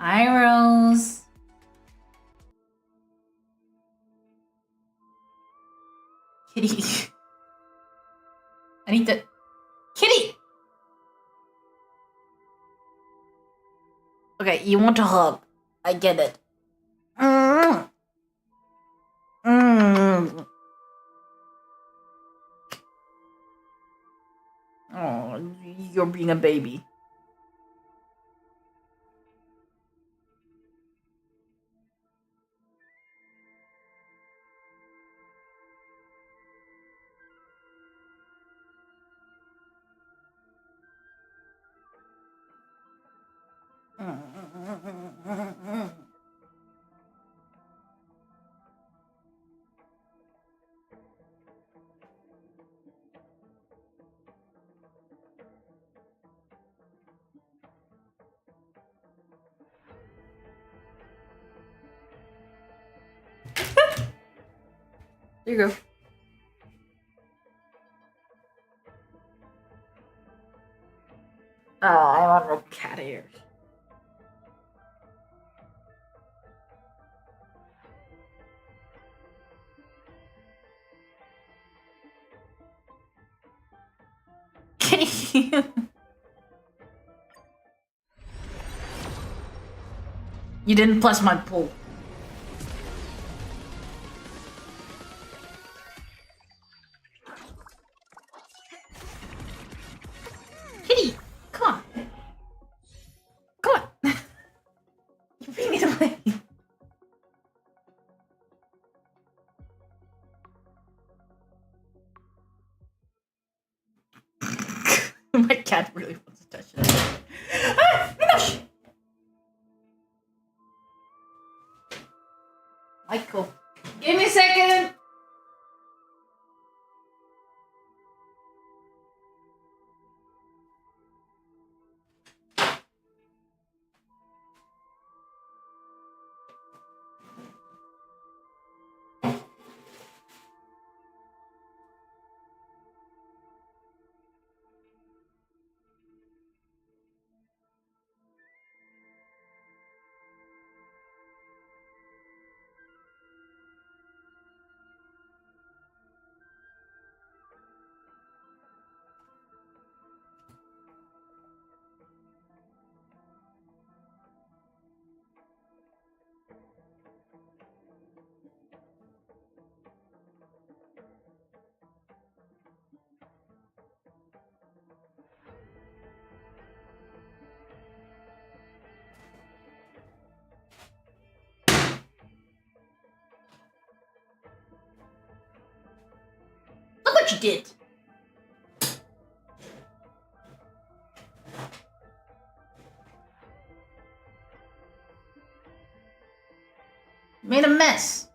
Hi, Rose. Kitty. I need to... Kitty! Okay, you want a hug. I get it. Oh, you're being a baby. There you go. Oh, I want no cat ears. You didn't plus my pool. Kitty, come on. Come on. You're bringing it away. My cat really wants to touch it. Ah, Minosh! Michael, give me a second. Look what you did. Made a mess.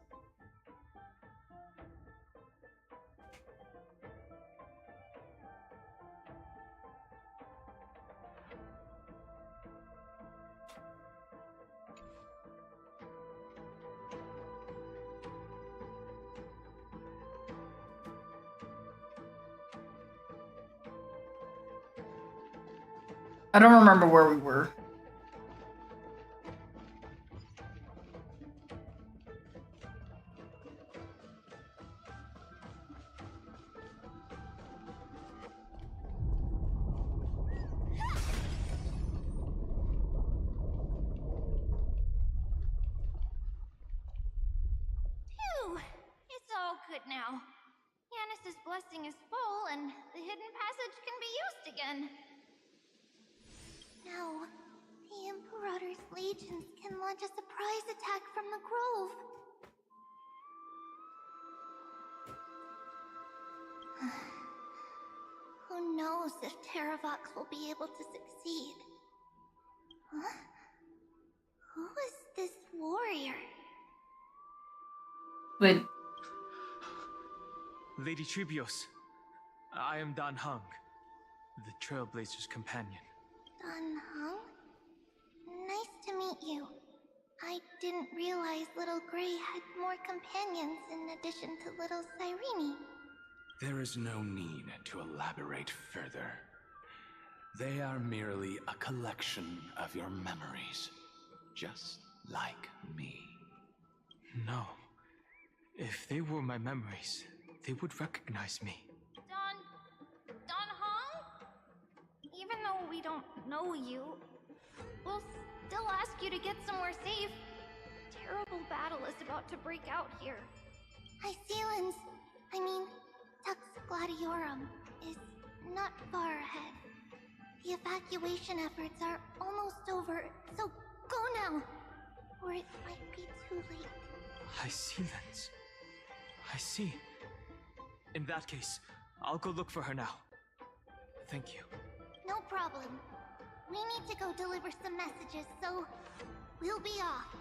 I don't remember where we were. It's all good now. Yanis's blessing is full, and the hidden passage can be used again. Now, the Imperator's legions can launch a surprise attack from the grove. Who knows if Terravox will be able to succeed? Huh? Who is this warrior? Wait. Lady Tribios, I am Dan Hung, the Trailblazer's companion. Dan Hung? Nice to meet you. I didn't realize Little Gray had more companions in addition to Little Cyrene. There is no need to elaborate further. They are merely a collection of your memories. just like me. No. If they were my memories, they would recognize me. Don Hong? Even though we don't know you, we'll still ask you to get somewhere safe. Terrible battle is about to break out here. Icelands, Tux Gladiorum is not far ahead. The evacuation efforts are almost over, so go now, or it might be too late. Icelands. I see. In that case, I'll go look for her now. Thank you. No problem. We need to go deliver some messages, so we'll be off.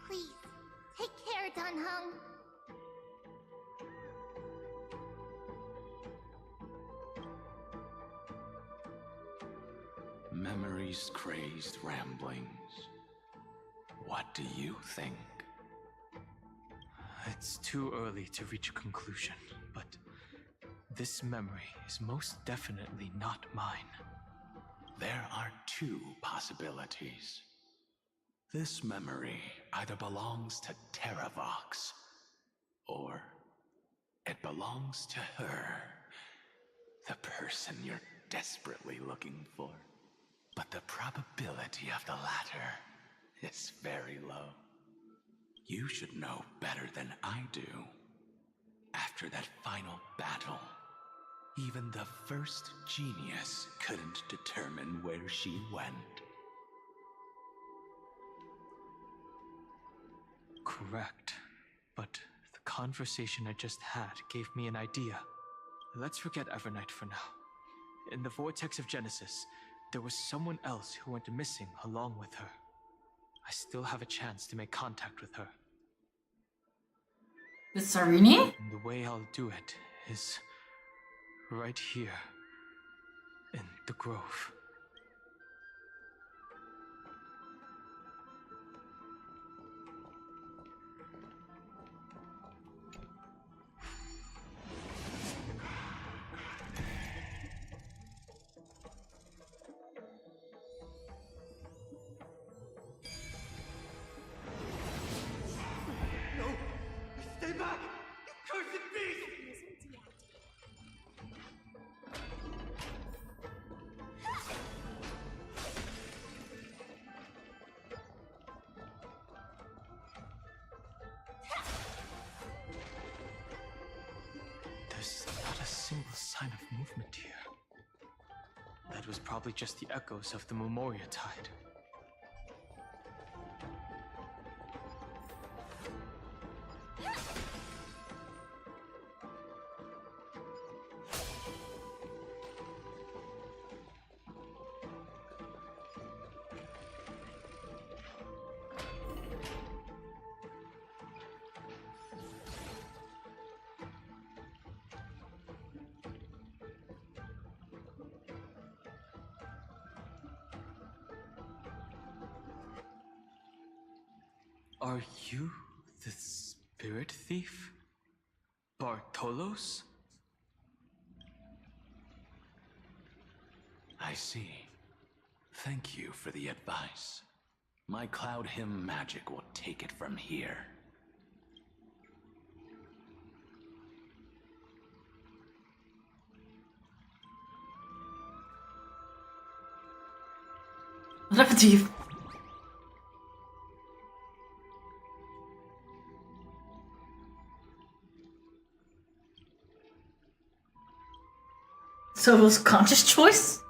Please, take care, Don Hung. Memories crazed ramblings. What do you think? It's too early to reach a conclusion, but this memory is most definitely not mine. There are two possibilities. This memory either belongs to Terravox, or it belongs to her, the person you're desperately looking for. But the probability of the latter is very low. You should know better than I do. After that final battle, even the first genius couldn't determine where she went. Correct. But the conversation I just had gave me an idea. Let's forget Evernight for now. In the Vortex of Genesis, there was someone else who went missing along with her. I still have a chance to make contact with her. The Sarini? And the way I'll do it is right here in the grove. Stay back! You cursed beast! There's not a single sign of movement here. That was probably just the echoes of the Memoria Tide. Are you the spirit thief? Bartolos? I see. Thank you for the advice. My Cloud Hymn magic will take it from here. Repetief. So it was conscious choice?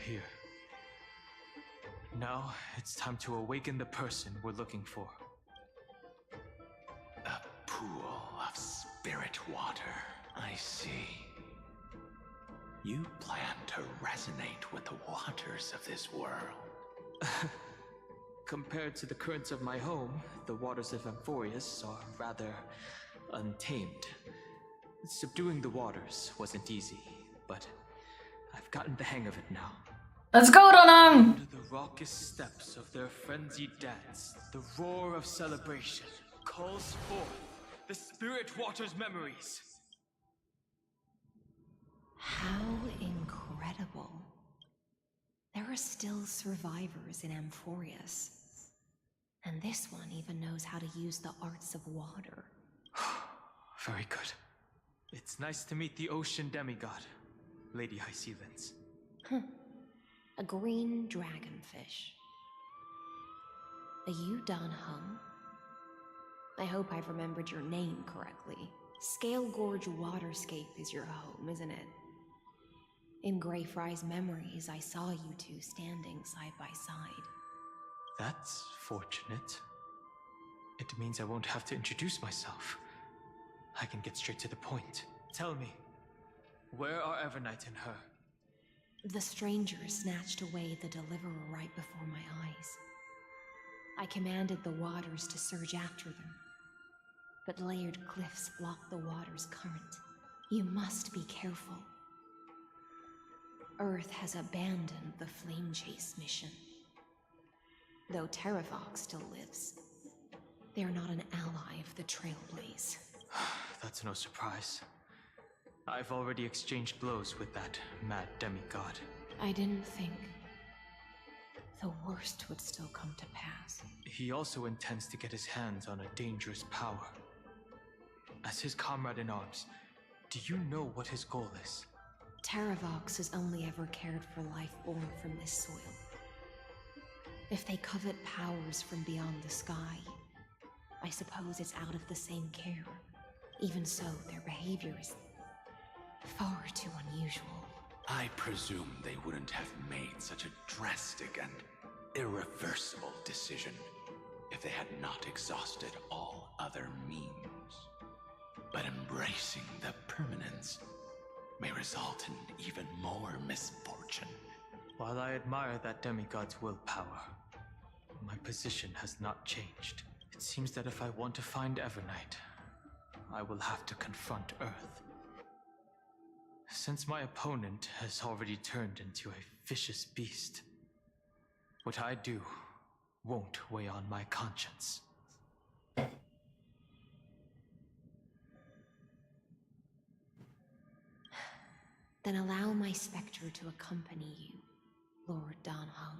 here. Now, it's time to awaken the person we're looking for. A pool of spirit water, I see. You plan to resonate with the waters of this world. Compared to the currents of my home, the waters of amphoreus are rather untamed. Subduing the waters wasn't easy, but I've gotten the hang of it now. Let's go, Donam! Under the raucous steps of their frenzied dance, the roar of celebration calls forth the spirit water's memories. How incredible. There are still survivors in Amphoreus. And this one even knows how to use the arts of water. Very good. It's nice to meet the ocean demigod, Lady High Sealands. A green dragonfish. Are you Dan Hung? I hope I've remembered your name correctly. Scale Gorge Waterscape is your home, isn't it? In Greyfry's memories, I saw you two standing side by side. That's fortunate. It means I won't have to introduce myself. I can get straight to the point. Tell me, where are Evernight and her? The stranger snatched away the deliverer right before my eyes. I commanded the waters to surge after them, but layered cliffs block the water's current. You must be careful. Earth has abandoned the Flame Chase mission. Though Terravox still lives, they are not an ally of the Trailblaze. That's no surprise. I've already exchanged blows with that mad demigod. I didn't think the worst would still come to pass. He also intends to get his hands on a dangerous power. As his comrade in arms, do you know what his goal is? Terravox has only ever cared for life born from this soil. If they covet powers from beyond the sky, I suppose it's out of the same care. Even so, their behavior is far too unusual. I presume they wouldn't have made such a drastic and irreversible decision if they had not exhausted all other means. But embracing the permanence may result in even more misfortune. While I admire that demigod's willpower, my position has not changed. It seems that if I want to find Evernight, I will have to confront Earth. Since my opponent has already turned into a vicious beast, what I do won't weigh on my conscience. Then allow my specter to accompany you, Lord Dan Hung.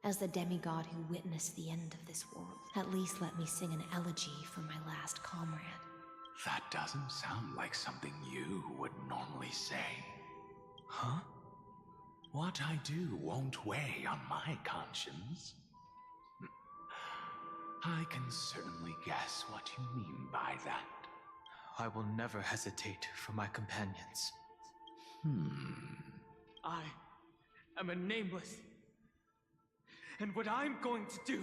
As the demigod who witnessed the end of this world, at least let me sing an elegy for my last comrade. That doesn't sound like something you would normally say. Huh? What I do won't weigh on my conscience. I can certainly guess what you mean by that. I will never hesitate for my companions. I am a nameless. And what I'm going to do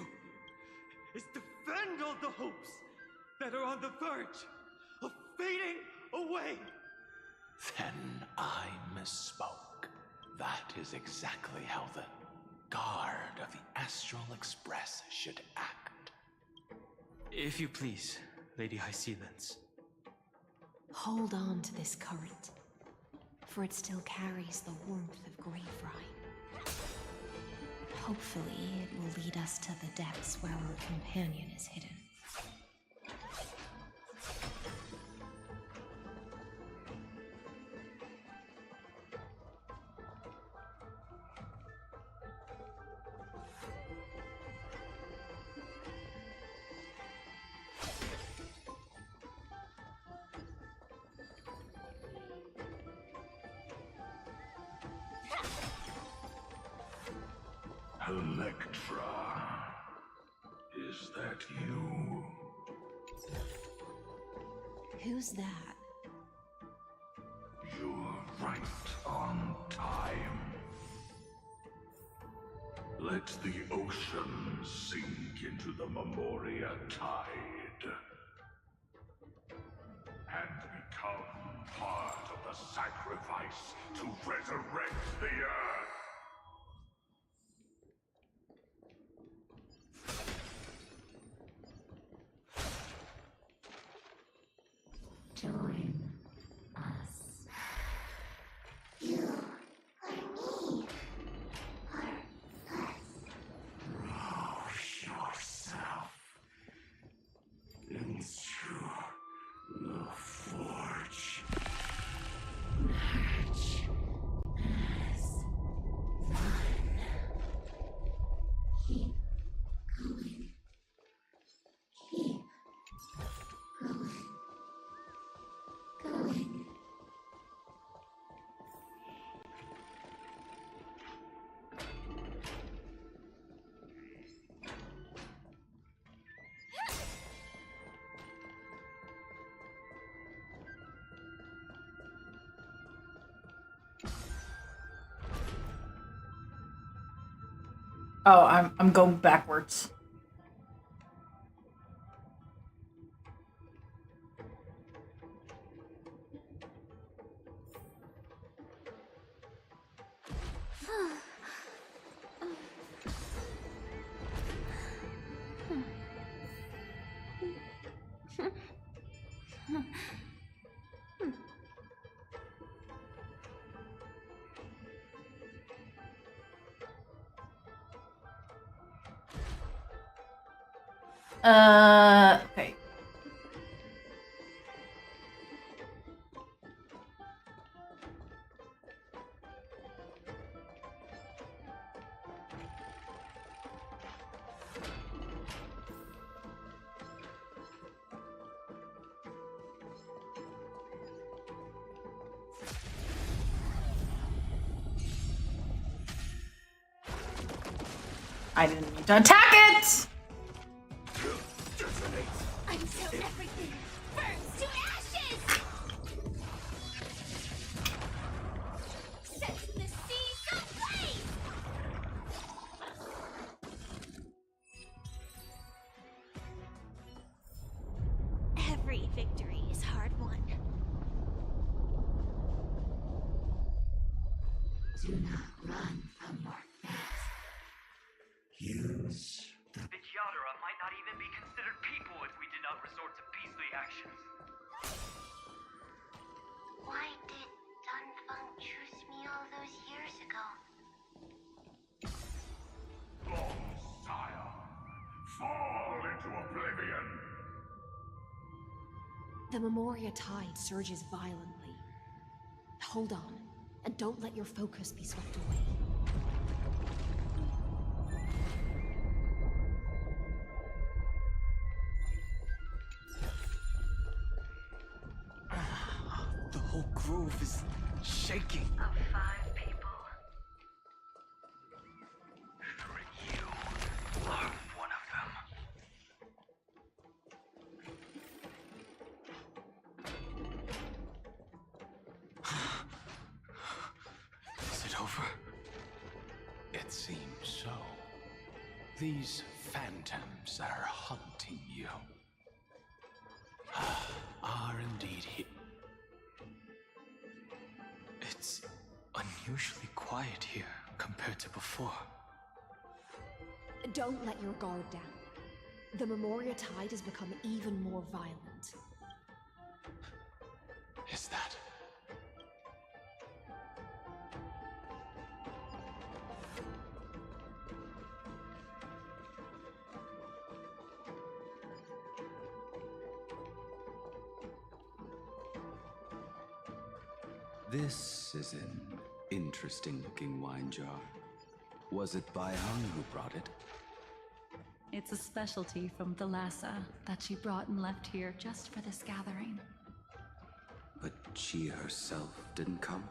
is defend all the hopes that are on the verge of fading away. Then I misspoke. That is exactly how the guard of the Astral Express should act. If you please, Lady High Sealands. Hold on to this current, for it still carries the warmth of Greyfry. Hopefully, it will lead us to the depths where our companion is hidden. Electra, is that you? Who's that? You're right on time. Let the ocean sink into the Memoria tide and become part of the sacrifice to resurrect the Earth. Join us. You or me or us. Throw yourself into the forge. Match as one. Keep going. Keep going. Going. Oh, I'm going backwards. Okay. I didn't mean to attack it! Until everything burns to ashes! Sets the seas ablaze! Every victory is hard won. Do not run from your fate. Use the The Kyadara might not even be considered people if we did not resort to beastly actions. Why did Dunfeng choose me all those years ago? Long sire, fall into oblivion. The Memoria tide surges violently. Hold on, and don't let your focus be swept away. The whole grove is shaking. Of 5 people, you are one of them. Is it over? It seems so. These phantoms that are hunting you are indeed here. It's unusually quiet here compared to before. Don't let your guard down. The Memoria tide has become even more violent. Is that? This is an interesting-looking wine jar. Was it Bai Hung who brought it? It's a specialty from Thalassa that she brought and left here just for this gathering. But she herself didn't come?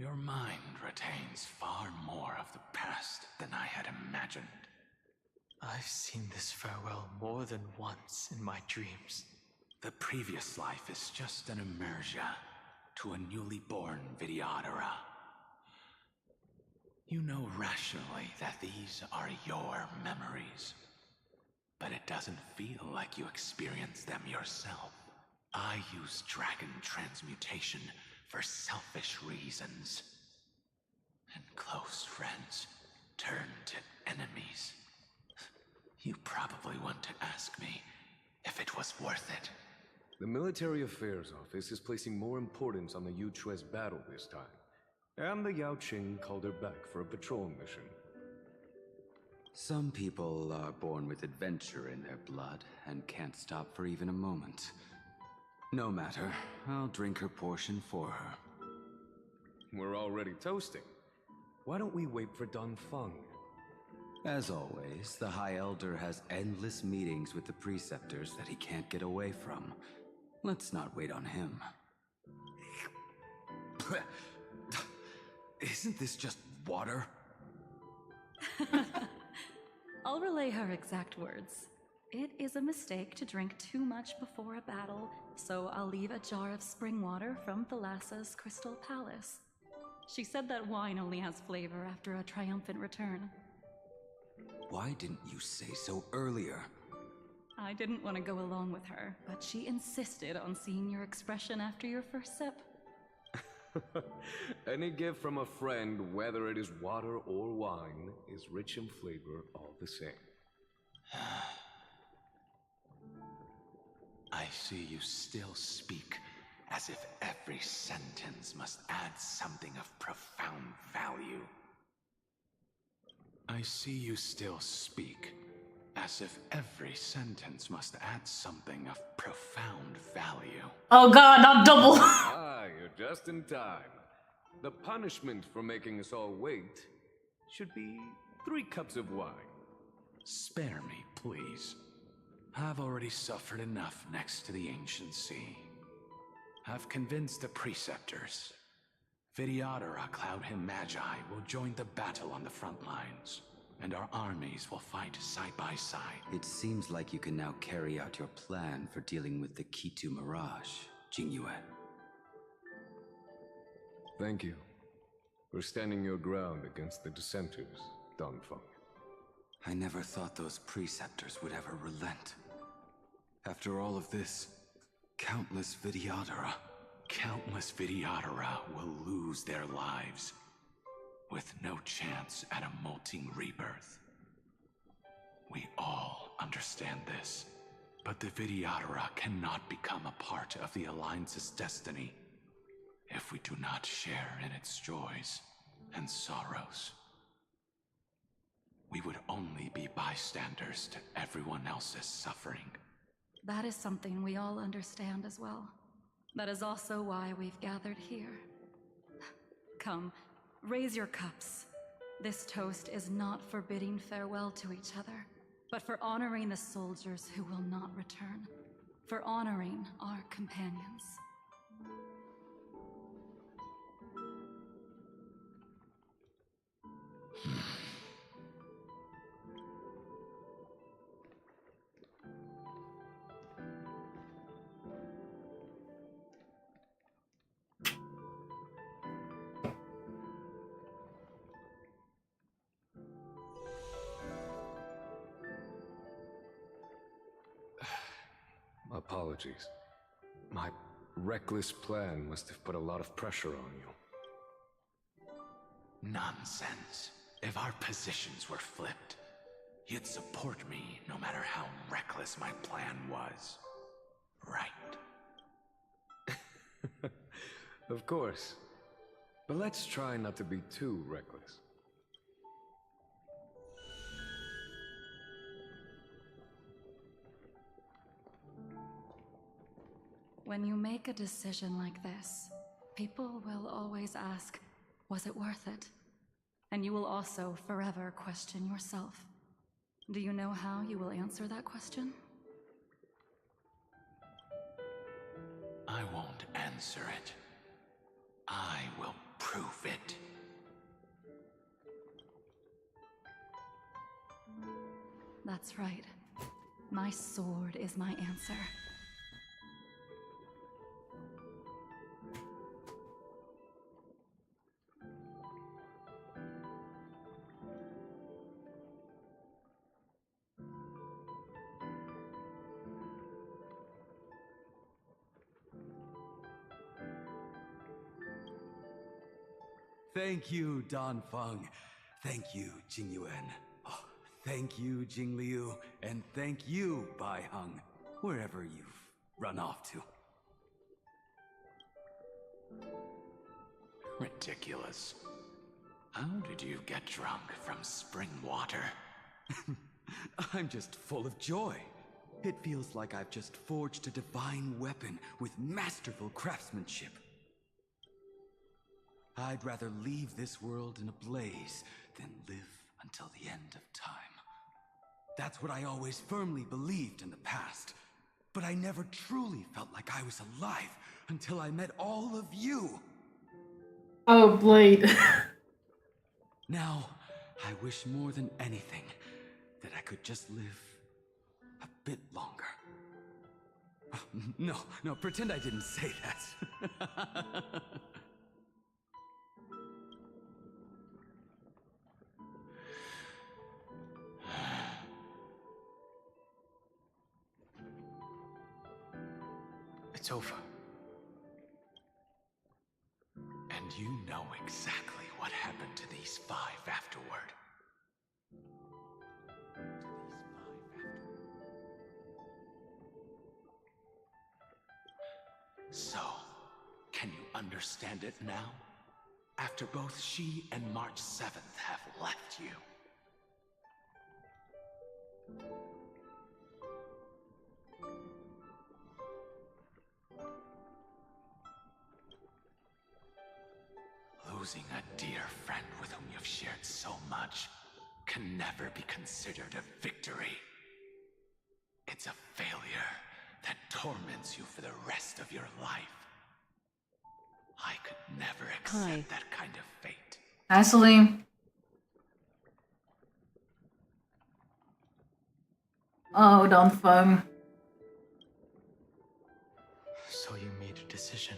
Your mind retains far more of the past than I had imagined. I've seen this farewell more than once in my dreams. The previous life is just an immersia to a newly born Vtuber. You know rationally that these are your memories, but it doesn't feel like you experienced them yourself. I use dragon transmutation for selfish reasons, and close friends turn to enemies. You probably want to ask me if it was worth it. The Military Affairs Office is placing more importance on the Yuchue's battle this time. And the Yao Qing called her back for a patrol mission. Some people are born with adventure in their blood and can't stop for even a moment. No matter, I'll drink her portion for her. We're already toasting. Why don't we wait for Don Feng? As always, the High Elder has endless meetings with the Preceptors that he can't get away from. Let's not wait on him. Isn't this just water? I'll relay her exact words. It is a mistake to drink too much before a battle, so I'll leave a jar of spring water from Thalassa's Crystal Palace. She said that wine only has flavor after a triumphant return. Why didn't you say so earlier? I didn't want to go along with her, but she insisted on seeing your expression after your first sip. Any gift from a friend, whether it is water or wine, is rich in flavor all the same. I see you still speak as if every sentence must add something of profound value. I see you still speak as if every sentence must add something of profound value. Oh god, not double. Ah, you're just in time. The punishment for making us all wait should be 3 cups of wine. Spare me, please. I've already suffered enough next to the ancient sea. I've convinced the Preceptors. Vtuber Cloud Him Magi will join the battle on the front lines, and our armies will fight side by side. It seems like you can now carry out your plan for dealing with the Kitu Mirage, Jingyue. Thank you for standing your ground against the dissenters, Don Feng. I never thought those Preceptors would ever relent. After all of this, countless Vtuber will lose their lives, with no chance at a molting rebirth. We all understand this, but the Vtuber cannot become a part of the Alliance's destiny if we do not share in its joys and sorrows. We would only be bystanders to everyone else's suffering. That is something we all understand as well. That is also why we've gathered here. Come, raise your cups. This toast is not for bidding farewell to each other, but for honoring the soldiers who will not return. For honoring our companions. Apologies. My reckless plan must have put a lot of pressure on you. Nonsense. If our positions were flipped, you'd support me no matter how reckless my plan was. Right? Of course. But let's try not to be too reckless. When you make a decision like this, people will always ask, was it worth it? And you will also forever question yourself. Do you know how you will answer that question? I won't answer it. I will prove it. That's right. My sword is my answer. Thank you, Dan Feng. Thank you, Jing Yuan. Oh, thank you, Jing Liu. And thank you, Bai Heng, wherever you've run off to. Ridiculous. How did you get drunk from spring water? I'm just full of joy. It feels like I've just forged a divine weapon with masterful craftsmanship. I'd rather leave this world in a blaze than live until the end of time. That's what I always firmly believed in the past. But I never truly felt like I was alive until I met all of you. Oh, Blade. Now, I wish more than anything that I could just live a bit longer. No, pretend I didn't say that. It's over. And you know exactly what happened to these five afterward. So, can you understand it now? After both she and March 7th have left you. Losing a dear friend with whom you've shared so much can never be considered a victory. It's a failure that torments you for the rest of your life. I could never accept that kind of fate. Hi, Salim. Oh, Dan Feng. So you made a decision.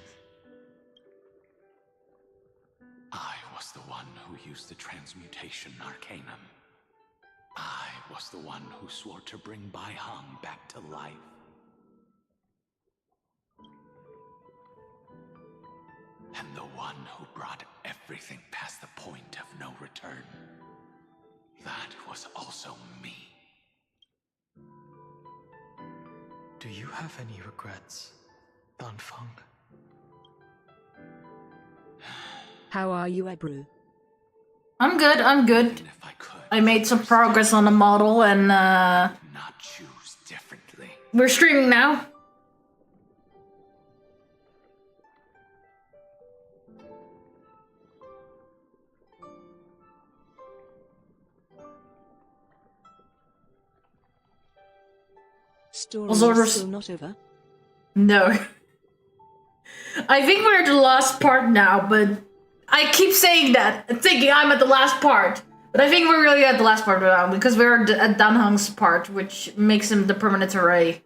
I was the one who used the transmutation arcanum. I was the one who swore to bring Bai Heng back to life. And the one who brought everything past the point of no return. That was also me. Do you have any regrets, Dan Feng? How are you, Ebru? I'm good. I made some progress on the model and Not choose differently. we're streaming now. Story Those orders- is still not over? No. I think we're at the last part now, but I keep saying that, thinking I'm at the last part. But I think we're really at the last part now, because we're at Dan Heng's part, which makes him the permanent array.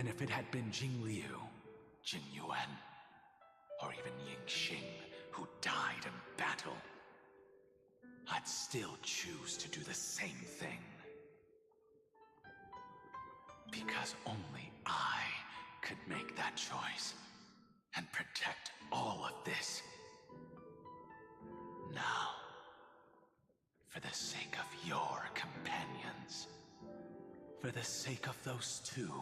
And if it had been Jing Liu, Jing Yuan, or even Ying Xing, who died in battle, I'd still choose to do the same thing. Because only I could make that choice and protect all of this. Now, for the sake of your companions, for the sake of those two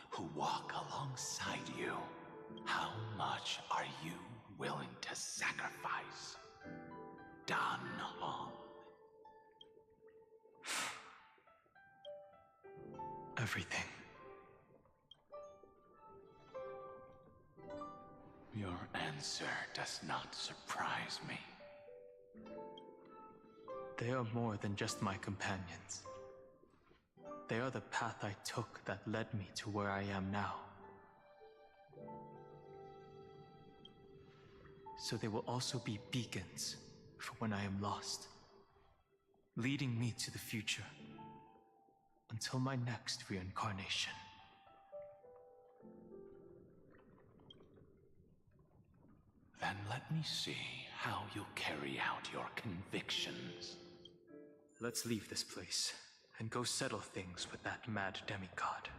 who walk alongside you, how much are you willing to sacrifice, Dan Hong? Everything. Your answer does not surprise me. They are more than just my companions. They are the path I took that led me to where I am now. So they will also be beacons for when I am lost, leading me to the future until my next reincarnation. Then let me see how you'll carry out your convictions. Let's leave this place and go settle things with that mad demigod.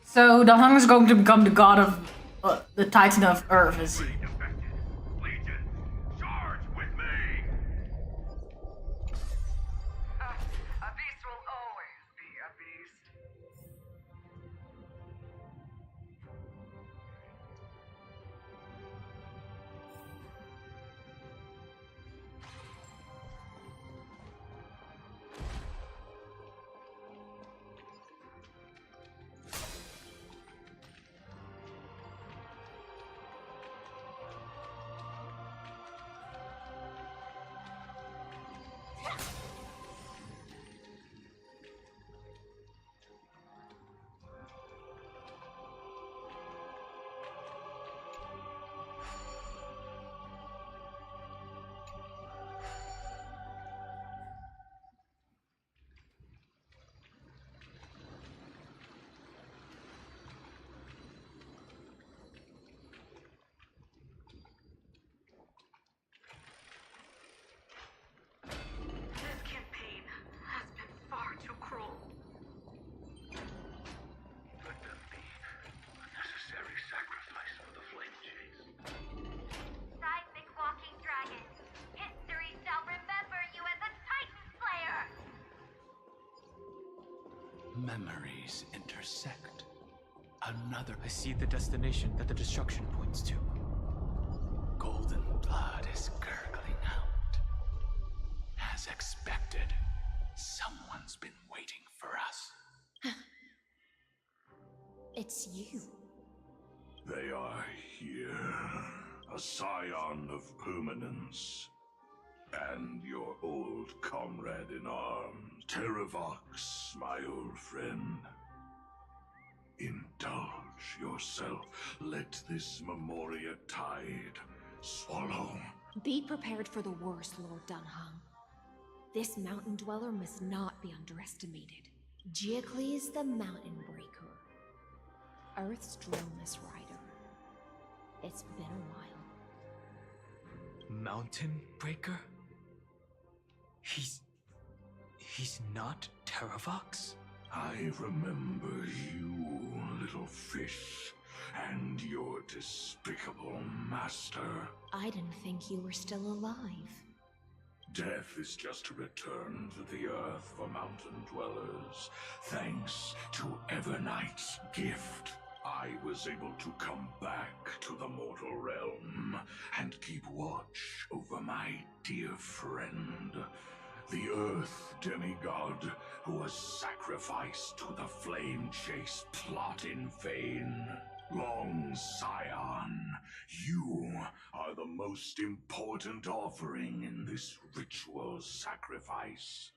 So the Hung is going to become the god of the Titan of Earth, is he? Legion, charge with me! A beast will always be a beast. Memories intersect. Another. I see the destination that the destruction points to. Golden blood is gurgling out. As expected, someone's been waiting for us. It's you. They are here. A scion of permanence. And your old comrade in arms, Terravox, my old friend. Indulge yourself. Let this Memoria tide swallow. Be prepared for the worst, Lord Dunhung. This mountain dweller must not be underestimated. Giacles the Mountain Breaker. Earth's Dromus Rider. It's been a while. Mountain Breaker? He's not Terravox? I remember you, little fish. and your despicable master. I didn't think you were still alive. Death is just a return to the earth for mountain dwellers. Thanks to Evernight's gift, I was able to come back to the mortal realm and keep watch over my dear friend, the Earth demigod who was sacrificed to the flame chase plot in vain. Long Scion, you are the most important offering in this ritual sacrifice.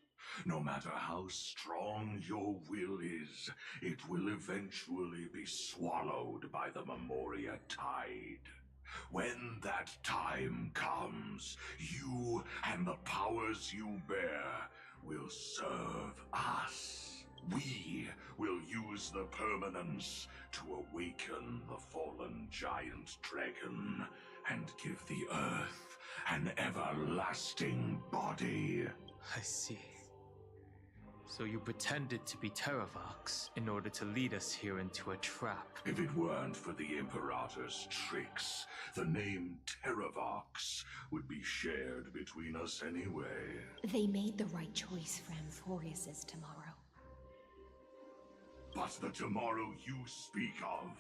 No matter how strong your will is, it will eventually be swallowed by the Memoria Tide. When that time comes, you and the powers you bear will serve us. We will use the permanence to awaken the fallen giant dragon and give the earth an everlasting body. I see. So you pretended to be Terravox in order to lead us here into a trap. If it weren't for the Imperator's tricks, the name Terravox would be shared between us anyway. They made the right choice for amphoreus' tomorrow. But the tomorrow you speak of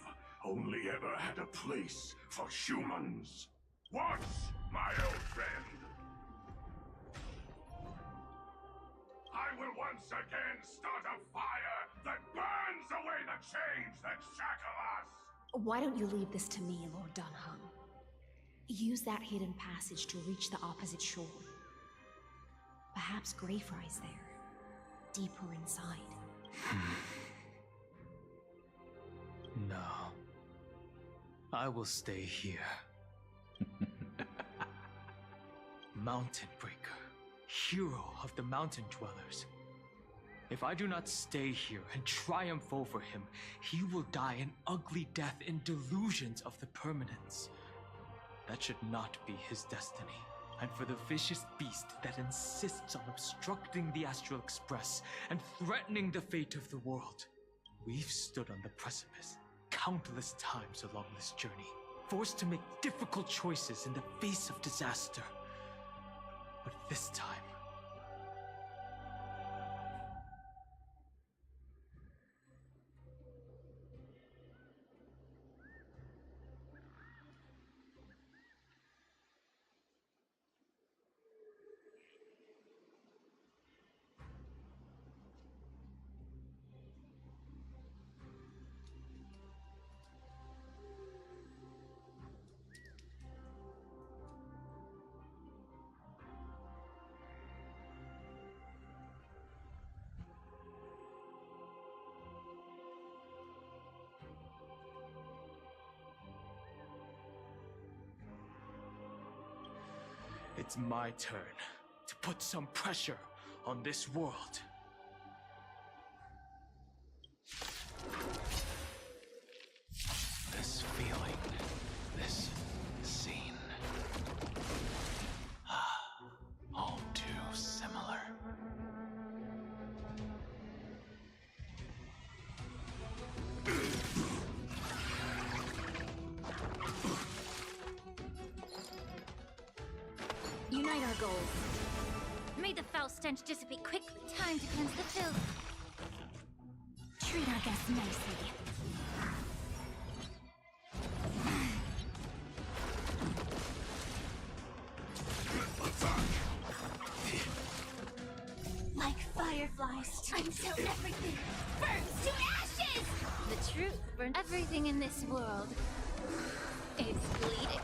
only ever had a place for humans. What, my old friend? I will once again start a fire that burns away the chains that shackle us! Why don't you leave this to me, Lord Dunham? Use that hidden passage to reach the opposite shore. Perhaps Greyfry's there, deeper inside. No. I will stay here. Mountain Breaker, hero of the mountain dwellers. If I do not stay here and triumph over him, he will die an ugly death in delusions of the permanence. That should not be his destiny. And for the vicious beast that insists on obstructing the Astral Express and threatening the fate of the world, we've stood on the precipice countless times along this journey, forced to make difficult choices in the face of disaster. But this time, it's my turn to put some pressure on this world. This feeling, this scene. All too similar. Unite our goals. May the foul stench dissipate quickly. Time to cleanse the filth. Treat our guests nicely. Like fireflies until everything burns to ashes! The truth burns everything in this world. It's bleeding.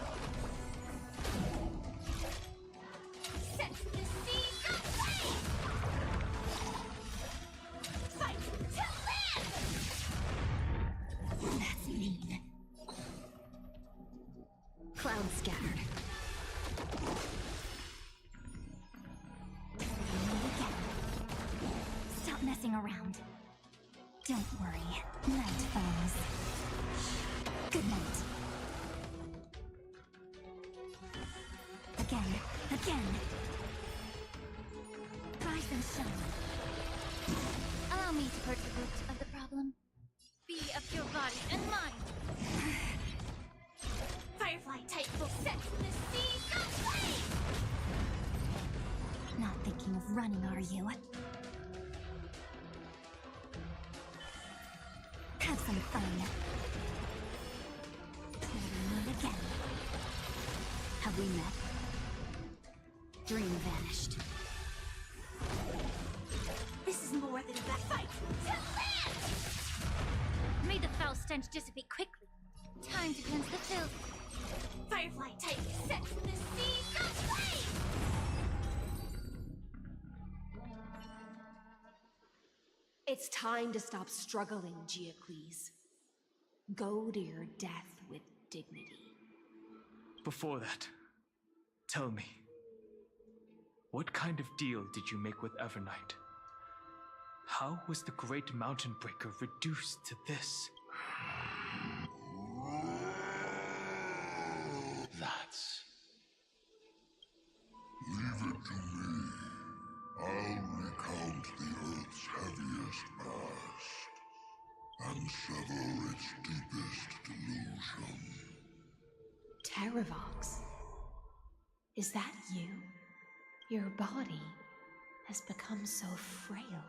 Set the seas ablaze! Fight to live! That's mean. Clouds scattered. Stop messing around. Don't worry. Night falls. Good night. Again. Rise and shine. Allow me to purge the root of the problem. Be of your body and mind. Firefly type will set the sea aflame! Not thinking of running, are you? Have some fun. Never meet again. Have we met? Dream vanished. This is more than a fight to live! May the foul stench dissipate quickly. Time to cleanse the filth. Firefly type sets the sea aflame! It's time to stop struggling, Geocles. Go to your death with dignity. Before that, tell me, what kind of deal did you make with Evernight? How was the Great Mountain Breaker reduced to this? That's... Leave it to me. I'll recount the Earth's heaviest past and sever its deepest delusion. Terravox? Is that you? Your body has become so frail.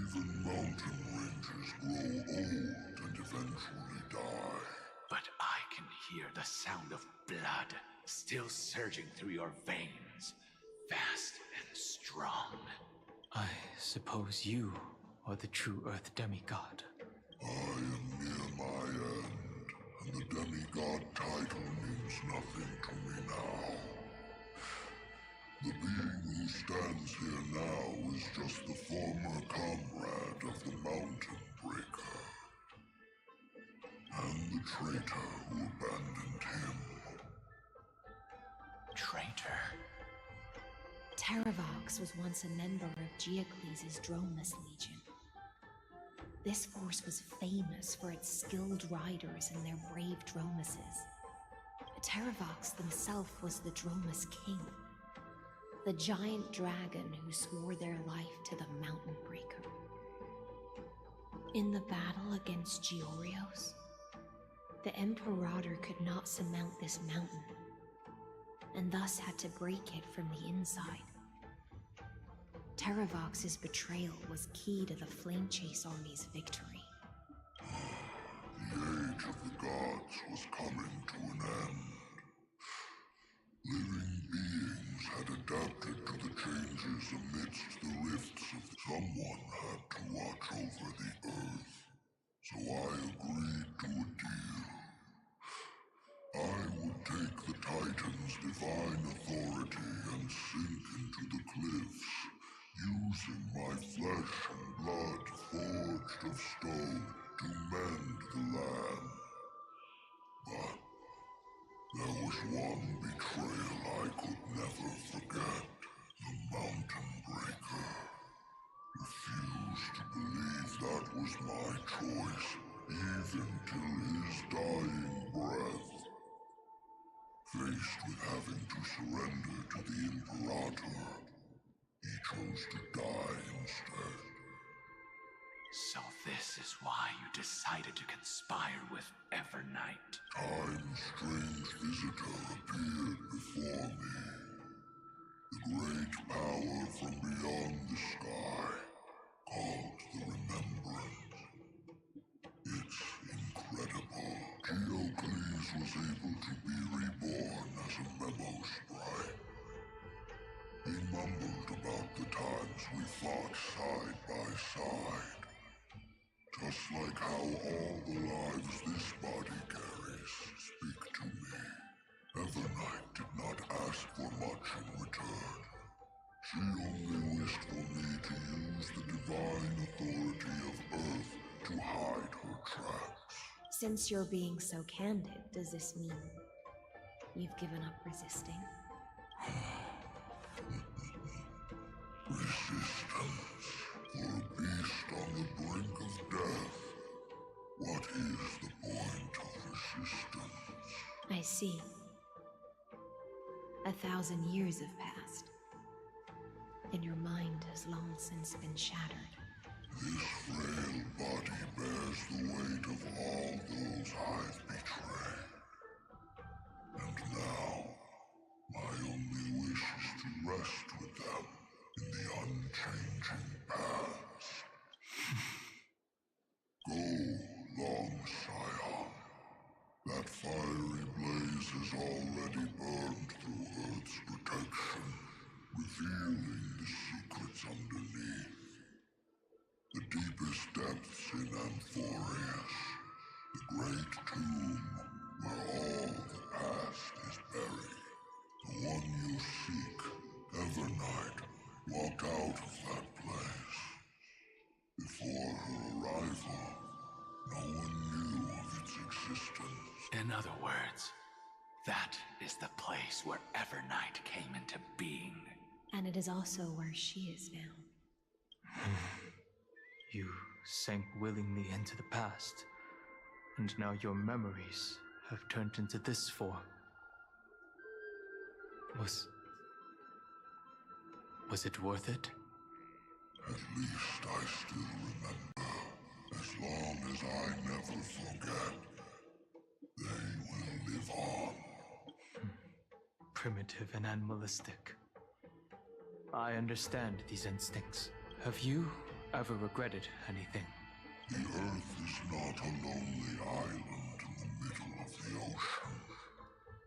Even mountain ranges grow old and eventually die. But I can hear the sound of blood still surging through your veins, fast and strong. I suppose you are the true Earth demigod. I am near my end, and the demigod title means nothing to me now. The being who stands here now is just the former comrade of the Mountain Breaker, and the traitor who abandoned him. Traitor? Terravox was once a member of Geocles' Dromus Legion. This force was famous for its skilled riders and their brave Dromuses. Terravox himself was the Dromus King, the giant dragon who swore their life to the Mountain Breaker. In the battle against Georios, the Imperator could not surmount this mountain, and thus had to break it from the inside. Terravox's betrayal was key to the Flame Chase Army's victory. The age of the gods was coming to an end. Living beings had adapted to the changes amidst the rifts of someone had to watch over the earth. So I agreed to a deal. I would take the Titan's divine authority and sink into the cliffs, using my flesh and blood forged of stone to mend the land. But there was one betrayal I could never forget. The Mountain Breaker refused to believe that was my choice, even till his dying breath. Faced with having to surrender to the Imperator, he chose to die instead. So this is why you decided to conspire with Evernight. Time's strange visitor appeared before me. The great power from beyond the sky, called the Remembrance. It's incredible. Geocles was able to be reborn as a memo sprite. He mumbled about the times we fought side by side. Just like how all the lives this body carries speak to me. Evernight did not ask for much in return. She only wished for me to use the divine authority of Earth to hide her tracks. Since you're being so candid, does this mean you've given up resisting? Resistance. For a beast on the brink of death. What is the point of resistance? I see. 1,000 years have passed, and your mind has long since been shattered. This frail body bears the weight of all those I've betrayed. And walked out of that place. Before her arrival, no one knew of its existence. In other words, that is the place where Evernight came into being. And it is also where she is now. You sank willingly into the past, and now your memories have turned into this form. Was it worth it? At least I still remember. As long as I never forget, they will live on. Primitive and animalistic. I understand these instincts. Have you ever regretted anything? The Earth is not a lonely island in the middle of the ocean.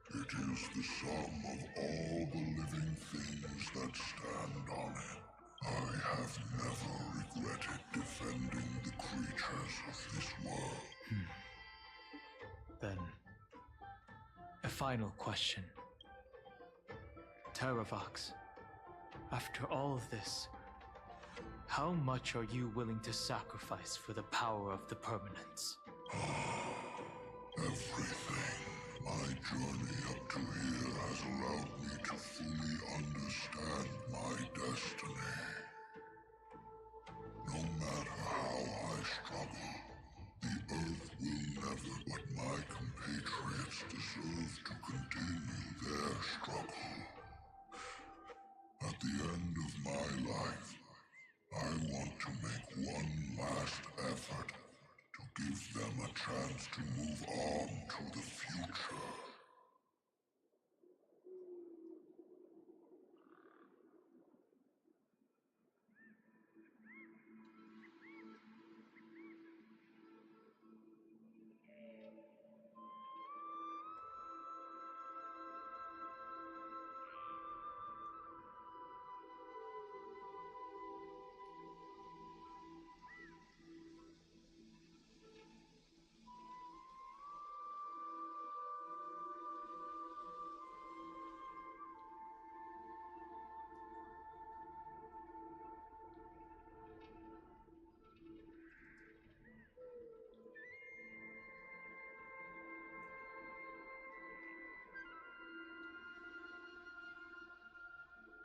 It is the sum of all the living things that stand on it. I have never regretted defending the creatures of this world. Then, a final question. Terravox, after all of this, how much are you willing to sacrifice for the power of the permanence? Everything. My journey up to here has allowed me to fully understand my destiny. No matter how I struggle, the Earth will never, but my compatriots deserve to continue their struggle. At the end of my life, I want to make one last effort to give them a chance to move on to the future.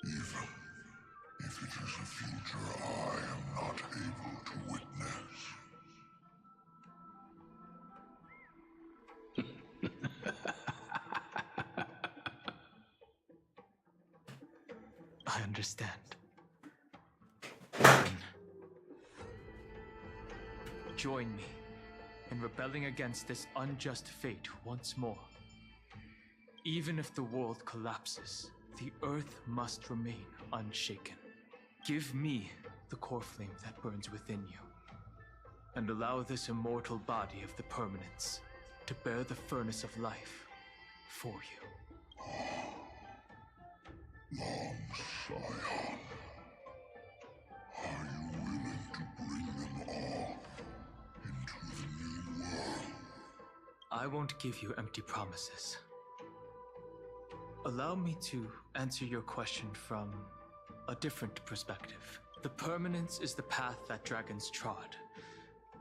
Even if it is a future I am not able to witness. I understand. Then, join me in rebelling against this unjust fate once more. Even if the world collapses, the Earth must remain unshaken. Give me the core flame that burns within you, and allow this immortal body of the permanence to bear the furnace of life for you. Long Scion, are you willing to bring them all into the new world? I won't give you empty promises. Allow me to answer your question from a different perspective. The permanence is the path that dragons trod,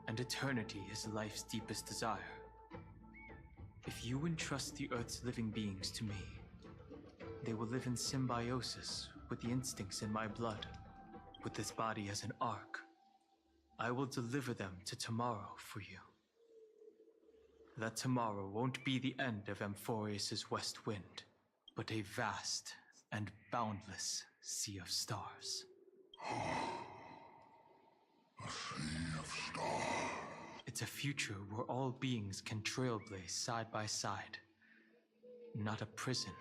and eternity is life's deepest desire. If you entrust the Earth's living beings to me, they will live in symbiosis with the instincts in my blood, with this body as an ark. I will deliver them to tomorrow for you. That tomorrow won't be the end of Amphoreus' west wind, but a vast and boundless sea of stars. A sea of stars. It's a future where all beings can trailblaze side by side. Not a prison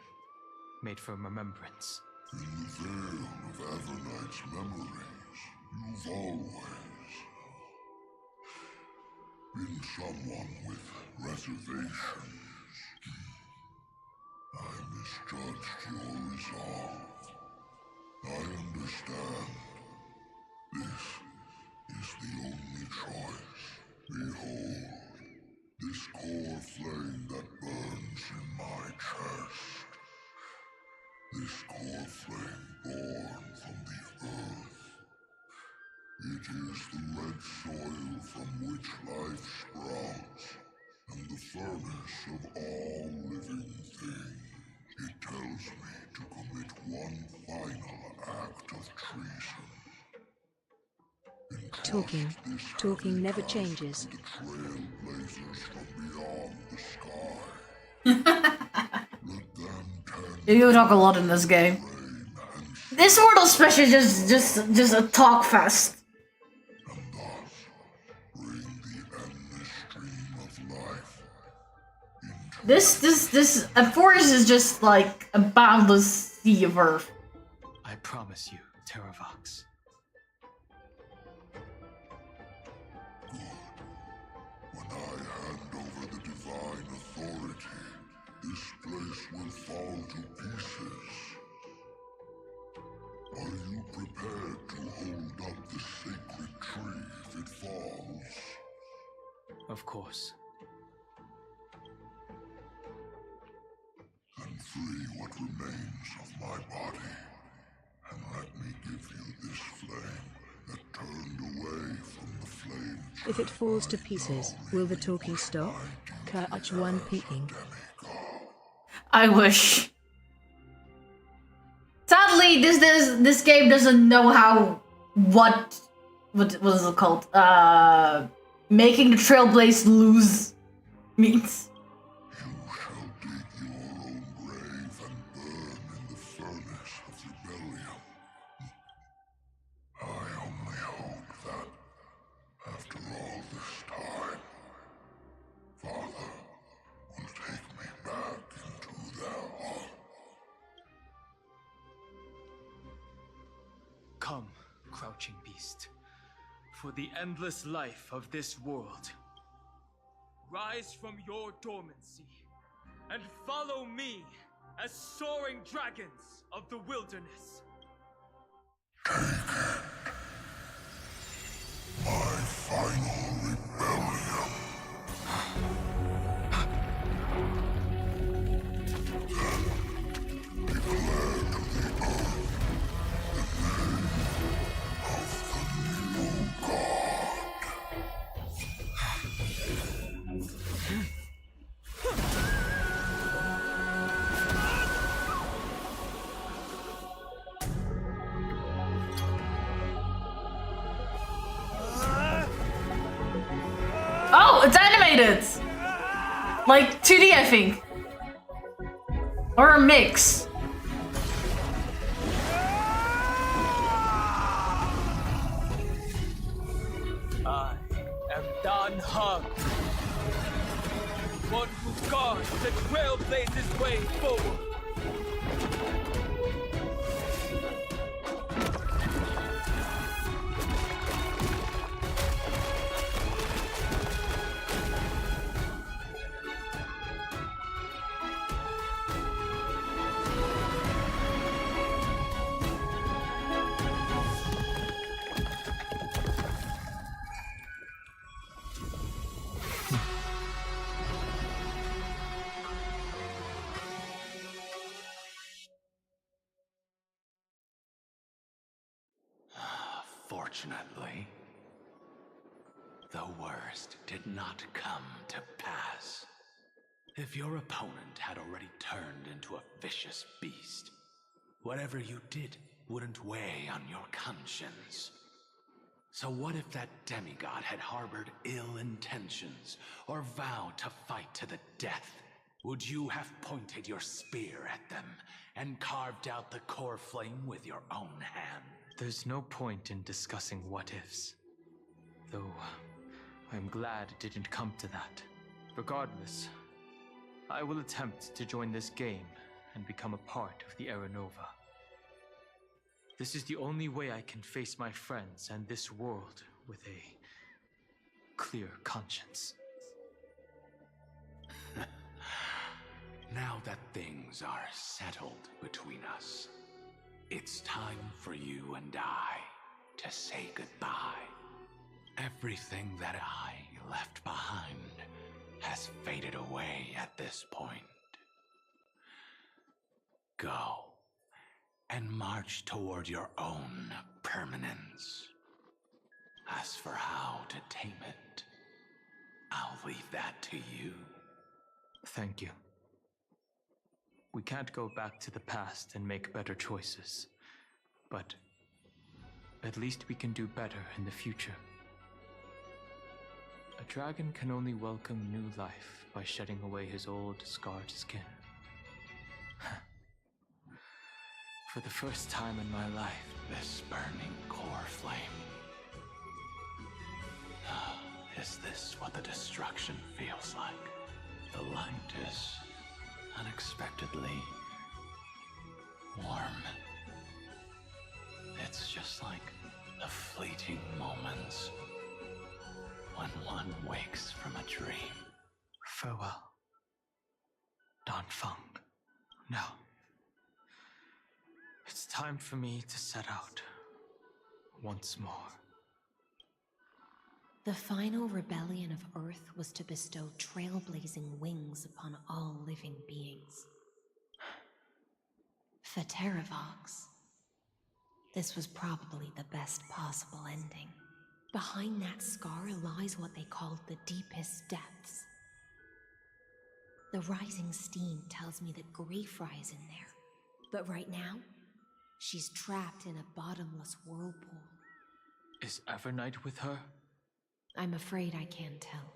made for remembrance. In the veil of Evernight's memories, you've always been someone with reservations. I misjudged your resolve. I understand. This is the only choice. Behold, this core flame that burns in my chest. This core flame born from the It is the red soil from which life sprouts, and the furnace of all living things. It tells me to commit one final act of treason. Talking never changes. The trailblazers from beyond the sky. Let them tend You talk a lot in this game. This world especially just a talk fest. and thus bring the endless stream of life into This amphoreus is just like a boundless sea of earth. I promise you, Terravox. When I hand over the divine authority, this place will fall to pieces. Are you prepared to hold up the sacred tree if it falls? Of course. Then free what remains of my body, and let me give you this flame that turned away from the flame. If it falls to pieces, will the talking stop? Catch one peeking. I wish. Sadly, this game doesn't know how what is it called? Making the Trailblaze lose means. You shall dig your own grave and burn in the furnace of rebellion. I only hope that, after all this time, Father will take me back into their heart. Come, crouching beast, for the endless life of this world. Rise from your dormancy and follow me as soaring dragons of the wilderness. My final rebellion. Then declare to the earth the name of the new god. Oh, it's animated! Like 2D, I think. Or a mix. I am Dan Hung, one who guards the Trailblaze's way forward. Fortunately, the worst did not come to pass. If your opponent had already turned into a vicious beast, whatever you did wouldn't weigh on your conscience. So what if that demigod had harbored ill intentions or vowed to fight to the death? Would you have pointed your spear at them and carved out the core flame with your own hand? There's no point in discussing what-ifs. Though, I'm glad it didn't come to that. Regardless, I will attempt to join this game and become a part of the Era Nova. This is the only way I can face my friends and this world with a clear conscience. Now that things are settled between us, it's time for you and I to say goodbye. Everything that I left behind has faded away at this point. Go and march toward your own permanence. As for how to tame it, I'll leave that to you. Thank you. We can't go back to the past and make better choices, but at least we can do better in the future. A dragon can only welcome new life by shedding away his old, scarred skin. For the first time in my life, this burning core flame. Is this what the destruction feels like? The light is unexpectedly warm. It's just like the fleeting moments when one wakes from a dream. Farewell, Danfeng. Now, it's time for me to set out once more. The final rebellion of Earth was to bestow trailblazing wings upon all living beings. For Terravox, this was probably the best possible ending. Behind that scar lies what they called the deepest depths. The rising steam tells me that Greyfry is in there. But right now, she's trapped in a bottomless whirlpool. Is Evernight with her? I'm afraid I can't tell.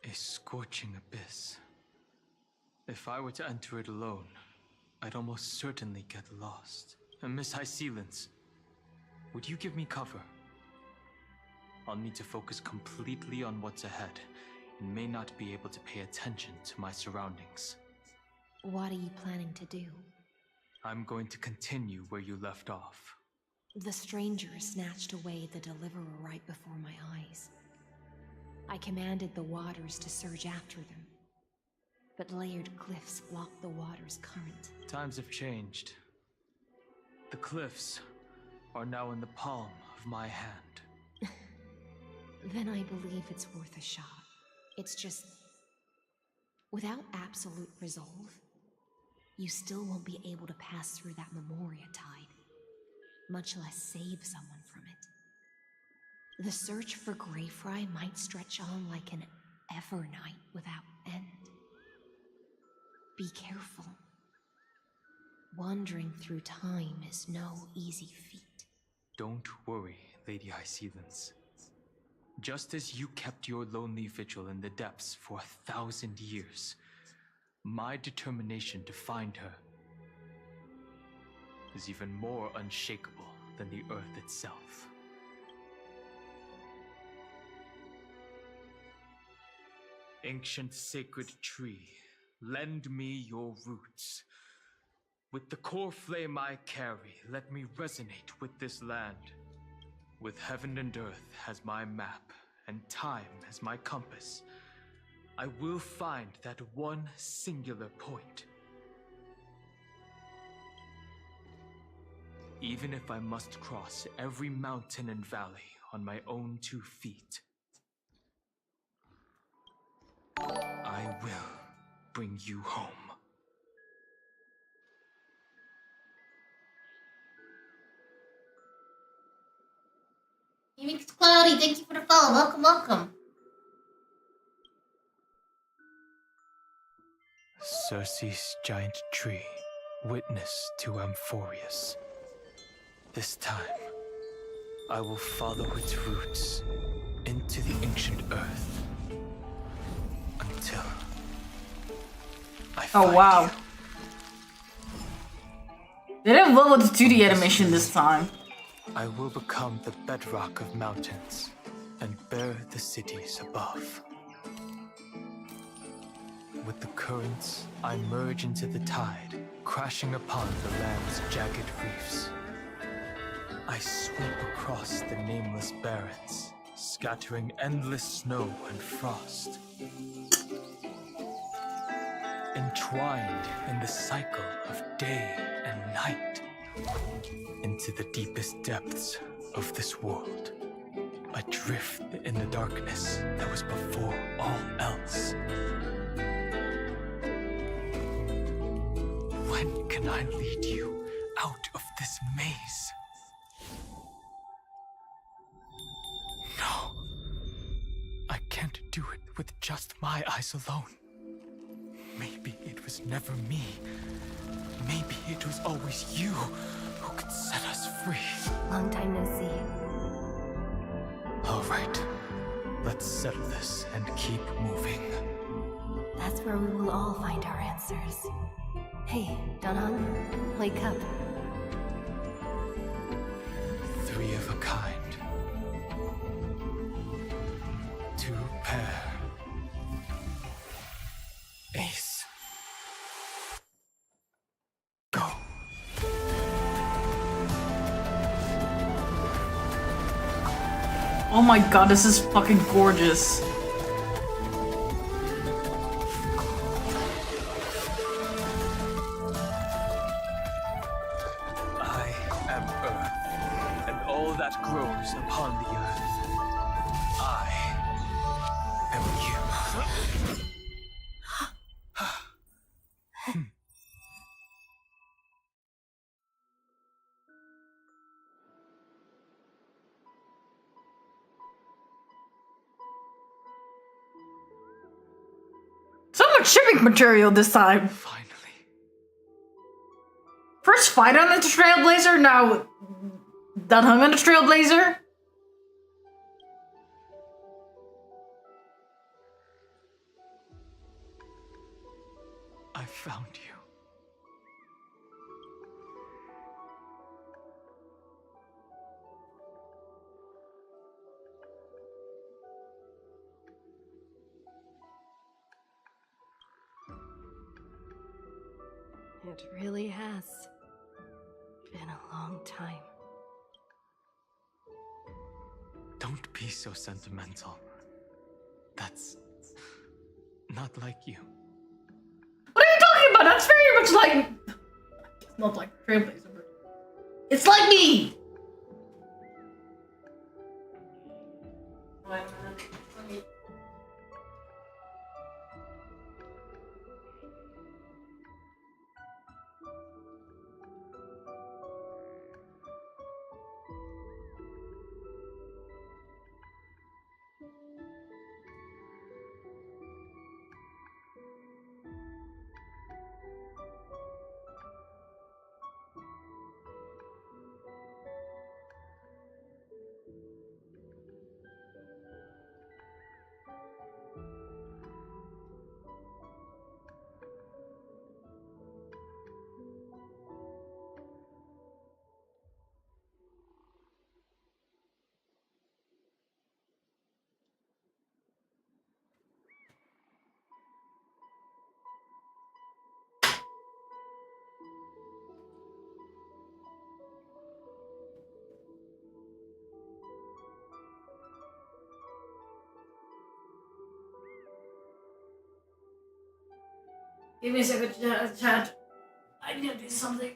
A scorching abyss. If I were to enter it alone, I'd almost certainly get lost. And Miss High Sealance, would you give me cover? I'll need to focus completely on what's ahead, and may not be able to pay attention to my surroundings. What are you planning to do? I'm going to continue where you left off. The stranger snatched away the deliverer right before my eyes. I commanded the waters to surge after them, but layered cliffs blocked the water's current. Times have changed. The cliffs are now in the palm of my hand. Then I believe it's worth a shot. It's just, without absolute resolve, you still won't be able to pass through that Memoria tide, much less save someone from it. The search for Greyfry might stretch on like an Evernight without end. Be careful. Wandering through time is no easy feat. Don't worry, Lady High Sealance. Just as you kept your lonely vigil in the depths for 1,000 years, my determination to find her is even more unshakable than the earth itself. Ancient sacred tree, lend me your roots. With the core flame I carry, let me resonate with this land. With heaven and earth as my map, and time as my compass, I will find that one singular point. Even if I must cross every mountain and valley on my own 2 feet, I will bring you home. Phoenix Cloudy, thank you for the follow. Welcome, welcome. Circe's giant tree, witness to amphoreus. This time, I will follow its roots into the ancient earth until I find wow. you. They did well with the 2D animation this time. I will become the bedrock of mountains and bear the cities above. With the currents, I merge into the tide, crashing upon the land's jagged reefs. I sweep across the nameless barrens, scattering endless snow and frost. Entwined in the cycle of day and night, into the deepest depths of this world, adrift in the darkness that was before all else. When can I lead you out of this maze? can't do it with just my eyes alone. Maybe it was never me. Maybe it was always you who could set us free. Long time no see. All right. Let's settle this and keep moving. That's where we will all find our answers. Hey, Danhong, wake up. 3 of a kind. 2 pair. Ace. Go. Oh my god, this is fucking gorgeous. I am Earth, and all that grows upon the earth. I am you. So much shipping material this time. Finally. First fight on the Trailblazer, now Danhong on the Trailblazer. I found you. It really has been a long time. Don't be so sentimental. That's not like you. What are you talking about? That's very much like... It's not like Trailblazer, but... It's like me! Wait a minute. Let me... Give me a second, chat. I need to do something.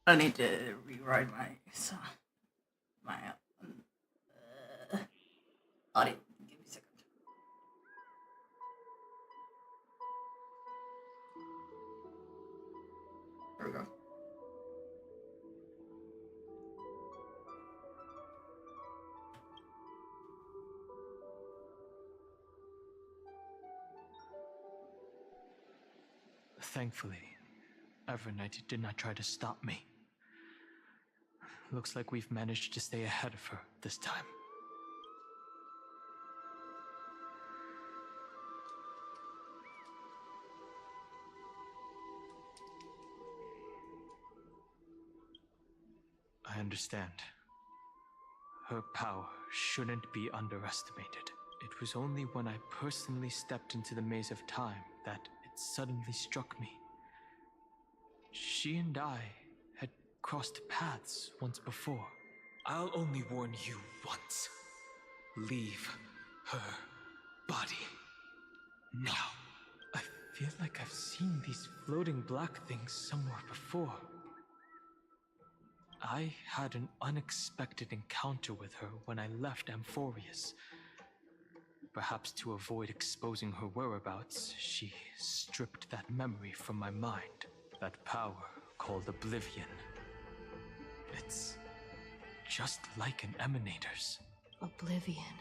I need to rewrite my audio. Give me a second. There we go. Thankfully, Evernight did not try to stop me. Looks like we've managed to stay ahead of her this time. I understand. Her power shouldn't be underestimated. It was only when I personally stepped into the maze of time that it suddenly struck me. She and I had crossed paths once before. I'll only warn you once. Leave her body. Now. I feel like I've seen these floating black things somewhere before. I had an unexpected encounter with her when I left Amphoreus. Perhaps to avoid exposing her whereabouts, she stripped that memory from my mind. That power called Oblivion. It's just like an emanator's. Oblivion.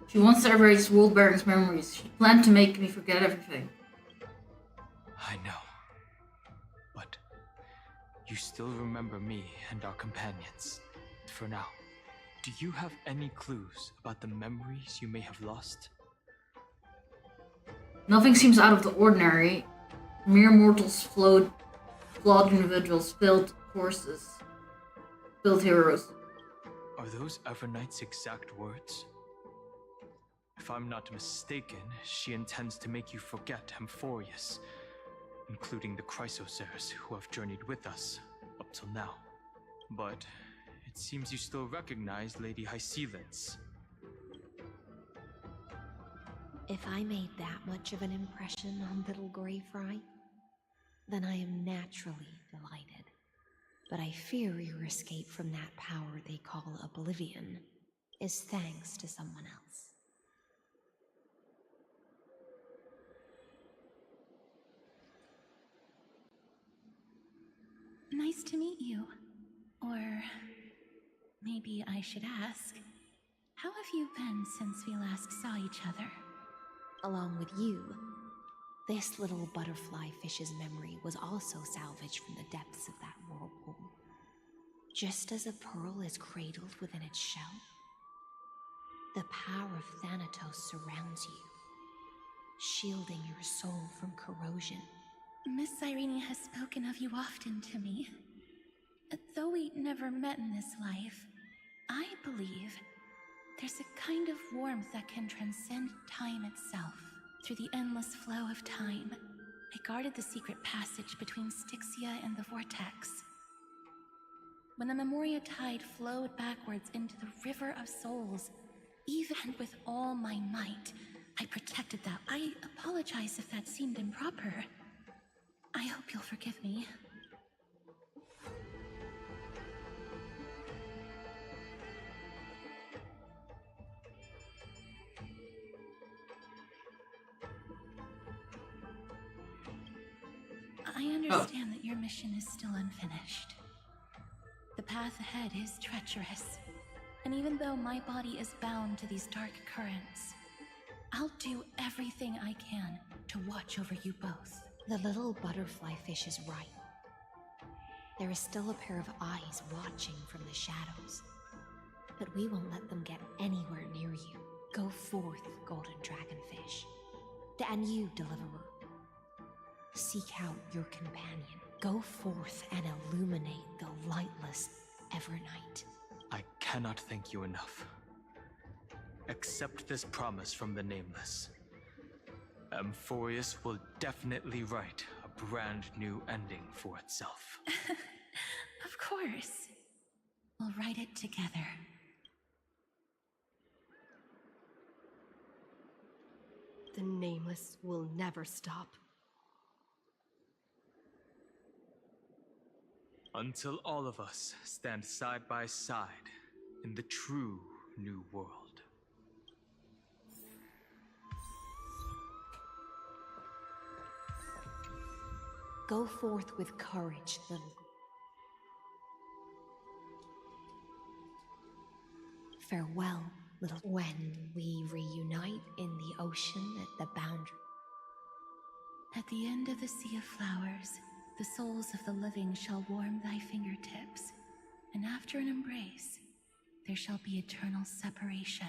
She wants to erase Wolfberg's memories. She planned to make me forget everything. I know. But you still remember me and our companions. For now, do you have any clues about the memories you may have lost? Nothing seems out of the ordinary. Mere mortals, flawed individuals, failed forces, failed heroes. Are those Evernight's exact words? If I'm not mistaken, she intends to make you forget Amphoreus, including the Chrysosaurs who have journeyed with us up till now. But it seems you still recognize Lady Hycelens. If I made that much of an impression on little Grey Fry, then I am naturally delighted. But I fear your escape from that power they call Oblivion is thanks to someone else. Nice to meet you. Or maybe I should ask, how have you been since we last saw each other? Along with you, this little butterfly fish's memory was also salvaged from the depths of that whirlpool. Just as a pearl is cradled within its shell, the power of Thanatos surrounds you, shielding your soul from corrosion. Miss Irene has spoken of you often to me. Though we never met in this life, I believe there's a kind of warmth that can transcend time itself. Through the endless flow of time, I guarded the secret passage between Styxia and the Vortex. When the Memoria tide flowed backwards into the River of Souls, even with all my might, I protected that. I apologize if that seemed improper. I hope you'll forgive me. I understand that your mission is still unfinished. The path ahead is treacherous, and even though my body is bound to these dark currents, I'll do everything I can to watch over you both. The little butterfly fish is right. There is still a pair of eyes watching from the shadows, but we won't let them get anywhere near you. Go forth, golden dragonfish. And you, deliverer. Seek out your companion. Go forth and illuminate the lightless Evernight. I cannot thank you enough. Accept this promise from the Nameless. Amphoreus will definitely write a brand new ending for itself. Of course. We'll write it together. The Nameless will never stop. Until all of us stand side by side in the true new world. Go forth with courage, little. Farewell, little. When we reunite in the ocean at the boundary, At the end of the sea of flowers, the souls of the living shall warm thy fingertips, and after an embrace, there shall be eternal separation.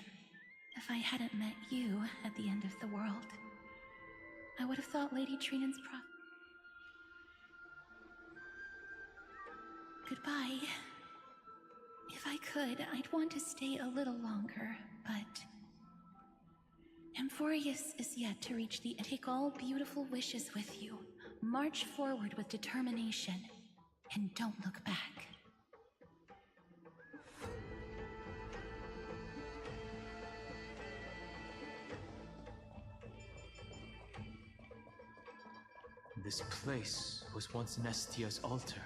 If I hadn't met you at the end of the world, I would have thought Lady Trinan's Goodbye. If I could, I'd want to stay a little longer, but amphoreus is yet to reach the take all beautiful wishes with you. March forward with determination, and don't look back. This place was once Nestia's altar.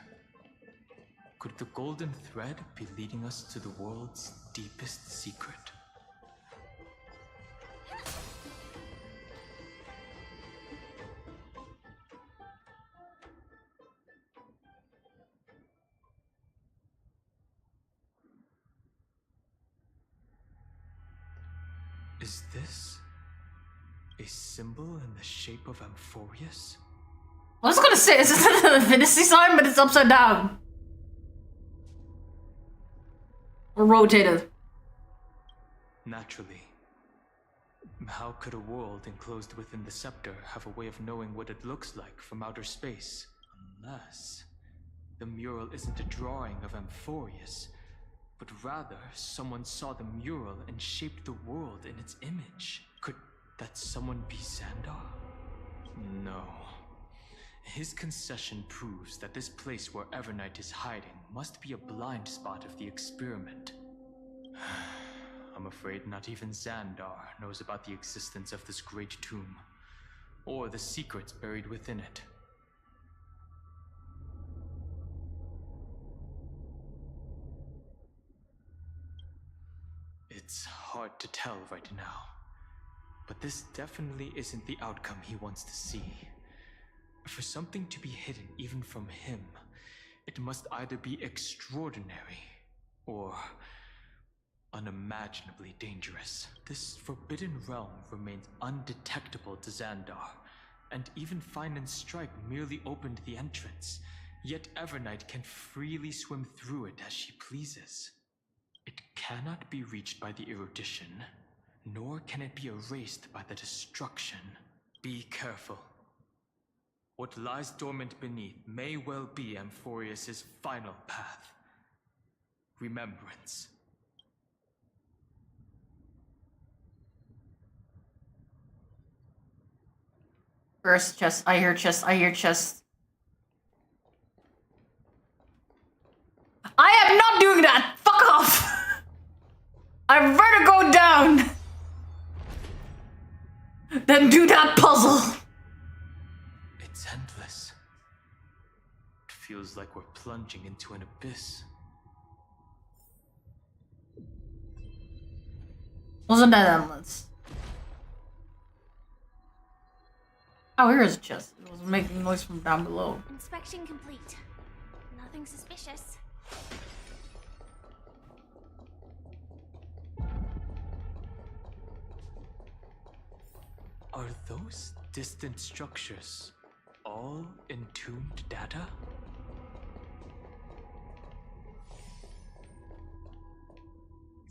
Could the golden thread be leading us to the world's deepest secret? Is this a symbol in the shape of amphoreus? I was gonna say, it's an infinity sign, but it's upside down. Or rotated. Naturally. How could a world enclosed within the scepter have a way of knowing what it looks like from outer space? Unless the mural isn't a drawing of amphoreus, but rather someone saw the mural and shaped the world in its image. Could that someone be Xandar? No. His concession proves that this place where Evernight is hiding must be a blind spot of the experiment. I'm afraid not even Xandar knows about the existence of this great tomb, or the secrets buried within it. It's hard to tell right now, but this definitely isn't the outcome he wants to see. For something to be hidden even from him, it must either be extraordinary or unimaginably dangerous. This forbidden realm remains undetectable to Xandar, and even Fine and Strike merely opened the entrance, yet Evernight can freely swim through it as she pleases. It cannot be reached by the erudition, nor can it be erased by the destruction. Be careful. What lies dormant beneath may well be amphoreus' final path. Remembrance. First chest, I hear chest, I hear chest. I am not doing that! Fuck off! I'd rather go down than do that puzzle. It's endless. It feels like we're plunging into an abyss. Wasn't that endless? Oh, here's a chest. It was making noise from down below. Inspection complete. Nothing suspicious. Are those distant structures all entombed data?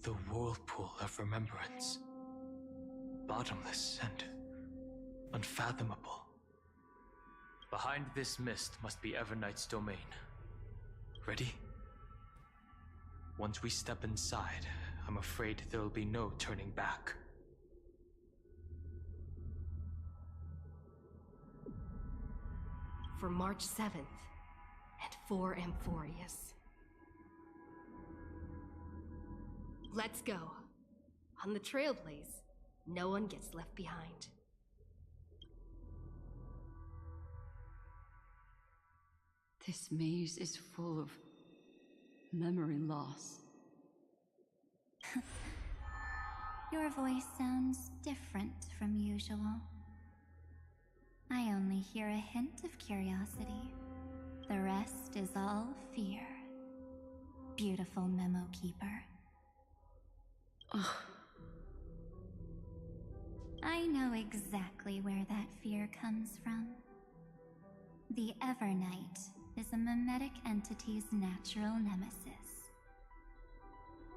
The whirlpool of remembrance. Bottomless and unfathomable. Behind this mist must be Evernight's domain. Ready? Once we step inside, I'm afraid there'll be no turning back. For March 7th, and for Amphoreus. Let's go. On the Trailblaze, no one gets left behind. This maze is full of memory loss. Your voice sounds different from usual. I only hear a hint of curiosity. The rest is all fear. Beautiful memo keeper. Ugh. I know exactly where that fear comes from. The Evernight is a mimetic entity's natural nemesis.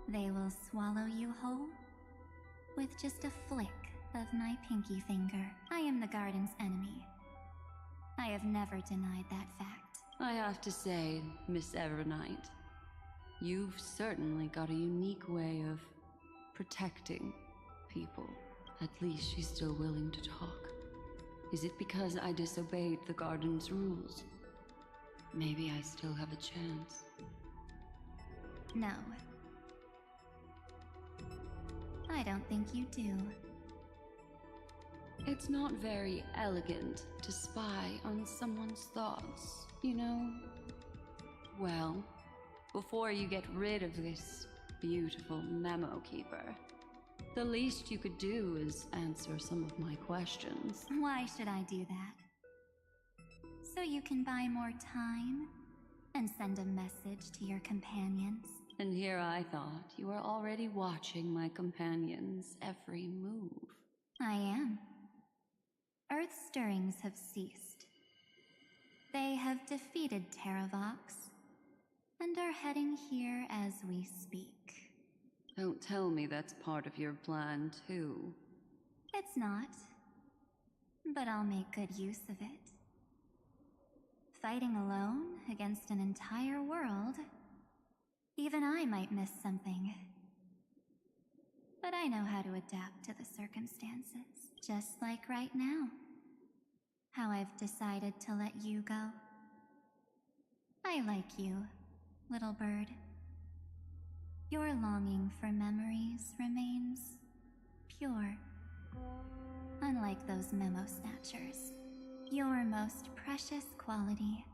They will swallow you whole with just a flick of my pinky finger. I am the garden's enemy. I have never denied that fact. I have to say, Miss Evernight, you've certainly got a unique way of protecting people. At least she's still willing to talk. Is it because I disobeyed the garden's rules? Maybe I still have a chance. No. I don't think you do. It's not very elegant to spy on someone's thoughts, you know? Well, before you get rid of this beautiful memo keeper, the least you could do is answer some of my questions. Why should I do that? So you can buy more time and send a message to your companions? And here I thought you were already watching my companions' every move. I am. Earth's stirrings have ceased. They have defeated Terravox and are heading here as we speak. Don't tell me that's part of your plan, too. It's not, but I'll make good use of it. Fighting alone against an entire world, even I might miss something. But I know how to adapt to the circumstances, just like right now. How I've decided to let you go. I like you, little bird. Your longing for memories remains pure. Unlike those memo snatchers, your most precious quality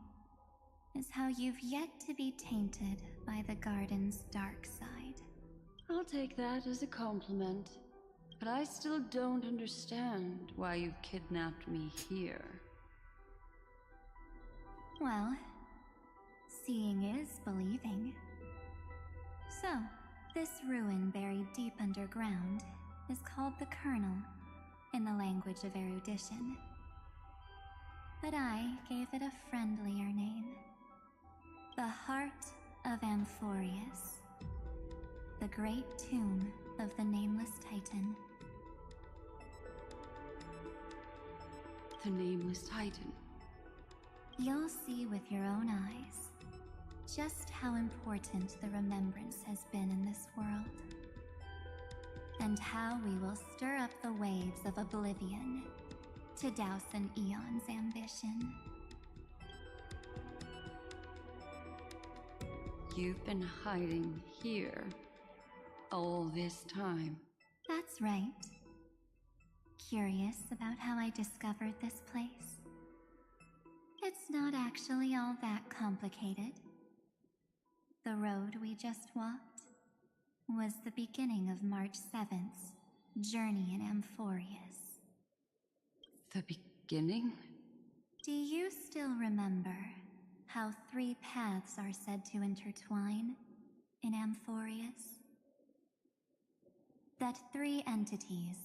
is how you've yet to be tainted by the garden's dark side. I'll take that as a compliment, but I still don't understand why you've kidnapped me here. Well, seeing is believing. So, this ruin buried deep underground is called the Kernel in the language of erudition. But I gave it a friendlier name. The Heart of Amphoreus. The great tomb of the Nameless Titan. The Nameless Titan. You'll see with your own eyes just how important the remembrance has been in this world, and how we will stir up the waves of oblivion to douse an eon's ambition. You've been hiding here all this time. That's right. Curious about how I discovered this place? It's not actually all that complicated. The road we just walked was the beginning of March 7th's journey in Amphoreus. The beginning? Do you still remember how 3 paths are said to intertwine in Amphoreus? That 3 entities,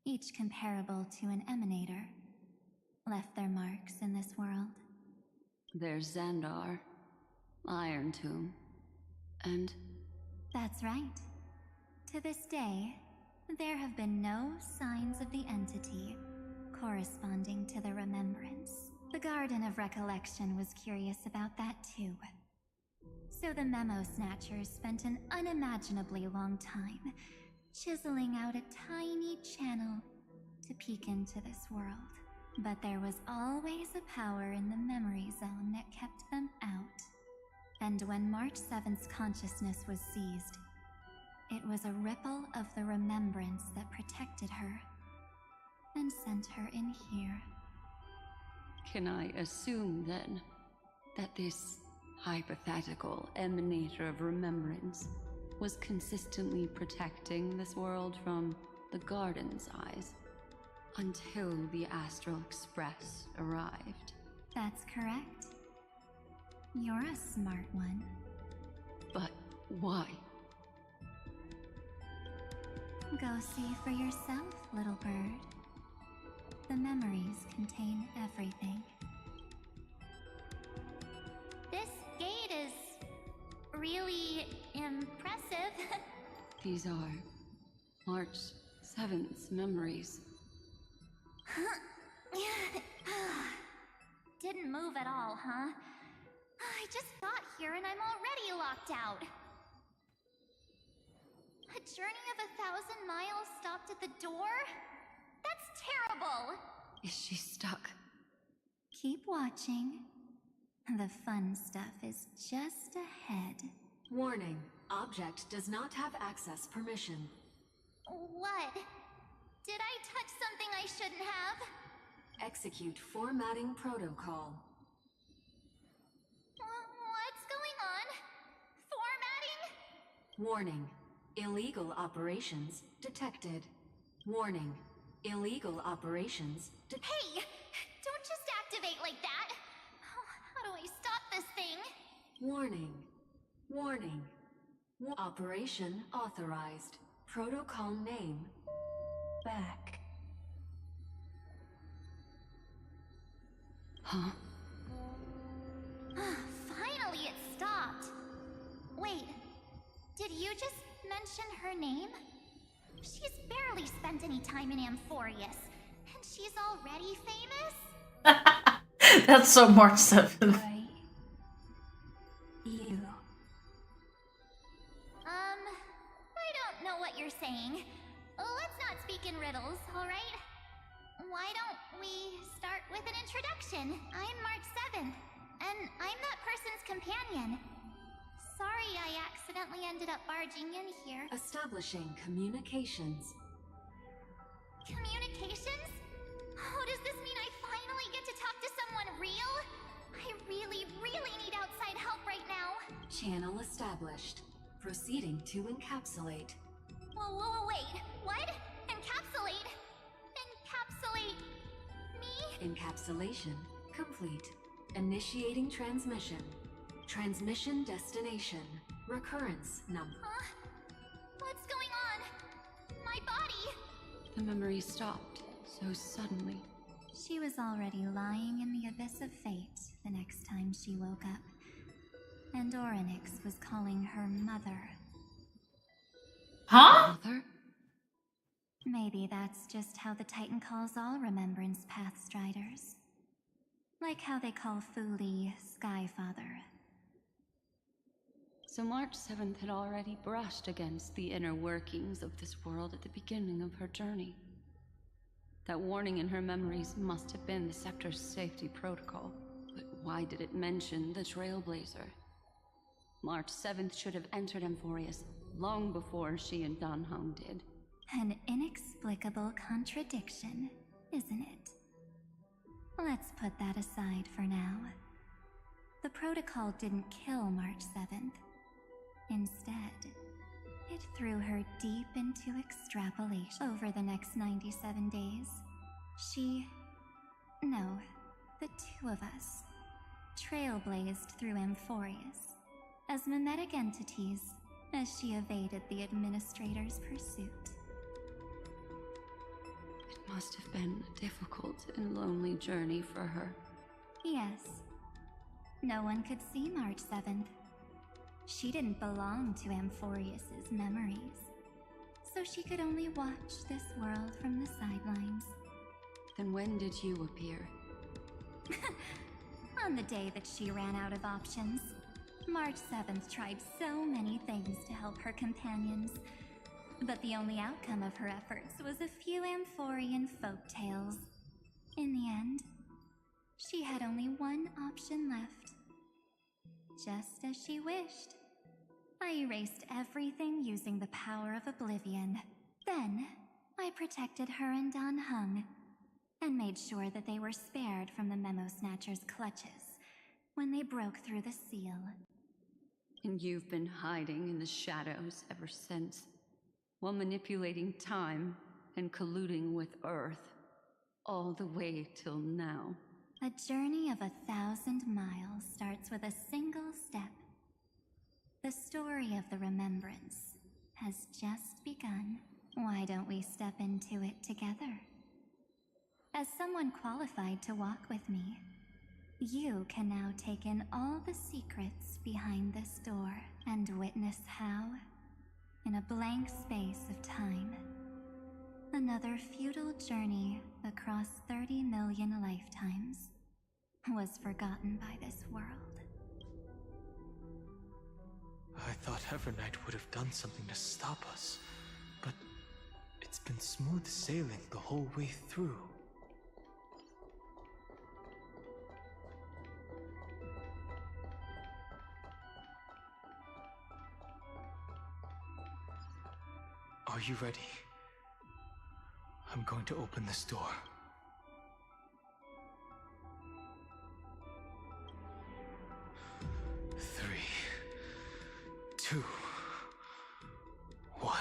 each comparable to an emanator, left their marks in this world. There's Xandar, Iron Tomb, and... That's right. To this day, there have been no signs of the entity corresponding to the remembrance. The Garden of Recollection was curious about that too. So the Memo Snatchers spent an unimaginably long time chiseling out a tiny channel to peek into this world. But there was always a power in the memory zone that kept them out. And when March 7th's consciousness was seized, it was a ripple of the remembrance that protected her and sent her in here. Can I assume, then, that this hypothetical emanator of remembrance was consistently protecting this world from the Garden's eyes until the Astral Express arrived? That's correct. You're a smart one. But why? Go see for yourself, little bird. The memories contain everything. really impressive. These are March 7th's memories. Didn't move at all, huh? I just got here and I'm already locked out. A journey of 1,000 miles stopped at the door? That's terrible! Is she stuck? Keep watching. The fun stuff is just ahead. Warning. Object does not have access permission. What? Did I touch something I shouldn't have? Execute formatting protocol. What's going on? Formatting? Warning. Illegal operations detected. Warning. Illegal operations Hey! Don't just activate like that! How do I stop this thing? Warning. Warning. Operation authorized. Protocol name. Back. Huh? Finally it stopped. Wait, did you just mention her name? She's barely spent any time in Amphoreus, and she's already famous? That's so March 7th. You. I don't know what you're saying. Let's not speak in riddles, alright? Why don't we start with an introduction? I'm March 7th, and I'm that person's companion. Sorry I accidentally ended up barging in here. Establishing communications. Communications? Oh, does this mean I finally get to talk to someone real? I really, really need outside help right now. Channel established. Proceeding to encapsulate. Whoa, wait. What? Encapsulate? Encapsulate me? Encapsulation complete. Initiating transmission. Transmission destination. Recurrence number. Huh? What's going on? My body? The memory stopped so suddenly. She was already lying in the abyss of fate the next time she woke up. And Orynyx was calling her mother. Huh? Mother? Maybe that's just how the Titan calls all Remembrance Pathstriders. Like how they call Fuli Skyfather. So March 7th had already brushed against the inner workings of this world at the beginning of her journey. That warning in her memories must have been the Scepter's safety protocol. But why did it mention the Trailblazer? March 7th should have entered Amphoreus long before she and Dan Hong did. An inexplicable contradiction, isn't it? Let's put that aside for now. The protocol didn't kill March 7th. Instead, it threw her deep into extrapolation. Over the next 97 days, the two of us, trailblazed through Amphoreus as mimetic entities as she evaded the Administrator's pursuit. It must have been a difficult and lonely journey for her. Yes. No one could see March 7th. She didn't belong to Amphoreus's memories, so she could only watch this world from the sidelines. Then when did you appear? On the day that she ran out of options. March 7th tried so many things to help her companions, but the only outcome of her efforts was a few Amphorean folktales. In the end, she had only one option left. Just as she wished. I erased everything using the power of oblivion. Then, I protected her and Dan Hung, and made sure that they were spared from the Memo Snatcher's clutches when they broke through the seal. And you've been hiding in the shadows ever since, while manipulating time and colluding with Earth, all the way till now. A journey of 1,000 miles starts with a single step. The story of the Remembrance has just begun. Why don't we step into it together? As someone qualified to walk with me, You can now take in all the secrets behind this door and witness how, in a blank space of time, another futile journey across 30 million lifetimes was forgotten by this world. I thought Evernight would have done something to stop us, but it's been smooth sailing the whole way through. Are you ready? I'm going to open this door. 3, 2, 1.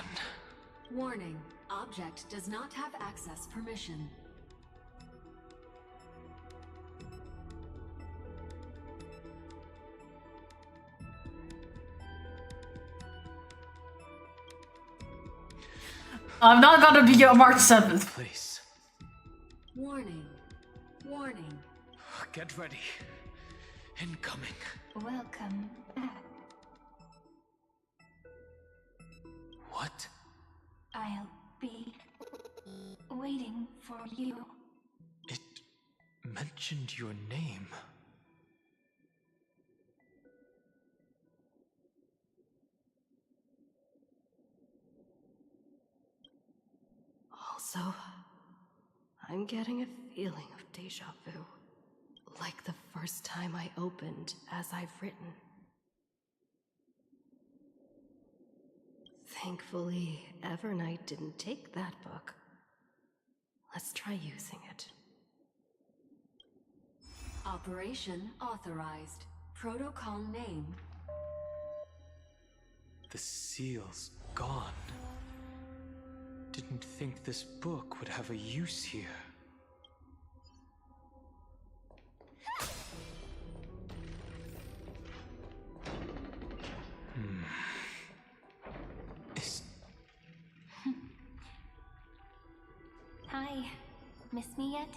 Warning, object does not have access permission. I'm not gonna be on March 7th. Please. Warning. Warning. Get ready. Incoming. Welcome back. What? I'll be waiting for you. It mentioned your name. Also, I'm getting a feeling of deja vu. Like the first time I opened as I've written. Thankfully, Evernight didn't take that book. Let's try using it. Operation authorized. Protocol name. The seal's gone. Didn't think this book would have a use here. Hi. Miss me yet?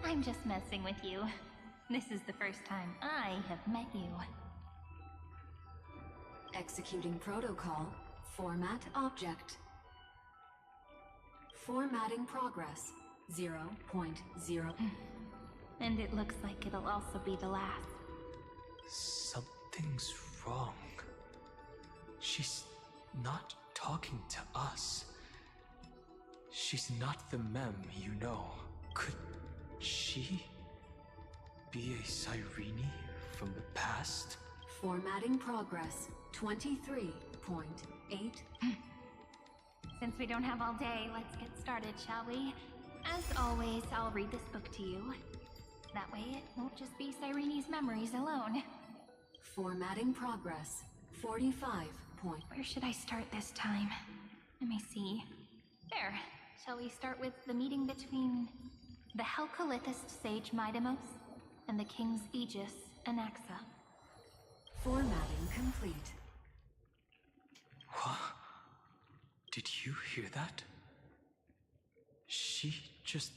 I'm just messing with you. This is the first time I have met you. Executing protocol. Format object. Formatting progress. 0.0. And it looks like it'll also be the last. Something's wrong. She's not talking to us. She's not the mem, you know. Could she be a Cyrene from the past? Formatting progress. 23.8. Since we don't have all day, let's get started, shall we? As always, I'll read this book to you. That way it won't just be Cyrene's memories alone. Formatting progress. 45. Where should I start this time? Let me see. There. Shall we start with the meeting between the Helcolithist sage Midamos and the King's Aegis, Anaxa? Formatting complete. What? Did you hear that? She just...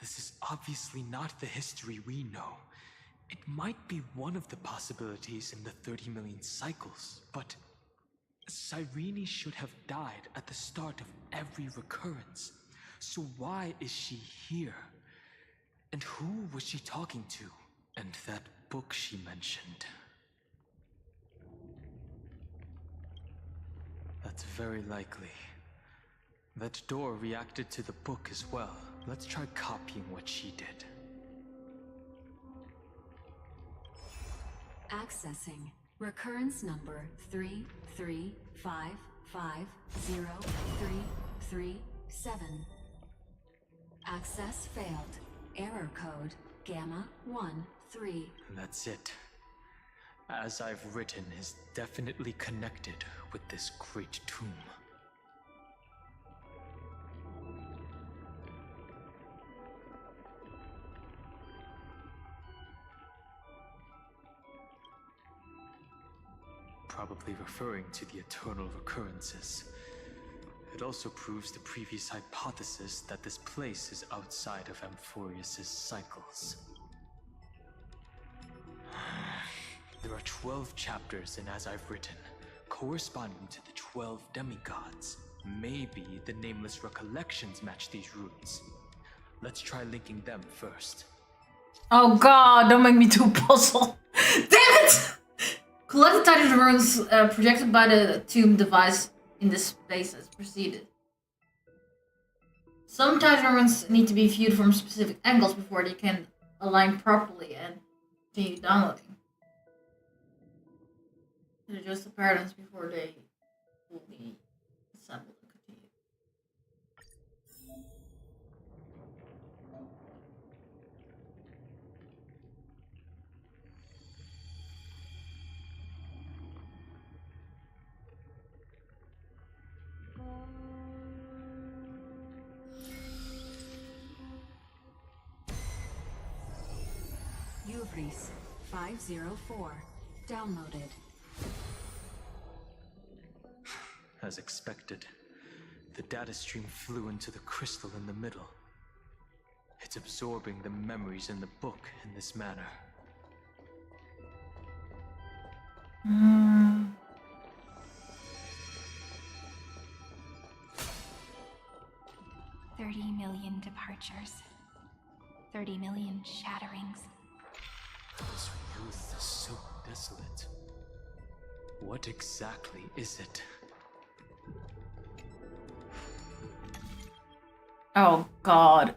This is obviously not the history we know. It might be one of the possibilities in the 30 million cycles, but Cyrene should have died at the start of every recurrence. So why is she here? And who was she talking to? And that book she mentioned. That's very likely. That door reacted to the book as well. Let's try copying what she did. Accessing. Recurrence number 335503337. Access failed. Error code Gamma 13. That's it. As I've written, is definitely connected with this great tomb. probably referring to the eternal recurrences. It also proves the previous hypothesis that this place is outside of amphoreus' cycles. There are 12 chapters in As I've Written, corresponding to the 12 demigods. Maybe the nameless recollections match these roots. Let's try linking them first. Oh god, don't make me do a puzzle. Damn it! Collect the Titan runes projected by the tomb device in this space as preceded. Some Titan runes need to be viewed from specific angles before they can align properly and continue downloading. To adjust the paradigms before they will be assembled and continue. Uvris 504. Downloaded. As expected, the data stream flew into the crystal in the middle. It's absorbing the memories in the book in this manner. 30 million departures. 30 million shatterings. This youth is so desolate. What exactly is it? Oh god.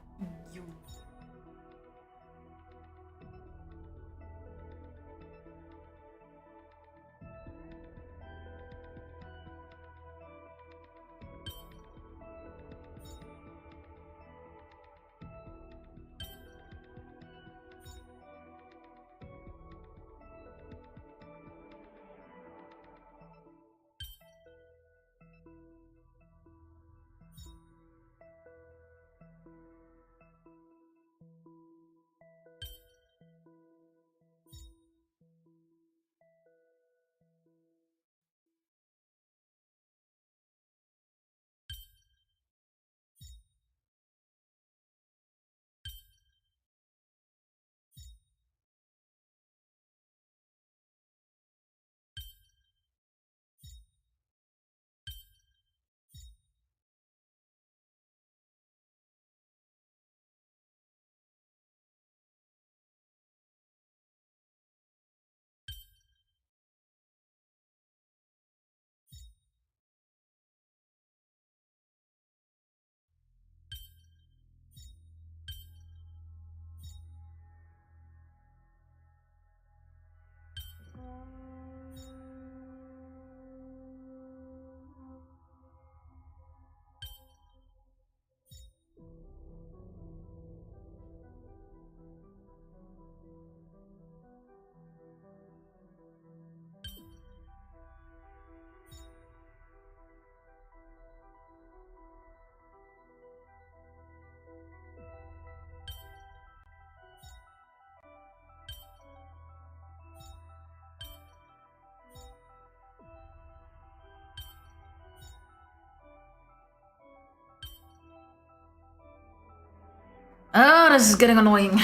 Oh, this is getting annoying.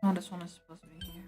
Oh, this one is supposed to be here.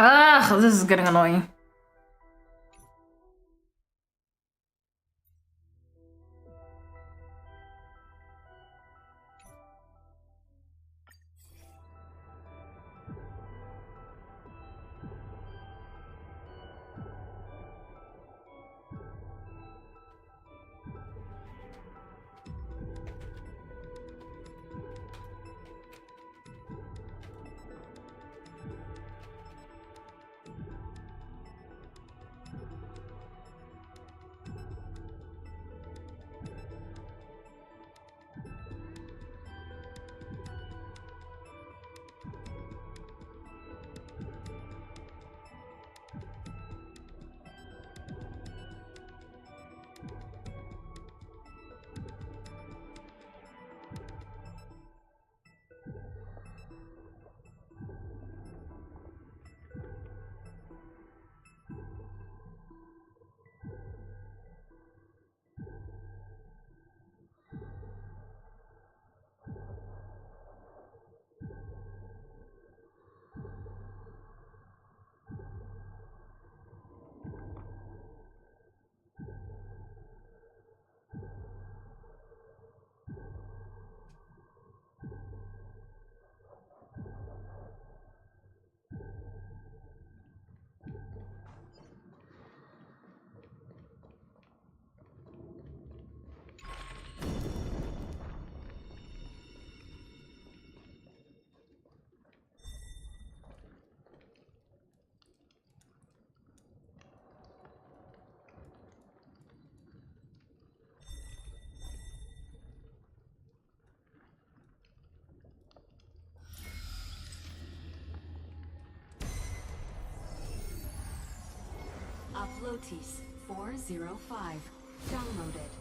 Ugh, this is getting annoying. Uplotis 405. Downloaded.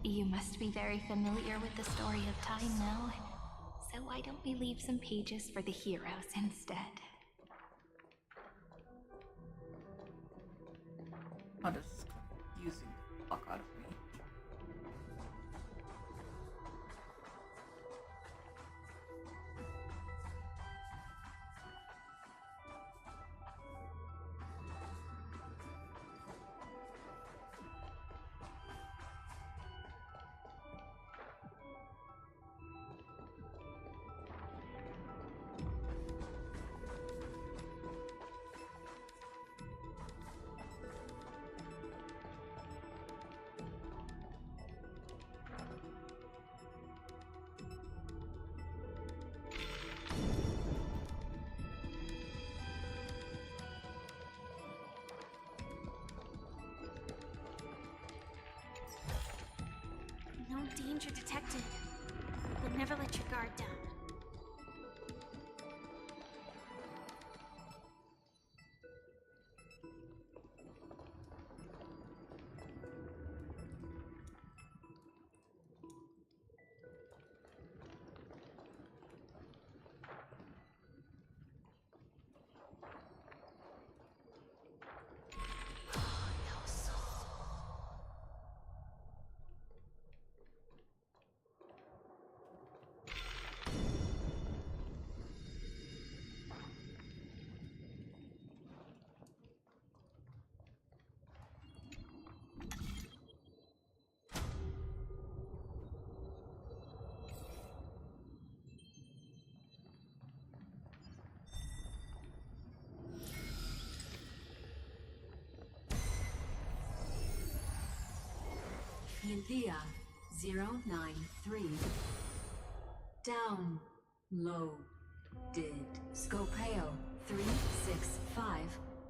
You must be very familiar with the story of time now. So why don't we leave some pages for the heroes instead? That is confusing the fuck out of me. No danger detected, but never let your guard down. Cynthia 093. Downloaded. Scopeo 365.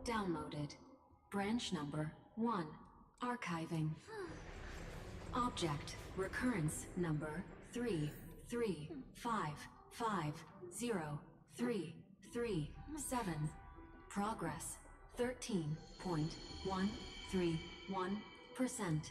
Downloaded. Branch number 1. Archiving. Object recurrence number 335503337. Progress 13.131%.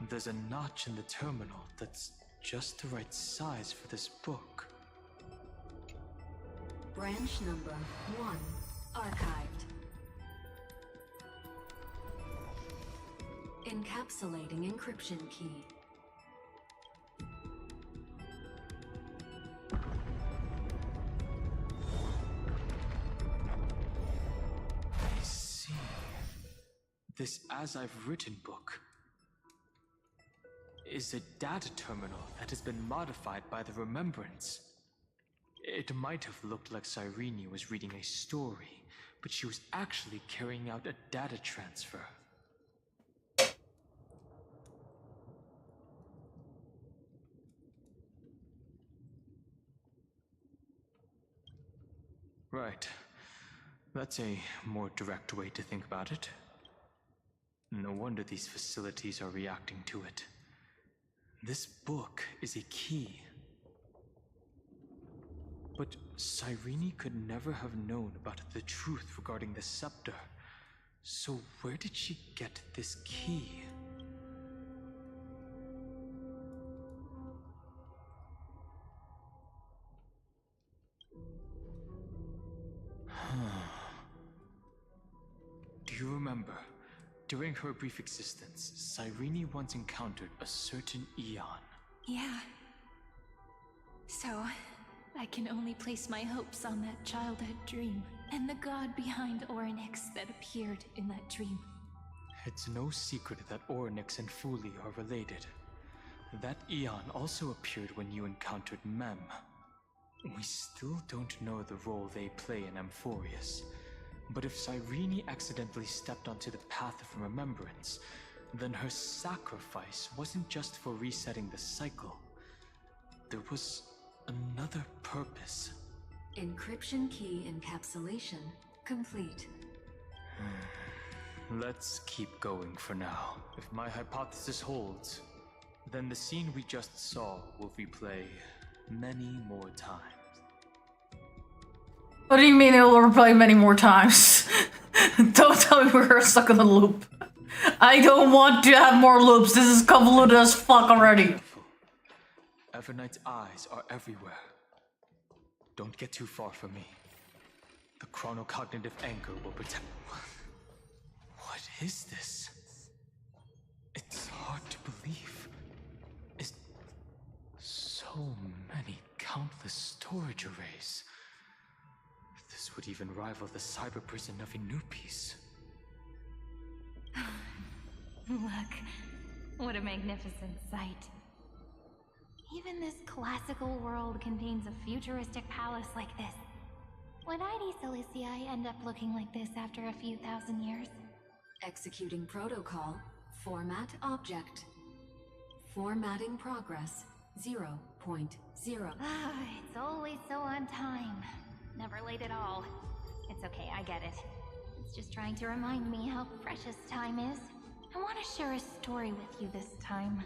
There's a notch in the terminal that's just the right size for this book. Branch number 1. Archived. Encapsulating encryption key. I see. This As I've Written book is a data terminal that has been modified by the Remembrance. It might have looked like Cyrene was reading a story, but she was actually carrying out a data transfer. Right. That's a more direct way to think about it. No wonder these facilities are reacting to it. This book is a key. But Cyrene could never have known about the truth regarding the scepter. So where did she get this key? Do you remember? During her brief existence, Cyrene once encountered a certain Eon. Yeah. So, I can only place my hopes on that childhood dream, and the god behind Orynyx that appeared in that dream. It's no secret that Orynyx and Fuli are related. That Eon also appeared when you encountered Mem. We still don't know the role they play in amphoreus. But if Cyrene accidentally stepped onto the path of remembrance, then her sacrifice wasn't just for resetting the cycle. There was another purpose. Encryption key encapsulation complete. Let's keep going for now. If my hypothesis holds, then the scene we just saw will replay many more times. What do you mean it will replay many more times? Don't tell me we're stuck in the loop. I don't want to have more loops. This is convoluted as fuck already. Evernight's eyes are everywhere. Don't get too far from me. The chronocognitive anchor will protect. What is this? It's hard to believe. It's so many countless storage arrays. This would even rival the cyber prison of Inupis. Look, what a magnificent sight. Even this classical world contains a futuristic palace like this. Would ID Ciliciae end up looking like this after a few thousand years? Executing protocol. Format object. Formatting progress 0.0. It's always so on time. Never late at all. It's okay, I get it. It's just trying to remind me how precious time is. I want to share a story with you this time.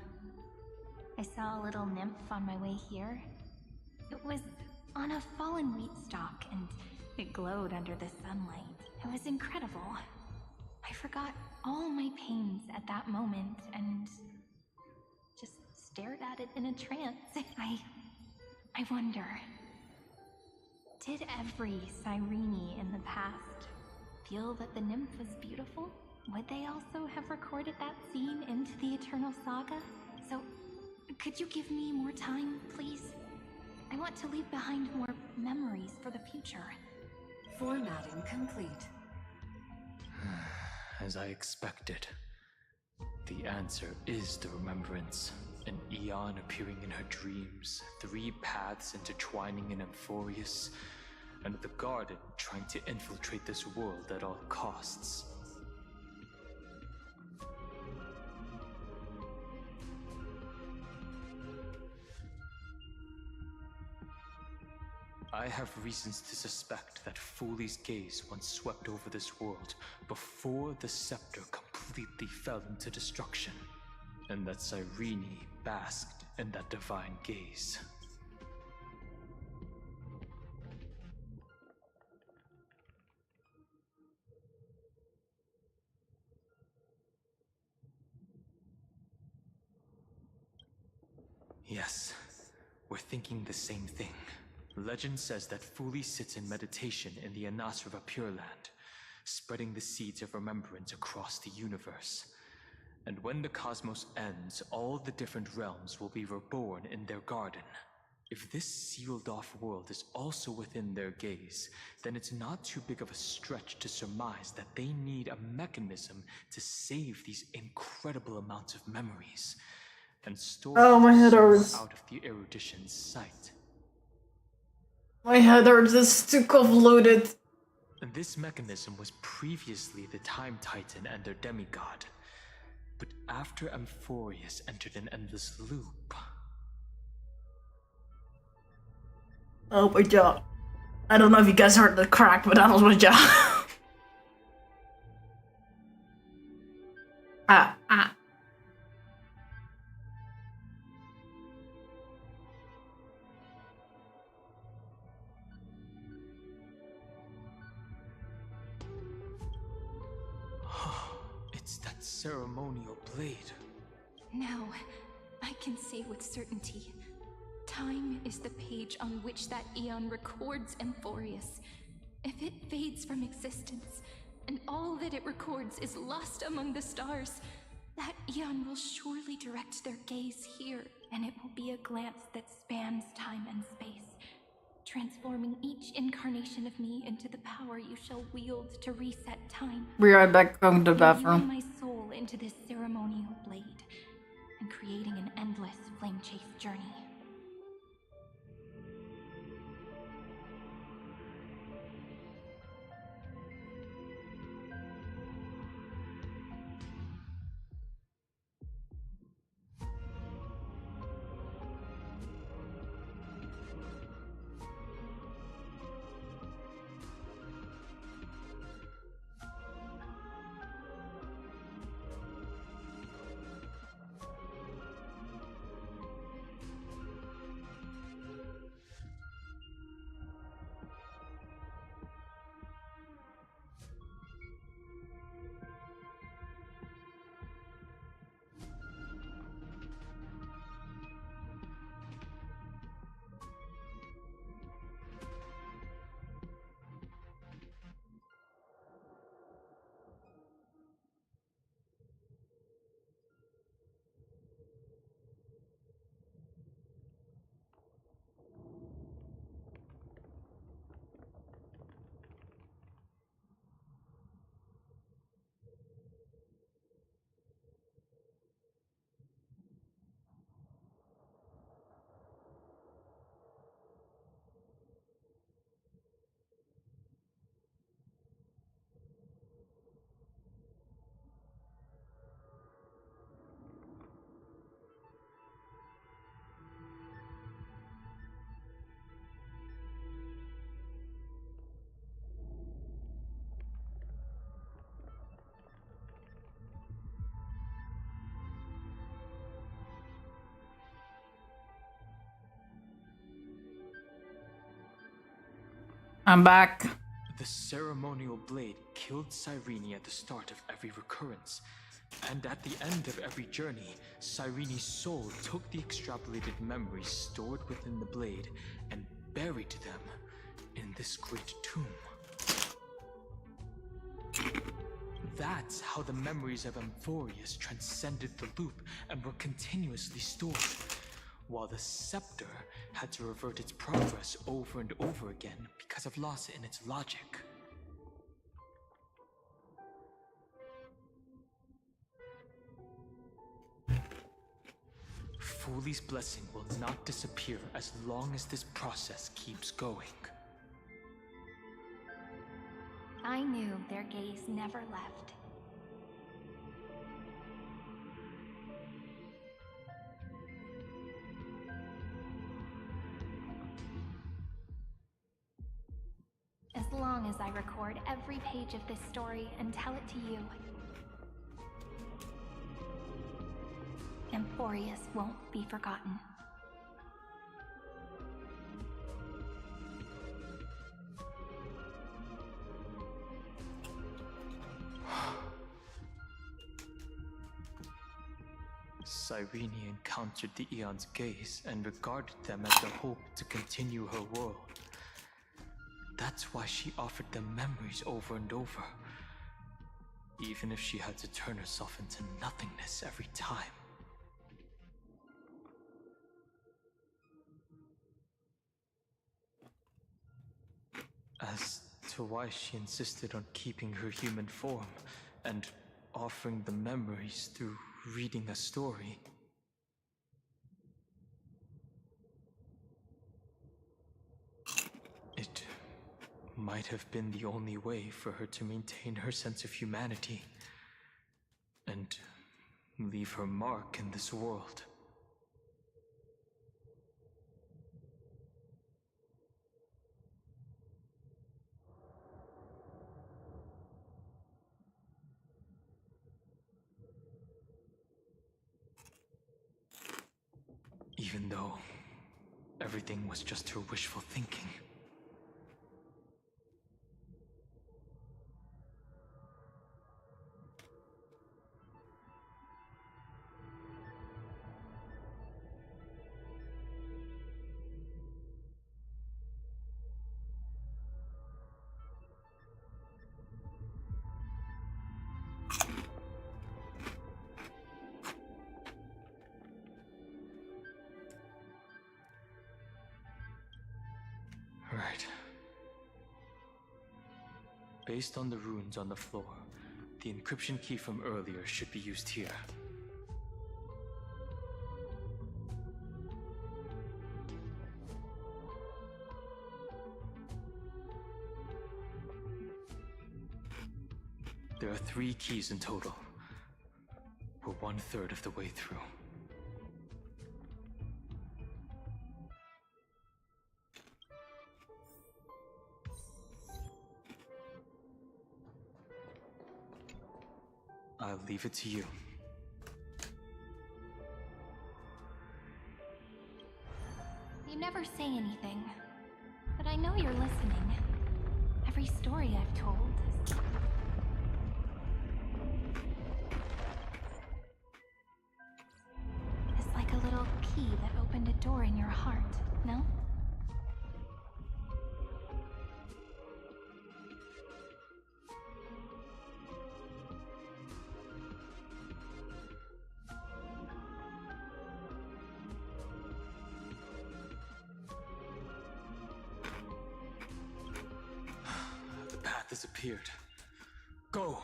I saw a little nymph on my way here. It was on a fallen wheat stalk, and it glowed under the sunlight. It was incredible. I forgot all my pains at that moment, and just stared at it in a trance. I wonder, did every Cyrene in the past feel that the nymph was beautiful? Would they also have recorded that scene into the Eternal Saga? So, could you give me more time, please? I want to leave behind more memories for the future. Formatting complete. As I expected. The answer is the remembrance. An Eon appearing in her dreams, 3 paths intertwining in amphoreus, and the garden trying to infiltrate this world at all costs. I have reasons to suspect that Foolie's gaze once swept over this world before the scepter completely fell into destruction, and that Cyrene basked in that divine gaze. Yes, we're thinking the same thing. Legend says that Fuli sits in meditation in the Anasrava Pure Land, spreading the seeds of remembrance across the universe. And when the cosmos ends, all the different realms will be reborn in their garden. If this sealed-off world is also within their gaze, then it's not too big of a stretch to surmise that they need a mechanism to save these incredible amounts of memories, and store them my head somewhere hurts. out of the erudition's sight. My head hurts, it's too convoluted. And this mechanism was previously the Time Titan and their demigod. But after Amphoreus entered an endless loop... Oh my jaw. I don't know if you guys heard the crack, but that was my jaw. Ah. It's that ceremonial blade. Now, I can say with certainty, time is the page on which that Eon records Amphoreus. If it fades from existence, and all that it records is lost among the stars, that Eon will surely direct their gaze here, and it will be a glance that spans time and space, transforming each incarnation of me into the power you shall wield to reset time. Be right back, going to the Imbuing bathroom. my soul into this ceremonial blade, and creating an endless flame-chase journey. I'm back. The ceremonial blade killed Cyrene at the start of every recurrence, and at the end of every journey, Cyrene's soul took the extrapolated memories stored within the blade and buried them in this great tomb. That's how the memories of Amphoreus transcended the loop and were continuously stored. while the scepter had to revert its progress over and over again because of loss in its logic. Foley's blessing will not disappear as long as this process keeps going. I knew their gaze never left. As long as I record every page of this story and tell it to you, Amphoreus won't be forgotten. Cyrene encountered the Eon's gaze and regarded them as a hope to continue her world. That's why she offered them memories over and over, even if she had to turn herself into nothingness every time. As to why she insisted on keeping her human form and offering the memories through reading a story. It might have been the only way for her to maintain her sense of humanity and leave her mark in this world. Even though everything was just her wishful thinking. Right. Based on the runes on the floor, the encryption key from earlier should be used here. There are 3 keys in total. We're 1/3 of the way through. I'll leave it to you. You never say anything, but I know you're listening. Every story I've told is... It's like a little key that opened a door in your heart, no? The path disappeared. Go!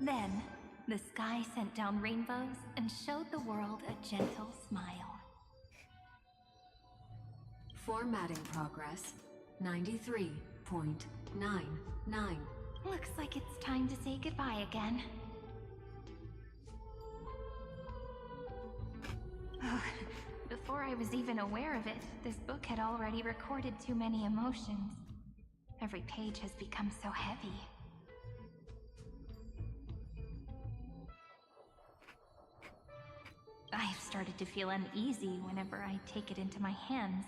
Then, the sky sent down rainbows and showed the world a gentle smile. Formatting progress 93.2. 9. Looks like it's time to say goodbye again. Before I was even aware of it, this book had already recorded too many emotions. Every page has become so heavy. I have started to feel uneasy whenever I take it into my hands.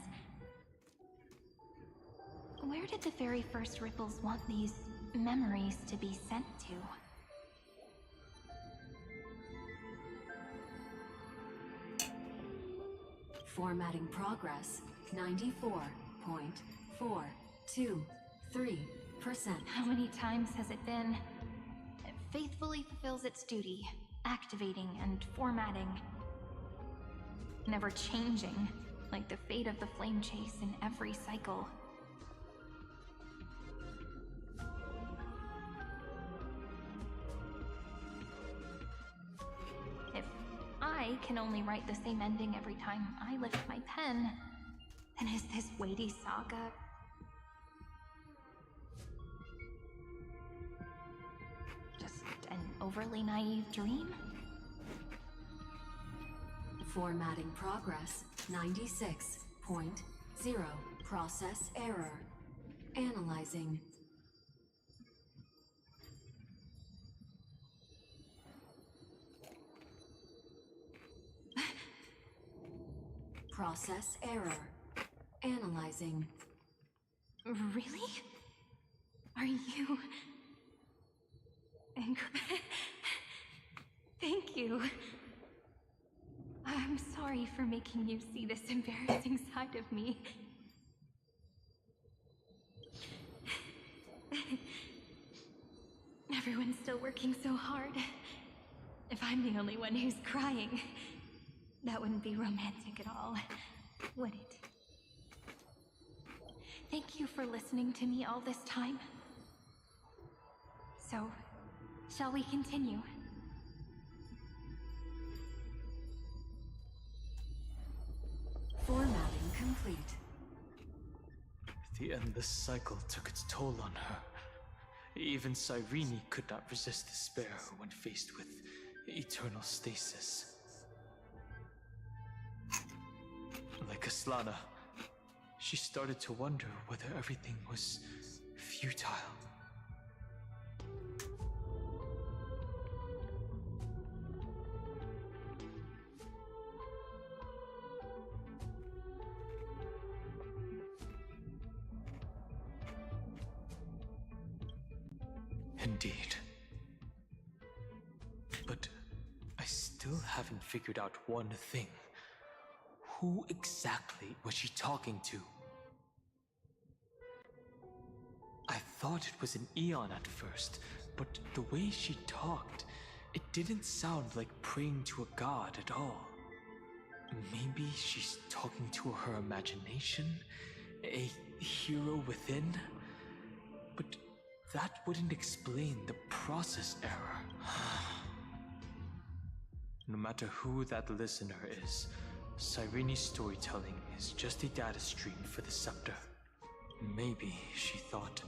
Where did the very first ripples want these memories to be sent to? Formatting progress 94.423%. How many times has it been? It faithfully fulfills its duty, activating and formatting. Never changing, like the fate of the flame chase in every cycle. If I can only write the same ending every time I lift my pen, then is this weighty saga just an overly naive dream? Formatting progress 96.0. Process error. Analyzing. Process error. Analyzing. Really? Are you... Thank you. I'm sorry for making you see this embarrassing side of me. Everyone's still working so hard. If I'm the only one who's crying, that wouldn't be romantic at all, would it? Thank you for listening to me all this time. So, shall we continue? Formatting complete. The endless cycle took its toll on her. Even Cyrene could not resist despair when faced with eternal stasis. Like Aslana, she started to wonder whether everything was futile. Indeed. But I still haven't figured out one thing. Who exactly was she talking to? I thought it was an Eon at first, but the way she talked, it didn't sound like praying to a god at all. Maybe she's talking to her imagination? A hero within? But that wouldn't explain the process error. No matter who that listener is, Cyrene's storytelling is just a data stream for the scepter. Maybe, she thought,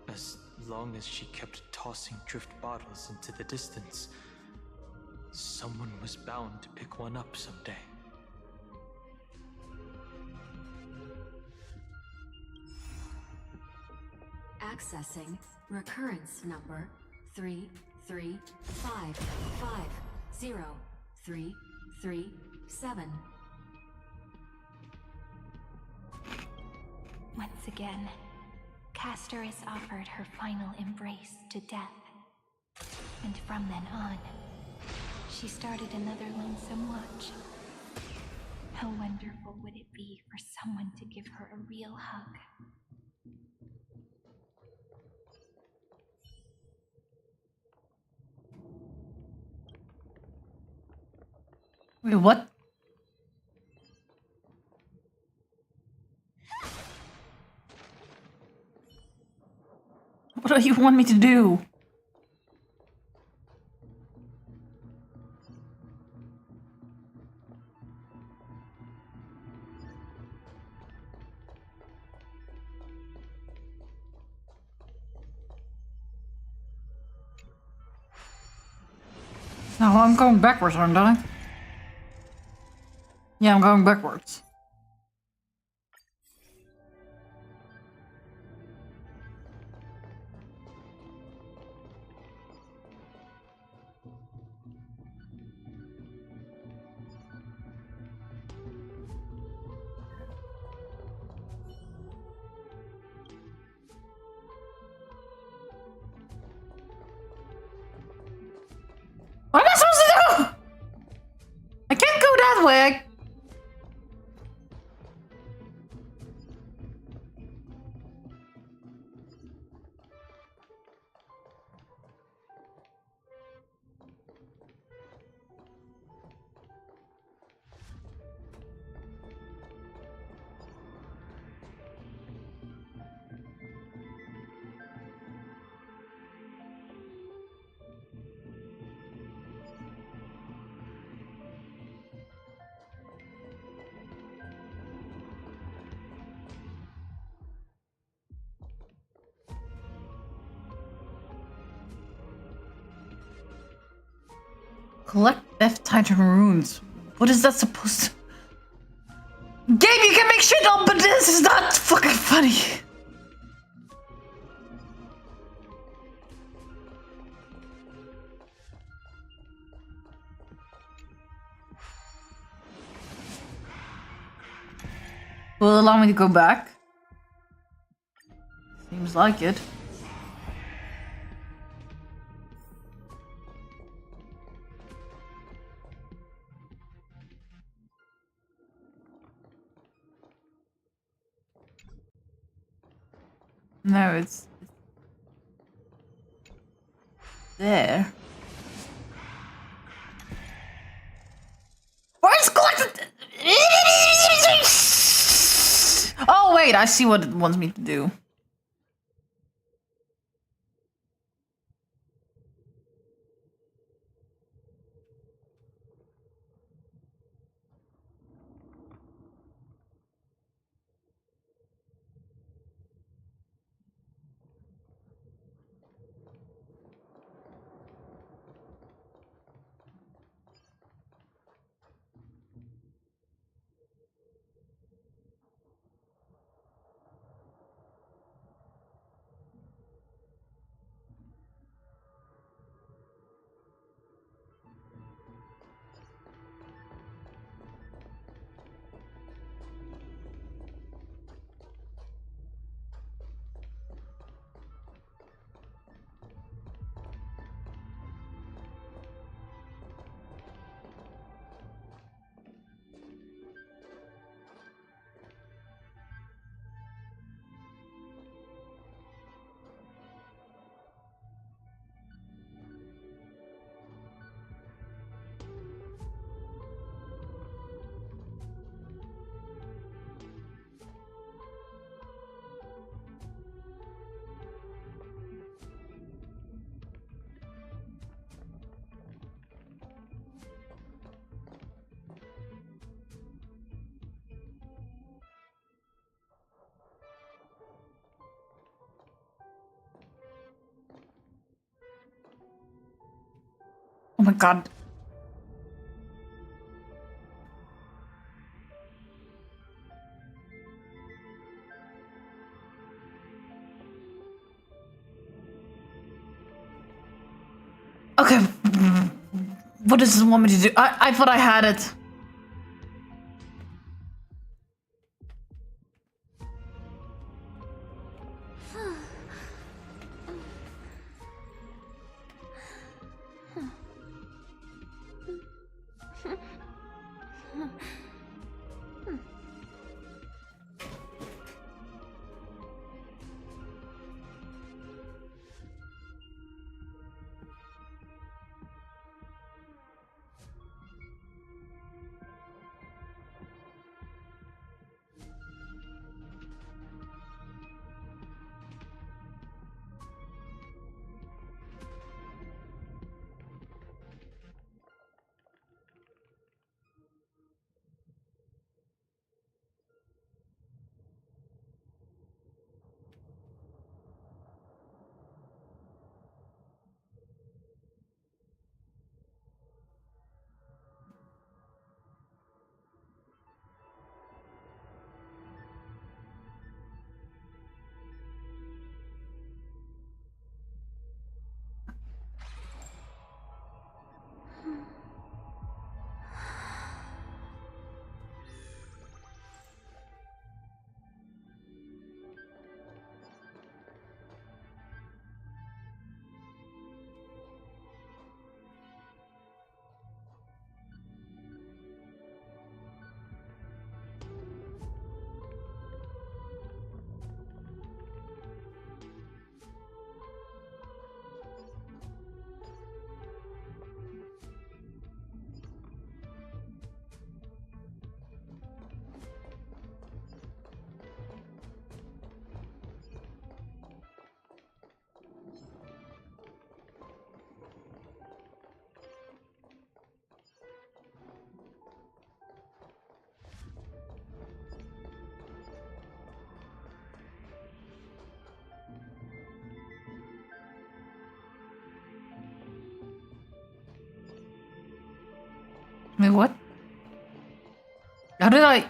as long as she kept tossing drift bottles into the distance, someone was bound to pick one up someday. Accessing recurrence number 335503337. Once again, Castor is offered her final embrace to death. And from then on, she started another lonesome watch. How wonderful would it be for someone to give her a real hug? Wait, what? What do you want me to do? No, I'm going backwards, aren't I? Yeah, I'm going backwards. What am I supposed to do? I can't go that way. Collect Death Titan runes. What is that supposed to... Game, you can make shit up, but this is not fucking funny. Will it allow me to go back? Seems like it. No, it's there. Where's collected? Oh wait, I see what it wants me to do. Oh my god. Okay. What does this want me to do? I thought I had it. Wait, what? How did I...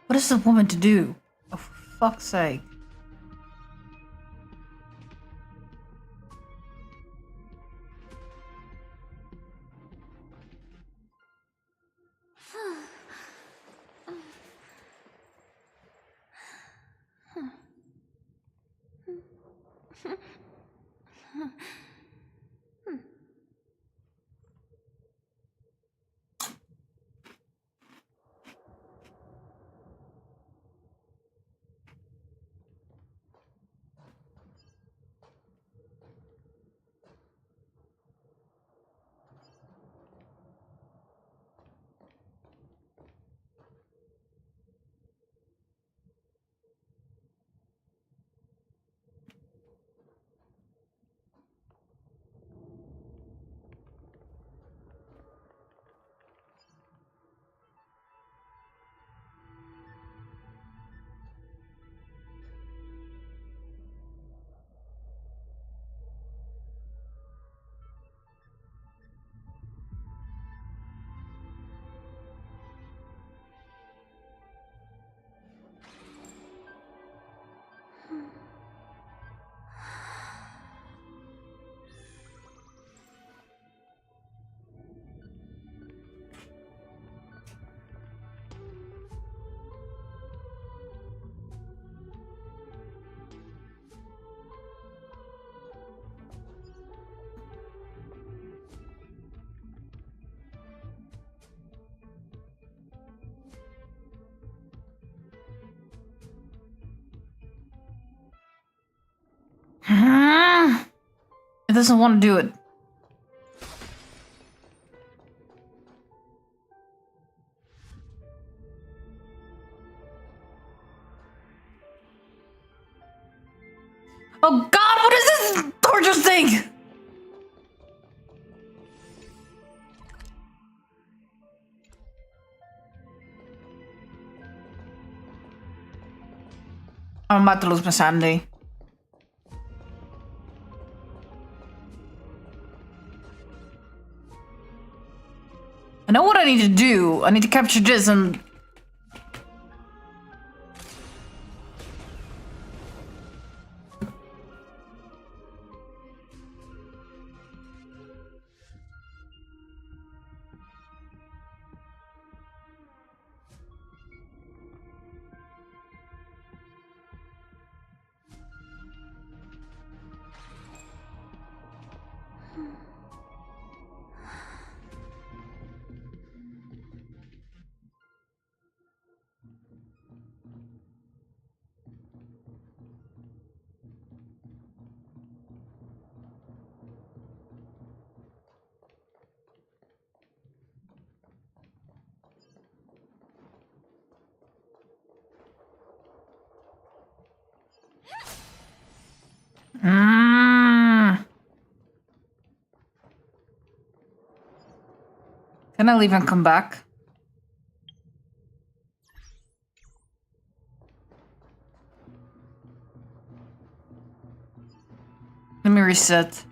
What is the woman to do? Oh, for fuck's sake. It doesn't want to do it. Oh god, what is this gorgeous thing? I'm about to lose my sanity. I know what I need to do. I need to capture this and... Can I leave and come back? Let me reset.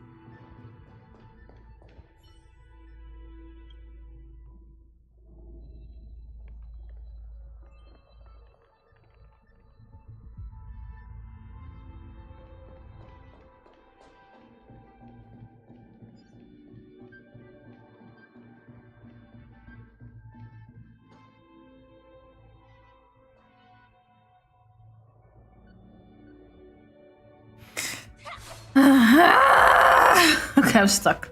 Okay, I'm stuck.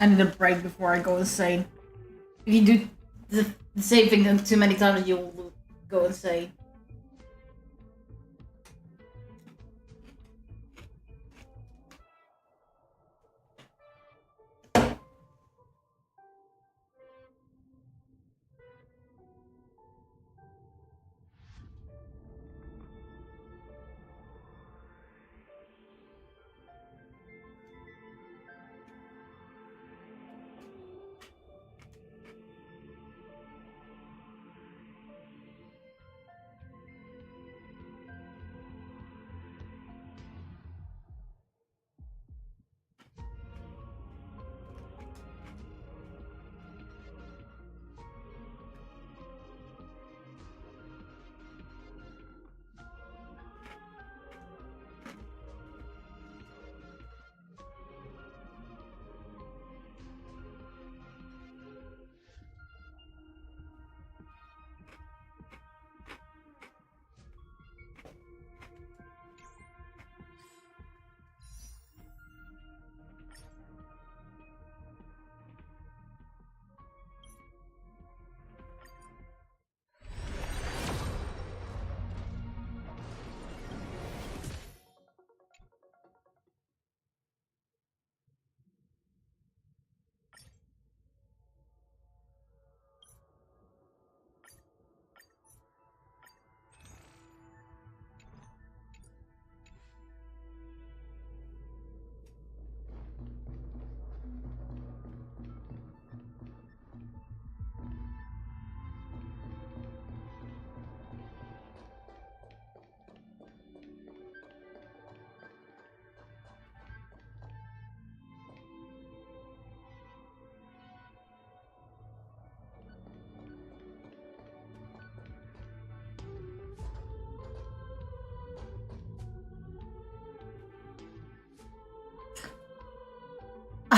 I need a break before I go insane. If you do the same thing too many times, you'll go insane.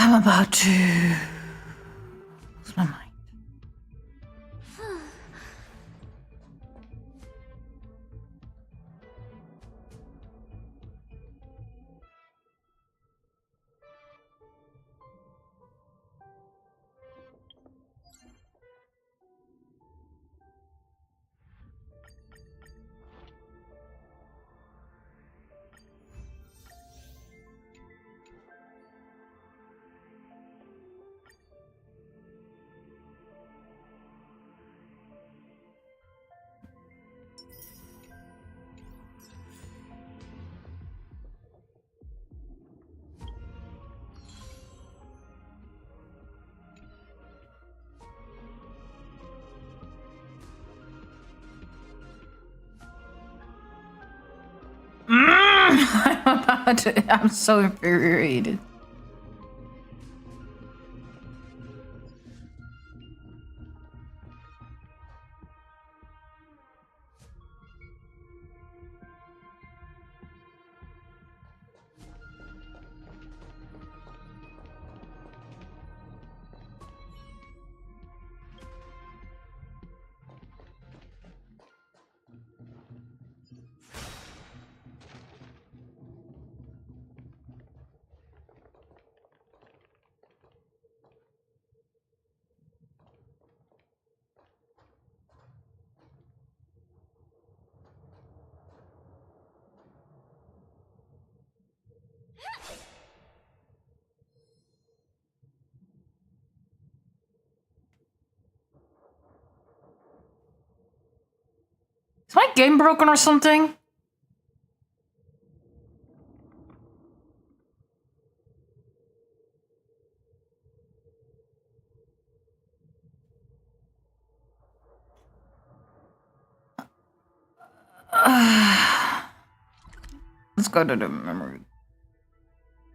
I'm about to lose my mind. I'm so infuriated. Is my game broken or something? Let's go to the memory.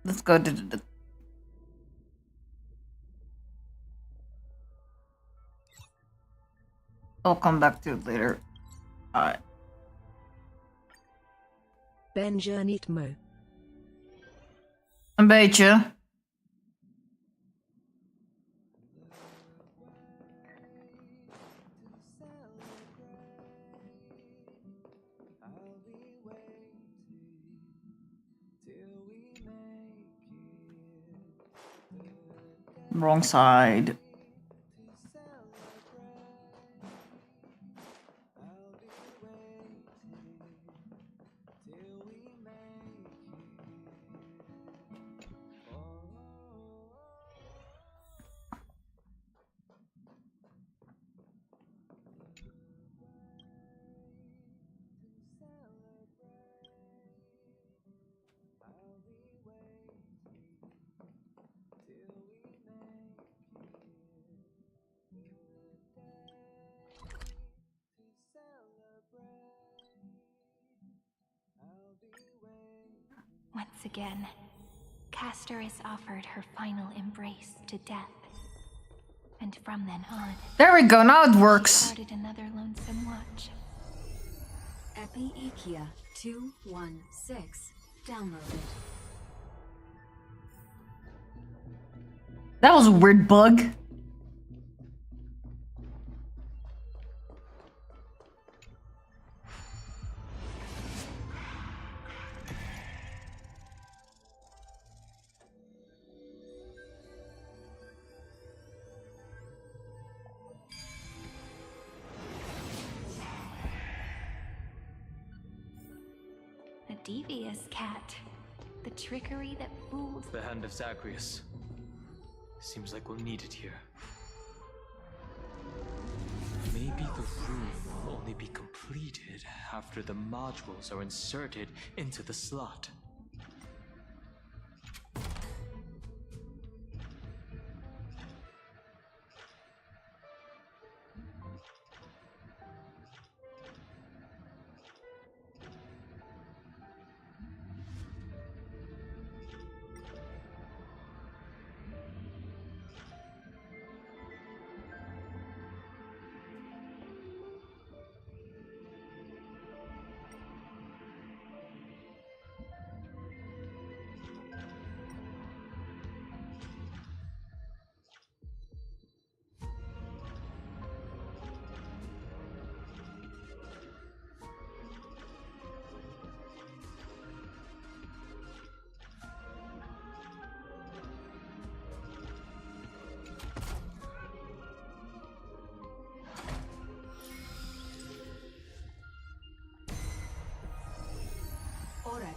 Let's go to the... I'll come back to it later. Alright. Benjanitmo. Een beetje. Wrong side. Once again, Castor is offered her final embrace to death. And from then on, there we go, now it works. Started another lonesome watch. Epi-Ikia 216 downloaded. That was a weird bug. A devious cat. The trickery that fooled. The hand of Zagreus. Seems like we'll need it here. Maybe the room will only be completed after the modules are inserted into the slot.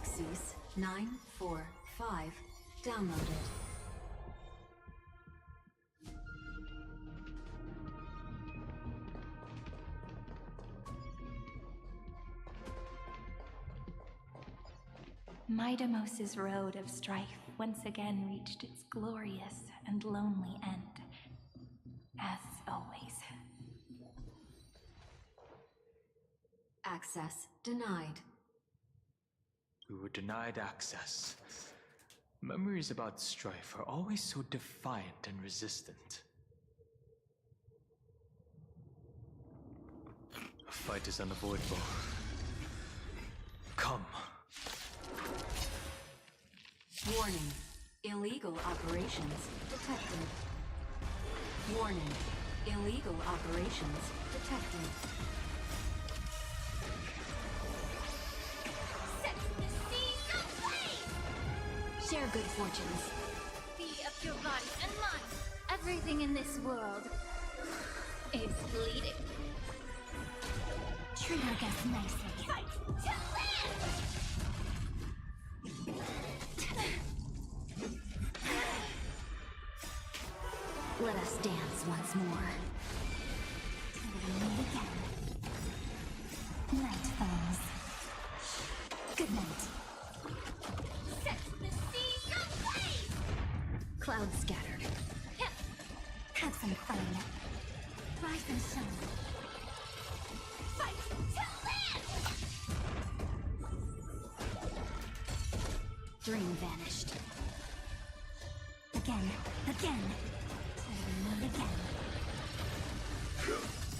Xyz 945 downloaded. Midamos's road of strife once again reached its glorious and lonely end, as always. Access denied. We were denied access. Memories about strife are always so defiant and resistant. A fight is unavoidable. Come. Warning. Illegal operations detected. Warning. Illegal operations detected. Set the seas ablaze! Share good fortunes. Be of your body and mind. Everything in this world is bleeding. Treat our guests nicely. Fight to live! Let us dance once more. Till we meet again. Night falls. Good night. Set the seas ablaze! Clouds scattered. Have some fun. Rise and shine. Fight to live! Dream vanished. Again. Again. Again.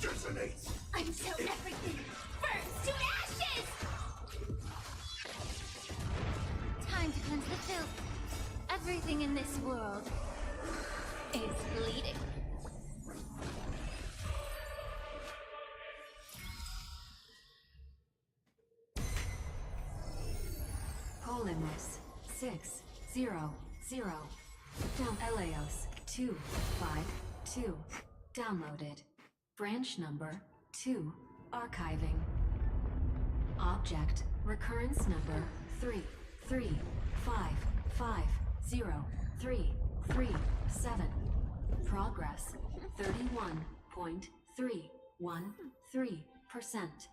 Detonate! Until everything burns to ashes! Time to cleanse the filth. Everything in this world is bleeding. Polymus 600. Down Eleos 252. Downloaded. Branch number 2. Archiving. Object recurrence number 3355037. Progress 31.313%.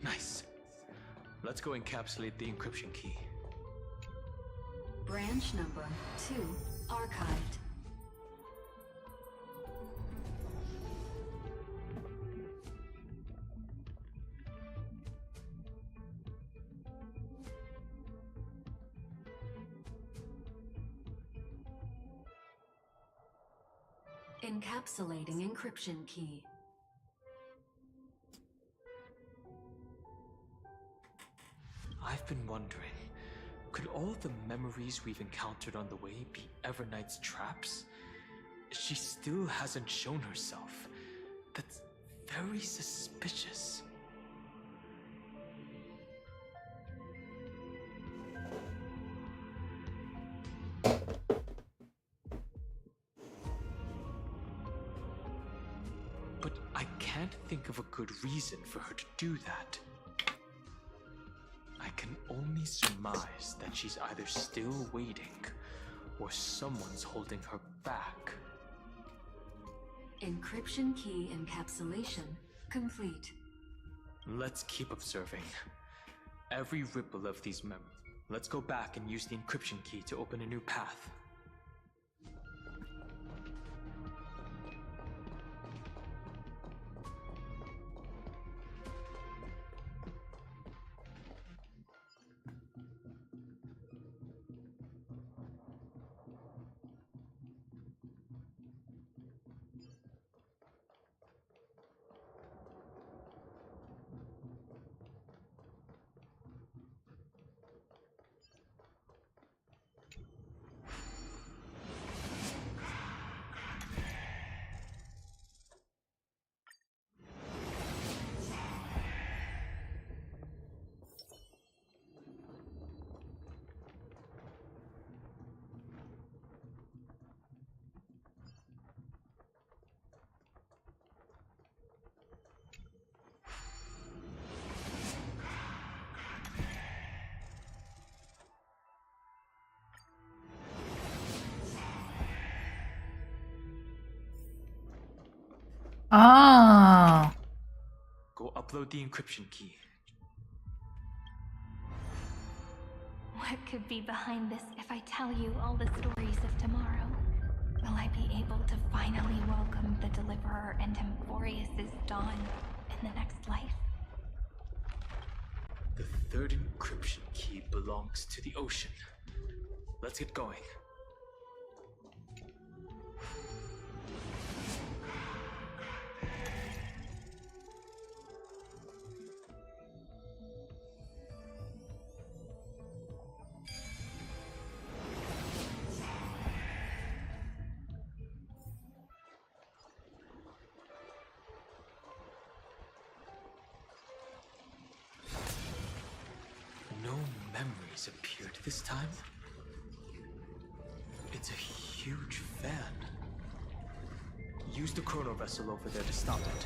Nice. Let's go encapsulate the encryption key. Branch number 2 archived. Encapsulating encryption key. I've been wondering, could all the memories we've encountered on the way be Everknight's traps? She still hasn't shown herself. That's very suspicious. But I can't think of a good reason for her to do that. I can only surmise that she's either still waiting, or someone's holding her back. Encryption key encapsulation complete. Let's keep observing. Every ripple of these memories. Let's go back and use the encryption key to open a new path. Oh. Go upload the encryption key. What could be behind this if I tell you all the stories of tomorrow? Will I be able to finally welcome the Deliverer and amphoreus' dawn in the next life? The third encryption key belongs to the ocean. Let's get going. No memories appeared this time. It's a huge fan. Use the chrono vessel over there to stop it.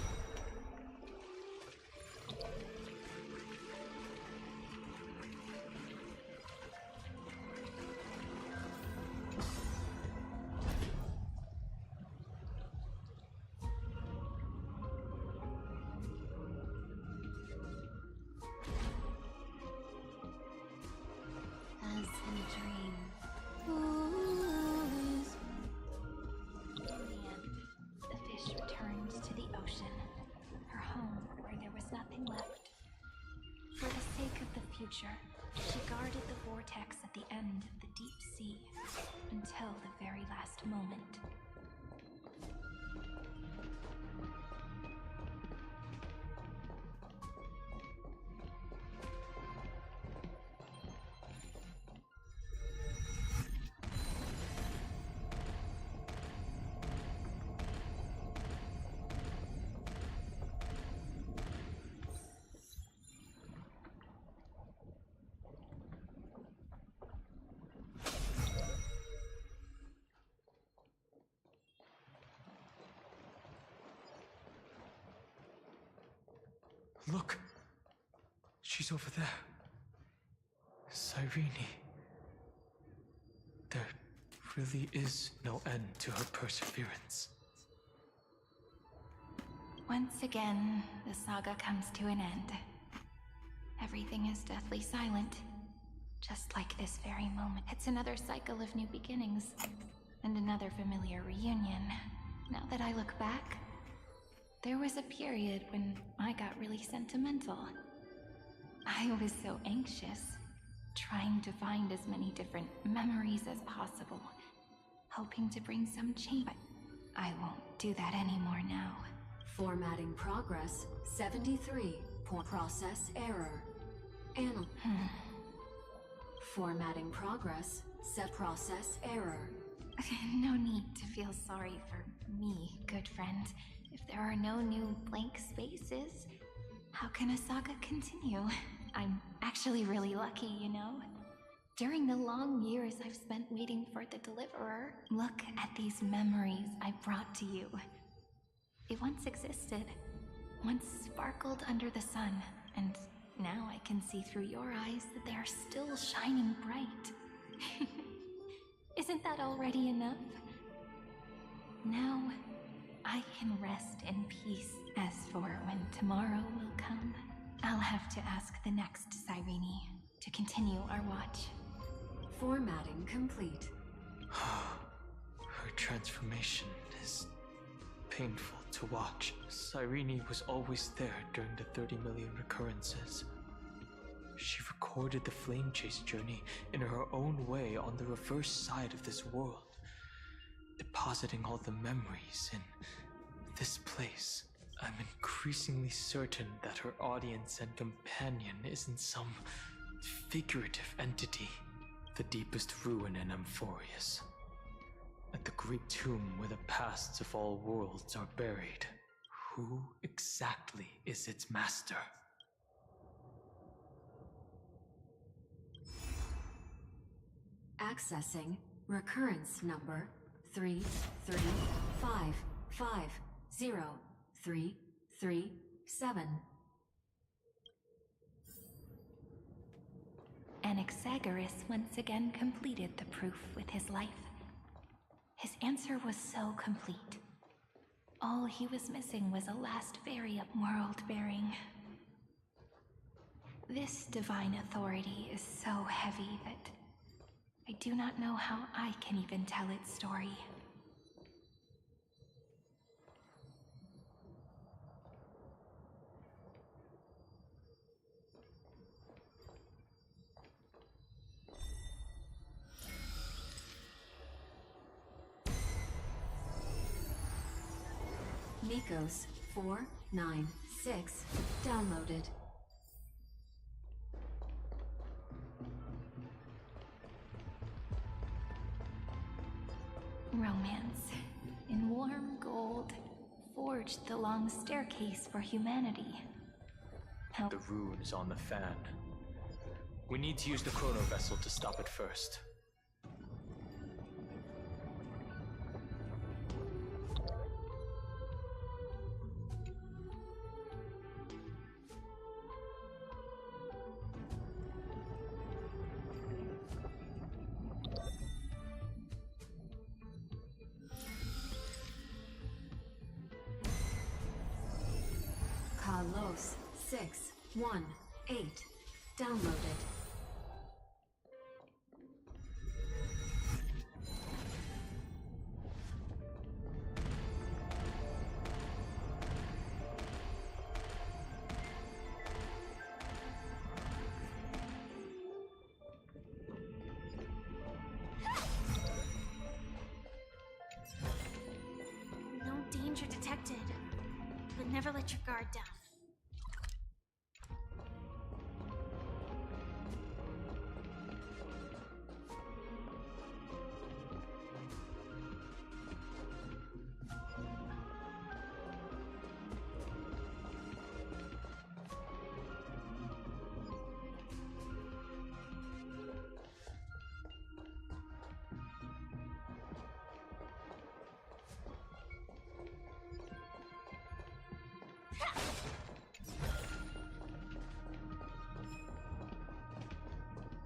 As in a dream. In the end, the fish returned to the ocean, her home where there was nothing left. For the sake of the future, she guarded the vortex at the end of the deep sea until the very last moment. Look! She's over there. Cyrene. There really is no end to her perseverance. Once again, the saga comes to an end. Everything is deathly silent. Just like this very moment. It's another cycle of new beginnings. And another familiar reunion. Now that I look back, there was a period when I got really sentimental. I was so anxious, trying to find as many different memories as possible, hoping to bring some change. But I won't do that anymore now. Formatting progress 73. Process error. Formatting progress. Set process error. No need to feel sorry for me, good friend. If there are no new blank spaces, how can a saga continue? I'm actually really lucky, you know? During the long years I've spent waiting for the Deliverer, look at these memories I brought to you. It once existed, once sparkled under the sun, and now I can see through your eyes that they are still shining bright. Isn't that already enough? Now, I can rest in peace. As for when tomorrow will come, I'll have to ask the next Cyrene to continue our watch. Formatting complete. Her transformation is painful to watch. Cyrene was always there during the 30 million recurrences. She recorded the Flame Chase journey in her own way on the reverse side of this world, depositing all the memories in this place. I'm increasingly certain that her audience and companion isn't some figurative entity. The deepest ruin in Amphoreus. At the great tomb where the pasts of all worlds are buried. Who exactly is its master? Accessing recurrence number 335503337. Anaxagoras once again completed the proof with his life. His answer was so complete. All he was missing was a last very world-bearing. This divine authority is so heavy that I do not know how I can even tell its story. Nikos 496 downloaded. Romance, in warm gold, forged the long staircase for humanity. The rune is on the fan. We need to use the chrono vessel to stop it first. Carlos 618 downloaded. No danger detected, but never let your guard down.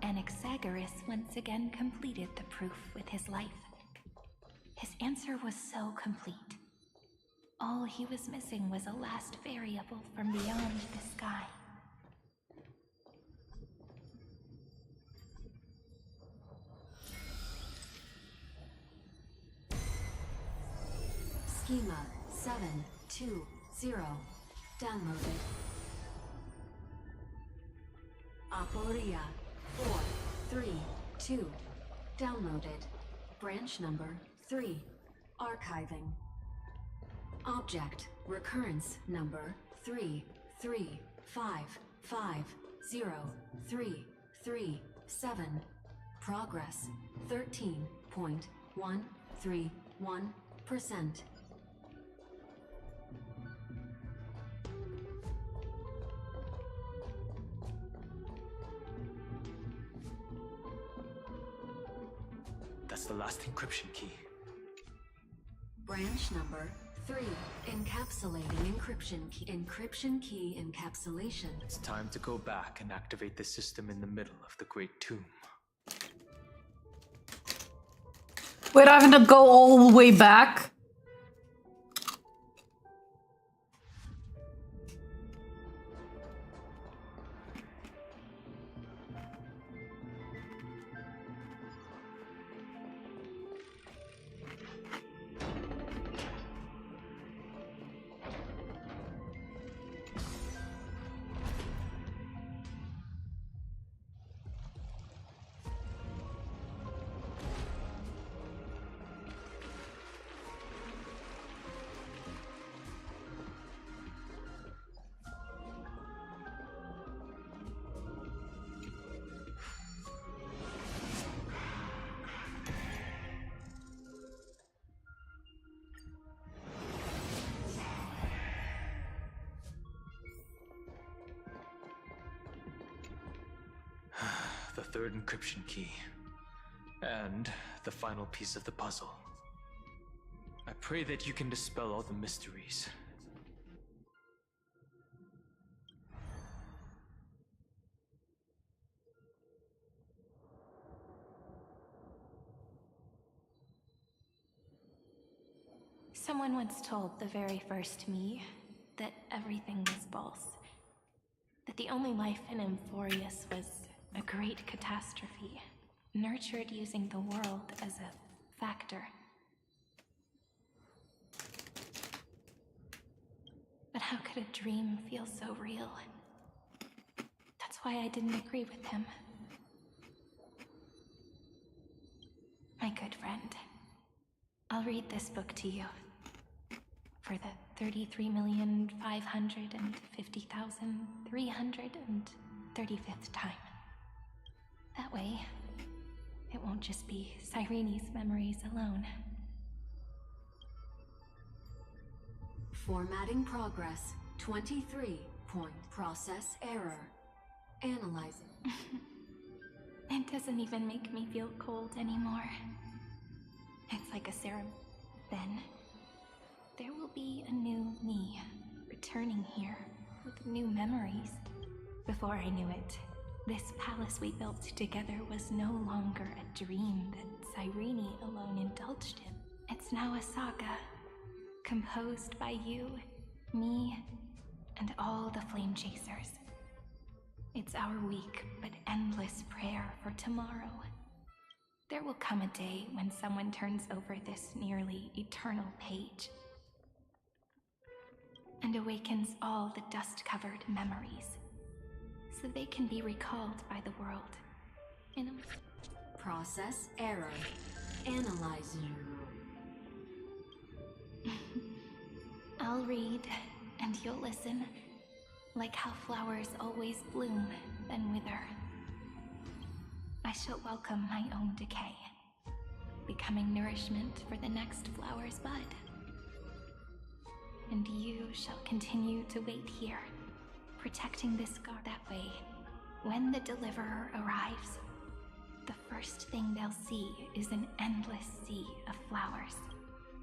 Anaxagoras once again completed the proof with his life. His answer was so complete. All he was missing was a last variable from beyond the sky. Schema 720 downloaded. Aporia 432 downloaded. Branch number 3 archiving. Object recurrence number 335503337. Progress 13.131%. That's the last encryption key. Branch number 3 encapsulating encryption key. Encryption key encapsulation. It's time to go back and activate the system in the middle of the Great Tomb. Wait, I have to go all the way back? The third encryption key. And the final piece of the puzzle. I pray that you can dispel all the mysteries. Someone once told the very first me that everything was false. That the only life in Amphoreus was a great catastrophe, nurtured using the world as a factor. But how could a dream feel so real? That's why I didn't agree with him. My good friend, I'll read this book to you. For the 33,550,335th time. That way, it won't just be Cyrene's memories alone. Formatting progress. 23. Process error. Analyzing. It doesn't even make me feel cold anymore. It's like a serum. Then, there will be a new me, returning here with new memories. Before I knew it, this palace we built together was no longer a dream that Cyrene alone indulged in. It's now a saga, composed by you, me, and all the flame chasers. It's our weak but endless prayer for tomorrow. There will come a day when someone turns over this nearly eternal page and awakens all the dust-covered memories, so they can be recalled by the world in a... Process error. Analyzing. I'll read, and you'll listen, like how flowers always bloom, then wither. I shall welcome my own decay, becoming nourishment for the next flower's bud. And you shall continue to wait here, protecting this guard. That way, when the Deliverer arrives, the first thing they'll see is an endless sea of flowers,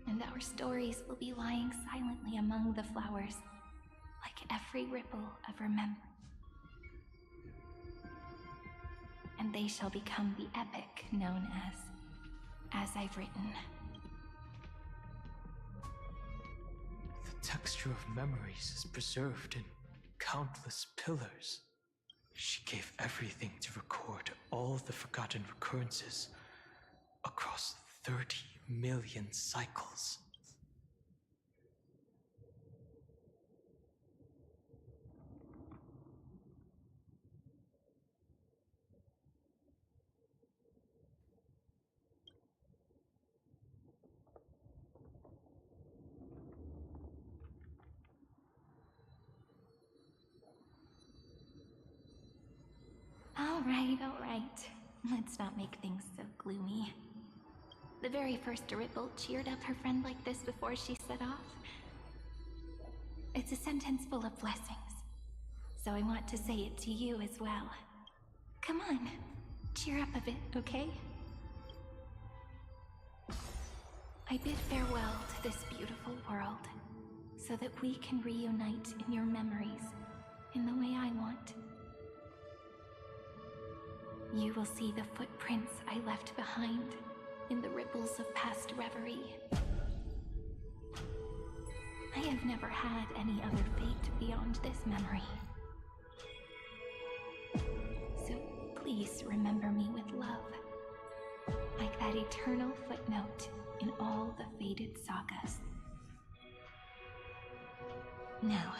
and our stories will be lying silently among the flowers, like every ripple of remembrance. And they shall become the epic known as I've written. The texture of memories is preserved in countless pillars. She gave everything to record all the forgotten recurrences across 30 million cycles. All right. Let's not make things so gloomy. The very first Ripple cheered up her friend like this before she set off. It's a sentence full of blessings, so I want to say it to you as well. Come on, cheer up a bit, okay? I bid farewell to this beautiful world, so that we can reunite in your memories in the way I want. You will see the footprints I left behind in the ripples of past reverie. I have never had any other fate beyond this memory. So please remember me with love, like that eternal footnote in all the faded sagas. Now,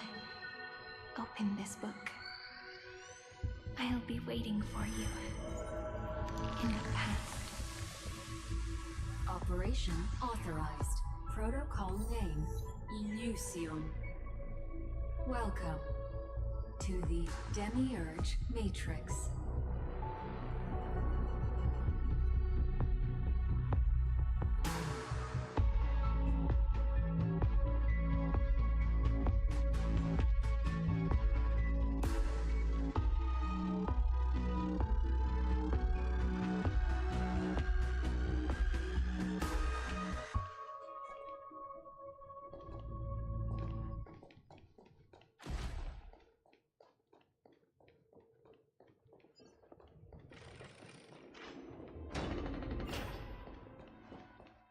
open this book. I'll be waiting for you in the past. Operation authorized. Protocol name, Illusion. Welcome to the Demiurge Matrix.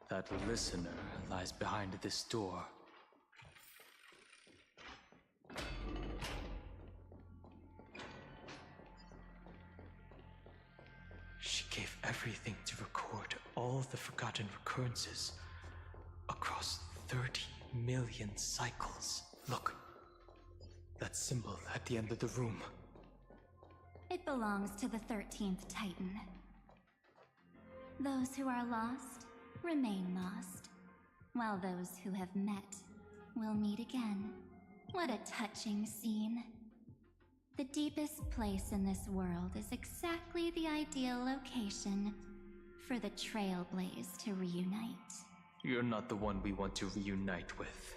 That listener lies behind this door. She gave everything to record all the forgotten recurrences across 30 million cycles. Look, that symbol at the end of the room. It belongs to the 13th Titan. Those who are lost remain lost, while those who have met will meet again. What a touching scene. The deepest place in this world is exactly the ideal location for the Trailblaze to reunite. You're not the one we want to reunite with,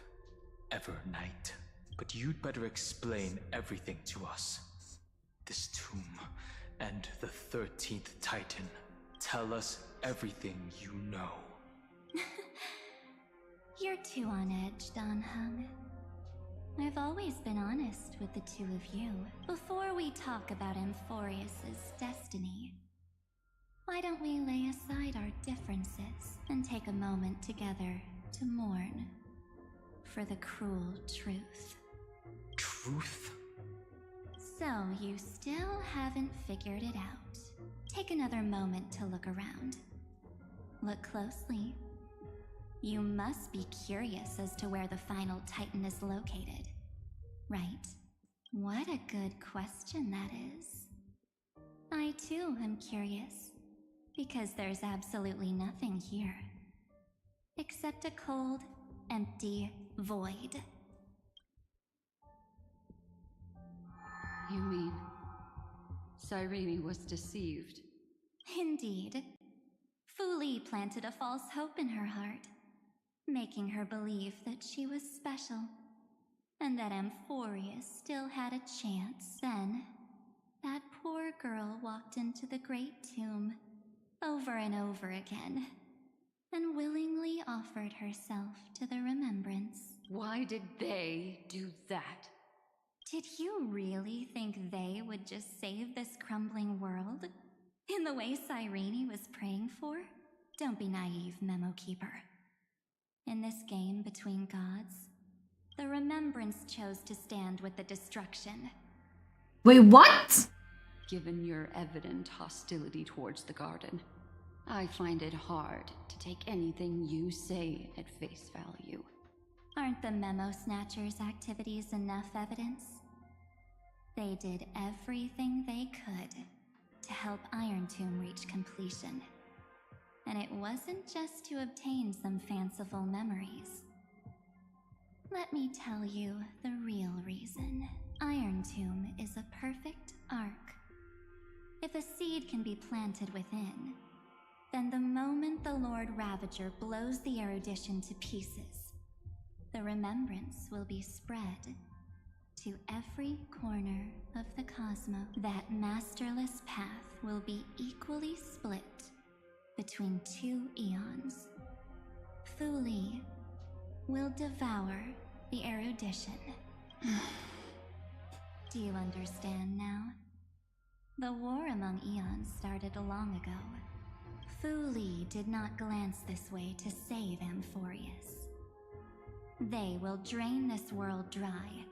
Evernight. But you'd better explain everything to us. This tomb and the 13th Titan. Tell us everything you know. You're too on edge, Dan Heng. I've always been honest with the two of you. Before we talk about amphoreus' destiny, why don't we lay aside our differences and take a moment together to mourn for the cruel truth? Truth? So you still haven't figured it out. Take another moment to look around. Look closely. You must be curious as to where the final Titan is located, right? What a good question that is. I too am curious, because there's absolutely nothing here, except a cold, empty void. You mean Cyrene was deceived? Indeed. Fu Li planted a false hope in her heart, making her believe that she was special, and that amphoreus still had a chance. Then, that poor girl walked into the Great Tomb over and over again, and willingly offered herself to the remembrance. Why did they do that? Did you really think they would just save this crumbling world? In the way Cyrene was praying for? Don't be naive, Memo Keeper. In this game between gods, the remembrance chose to stand with the destruction. Wait, what? Given your evident hostility towards the garden, I find it hard to take anything you say at face value. Aren't the Memo Snatchers' activities enough evidence? They did everything they could to help Iron Tomb reach completion. And it wasn't just to obtain some fanciful memories. Let me tell you the real reason. Iron Tomb is a perfect arc. If a seed can be planted within, then the moment the Lord Ravager blows the erudition to pieces, the remembrance will be spread to every corner of the cosmos. That masterless path will be equally split between two eons. Fu Li will devour the erudition. Do you understand now? The war among eons started long ago. Fu Li did not glance this way to save amphoreus. They will drain this world dry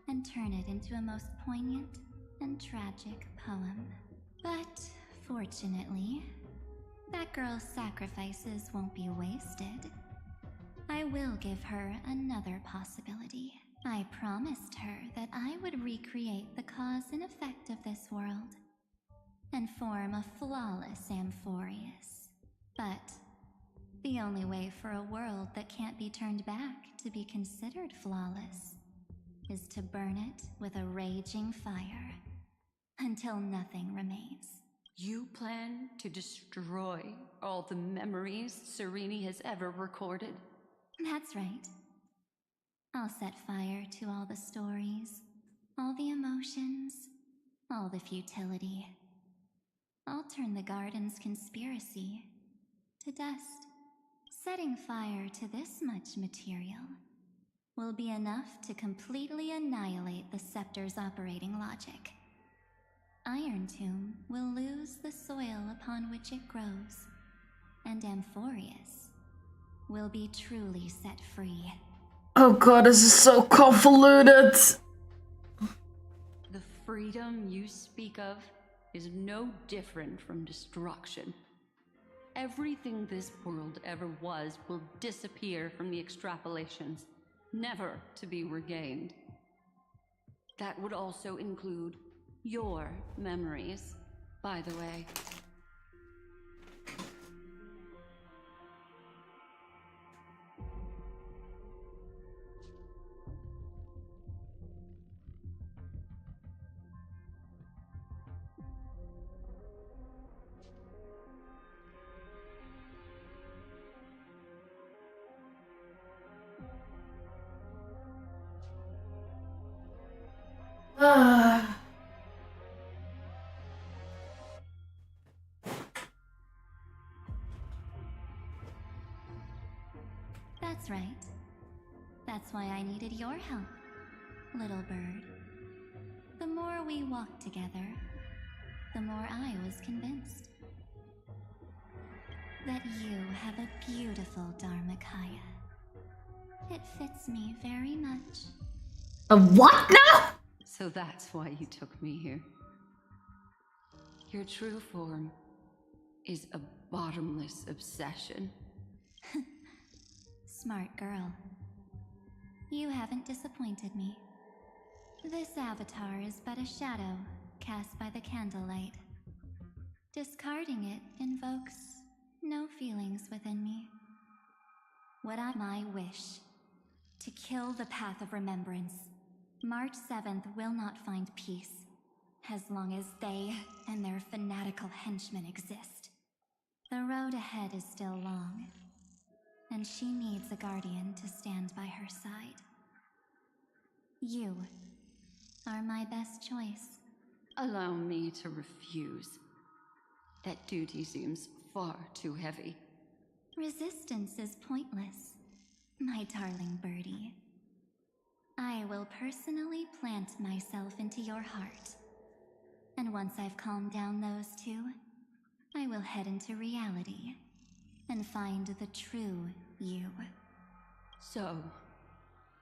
and turn it into a most poignant and tragic poem. But, fortunately, that girl's sacrifices won't be wasted. I will give her another possibility. I promised her that I would recreate the cause and effect of this world and form a flawless amphoreus. But the only way for a world that can't be turned back to be considered flawless is to burn it with a raging fire until nothing remains. You plan to destroy all the memories Cyrene has ever recorded? That's right. I'll set fire to all the stories, all the emotions, all the futility. I'll turn the garden's conspiracy to dust. Setting fire to this much material will be enough to completely annihilate the scepter's operating logic. Iron Tomb will lose the soil upon which it grows, and amphoreus will be truly set free. Oh god, this is so convoluted. The freedom you speak of is no different from destruction. Everything this world ever was will disappear from the extrapolations, never to be regained. That would also include your memories, by the way. That's right. That's why I needed your help, little bird. The more we walked together, the more I was convinced that you have a beautiful Dharmakaya. It fits me very much. A what now? So that's why you took me here. Your true form is a bottomless obsession. Smart girl. You haven't disappointed me. This avatar is but a shadow cast by the candlelight. Discarding it invokes no feelings within me. What I my wish to kill the path of remembrance. March 7th will not find peace as long as they and their fanatical henchmen exist. The road ahead is still long, and she needs a guardian to stand by her side. You are my best choice. Allow me to refuse. That duty seems far too heavy. Resistance is pointless, my darling birdie. I will personally plant myself into your heart. And once I've calmed down those two, I will head into reality and find the true you. So,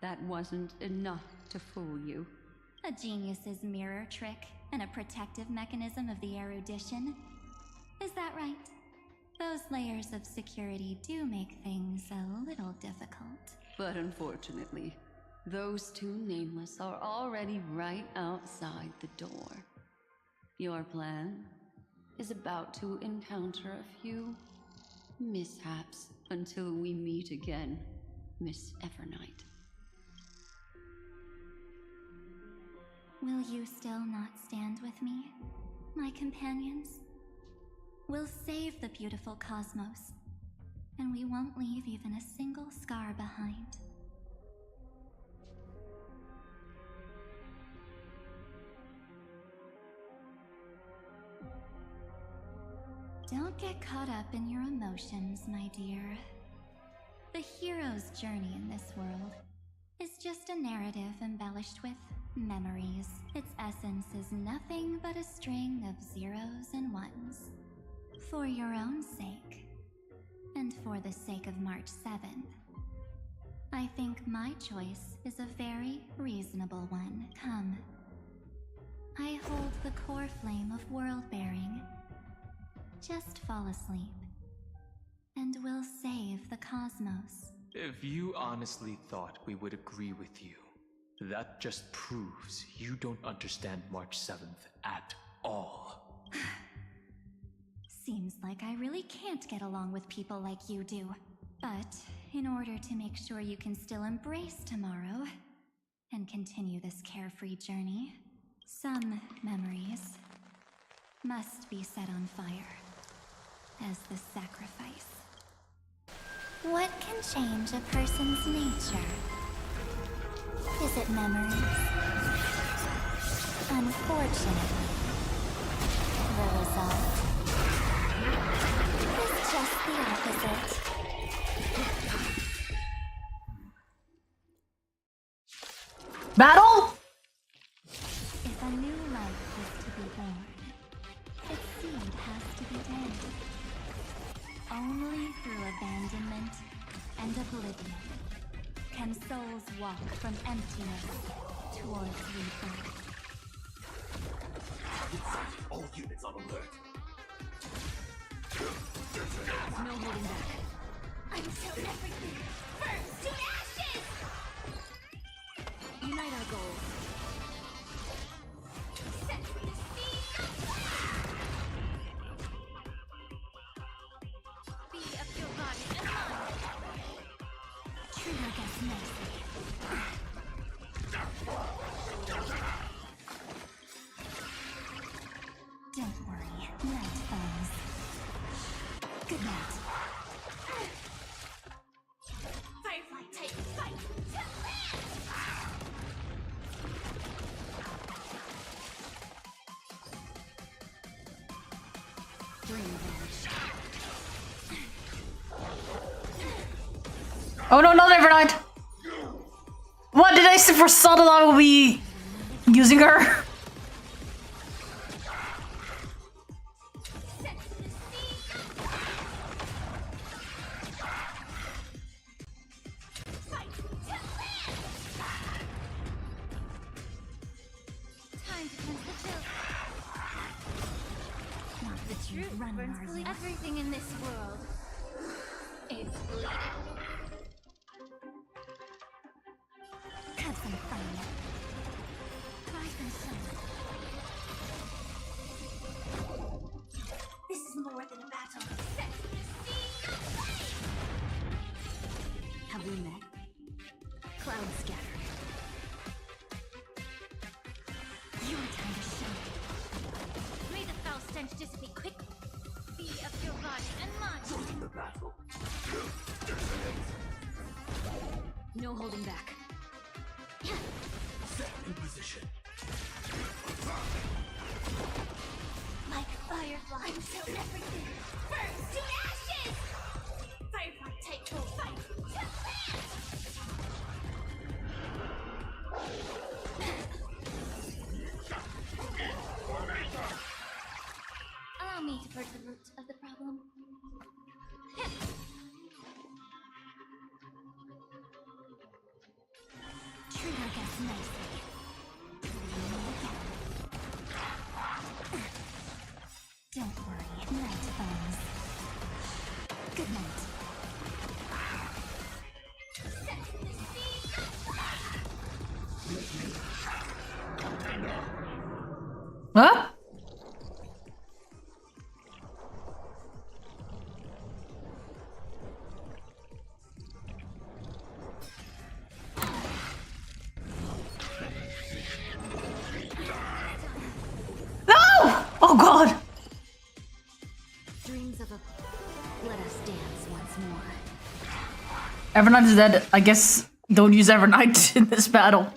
that wasn't enough to fool you? A genius's mirror trick and a protective mechanism of the erudition. Is that right? Those layers of security do make things a little difficult. But unfortunately, those two nameless are already right outside the door. Your plan is about to encounter a few mishaps until we meet again, Miss Evernight. Will you still not stand with me, my companions? We'll save the beautiful cosmos, and we won't leave even a single scar behind. Don't get caught up in your emotions, my dear. The hero's journey in this world is just a narrative embellished with memories. Its essence is nothing but a string of zeros and ones. For your own sake, and for the sake of March 7th, I think my choice is a very reasonable one. Come. I hold the core flame of world-bearing. Just fall asleep, and we'll save the cosmos. If you honestly thought we would agree with you, that just proves you don't understand March 7th at all. Seems like I really can't get along with people like you do. But in order to make sure you can still embrace tomorrow and continue this carefree journey, some memories must be set on fire as the sacrifice. What can change a person's nature? Is it memories? Unfortunately, the result is just the opposite. Battle? If a new life is to be born, its seed has to be dead. Only through abandonment and oblivion. Can souls walk from emptiness towards rebirth? All units on alert. No holding back. Until everything burns to ashes! Unite our goals. Set the seed be of your body and mind. Trigger against mercy. Don't worry, night falls. Good night. Firefly take fight to live! Dream vanished. Oh no, not Evernight! What did I say for Subtle I will be using her? Time to cleanse the chill. Not the truth burns bleeding. Everything in this world is bleeding. Have some fun. Try some sun. This is more than a battle. Set the scene aflame! Have we met? Clouds scattered. Your time to shine. May the foul stench dissipate quickly. Be of your body and mind. Join the battle. No holding back. Set in position. Like firefly until everything burns to ashes! Firefly take full fight to live! Allow me to purge the root of the problem. Trigger against mercy. Don't worry, night falls. Good night. Huh? No! Oh god! Dreams of a... Let us dance once more. Evernight is dead. I guess don't use Evernight in this battle.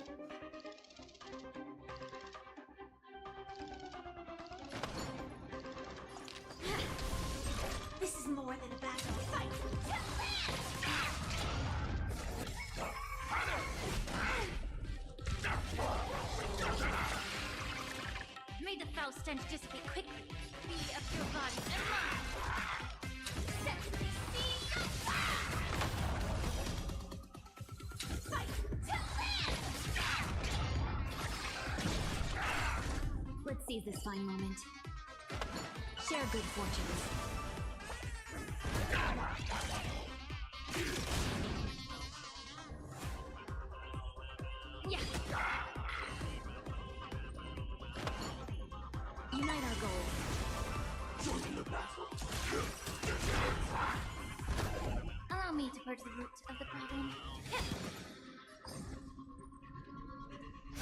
This is more than a battle. Fight to live! May the foul stench dissipate quickly. Be of your body and mind. Set the scene aflame! Fight to live! Let's seize this fine moment. Share good fortunes. Yeah. Unite our goals. Join the battle. Allow me to purge the root of the problem.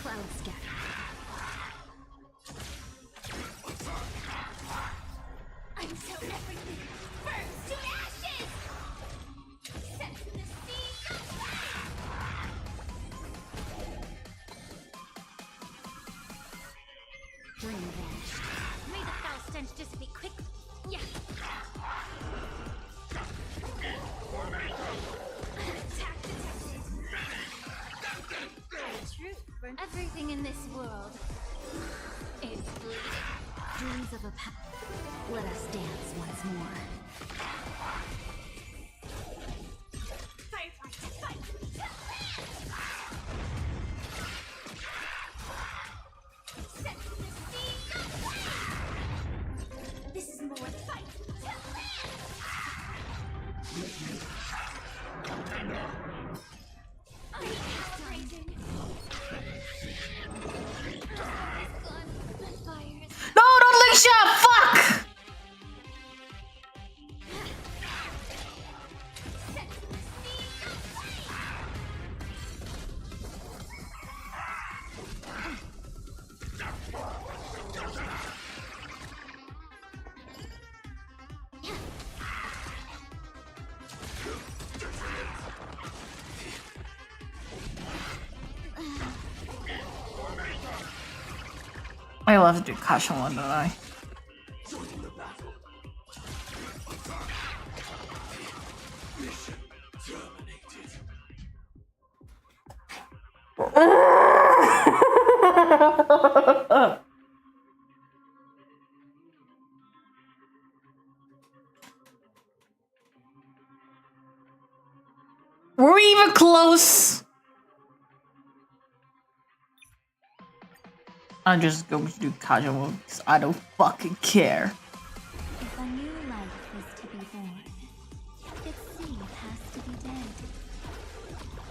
Clouds scatter. Until everything burns to ashes! Set the scene aflame! Dream vanished. May the foul stench dissipate quickly. Yeah. Attack detected. Truth burns. Everything in this world is bleeding. Dreams of a Let us dance once more. I will have to do Kasha one, don't I? Were we even close? I'm just going to do Kajamo because I don't fucking care. If a new life is to be born, its seed has to be dead.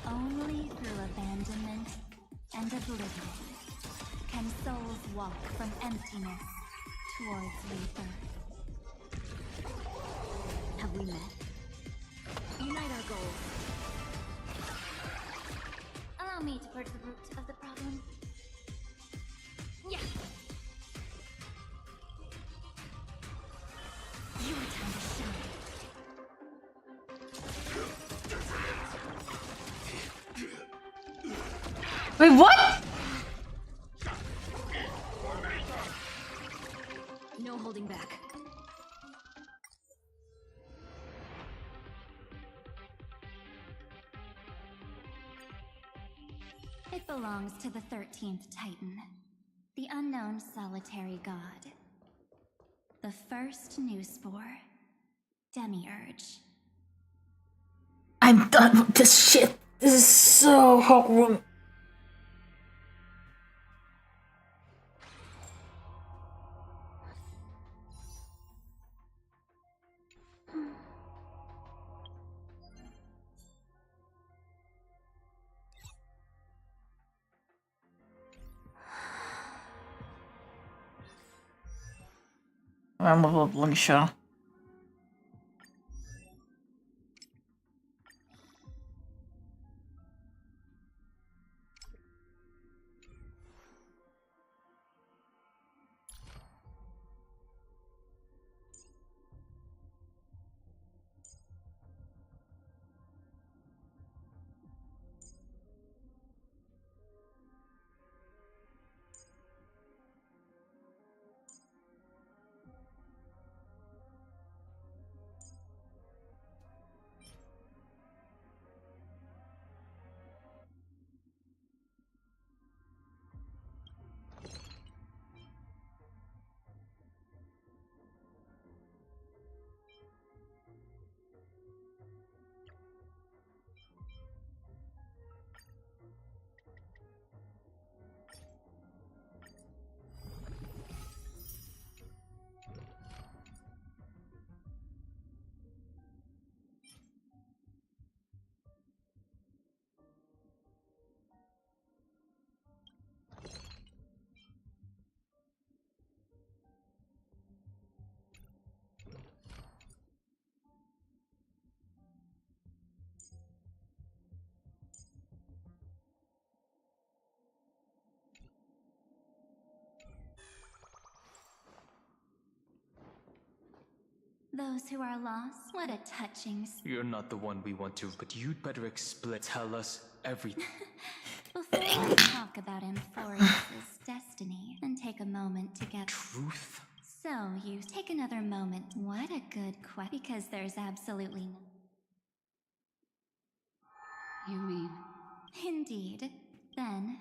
Only through abandonment and oblivion can souls walk from emptiness towards rebirth. Have we met? Unite our goals. Allow me to purge the root of the problem. Yeah. Your time to shine. Wait, what? No holding back. It belongs to the 13th Titan, the unknown solitary god. The first new spore, Demiurge. I'm done with this shit. This is so hot. I'm level up Lingshaw. Those who are lost, what a touching. You're not the one we want to, but you'd better explain. Tell us everything. Before we talk about amphoreus' destiny, and take a moment to get truth. So you take another moment. What a good question, because there's absolutely no. You mean? Indeed. Then.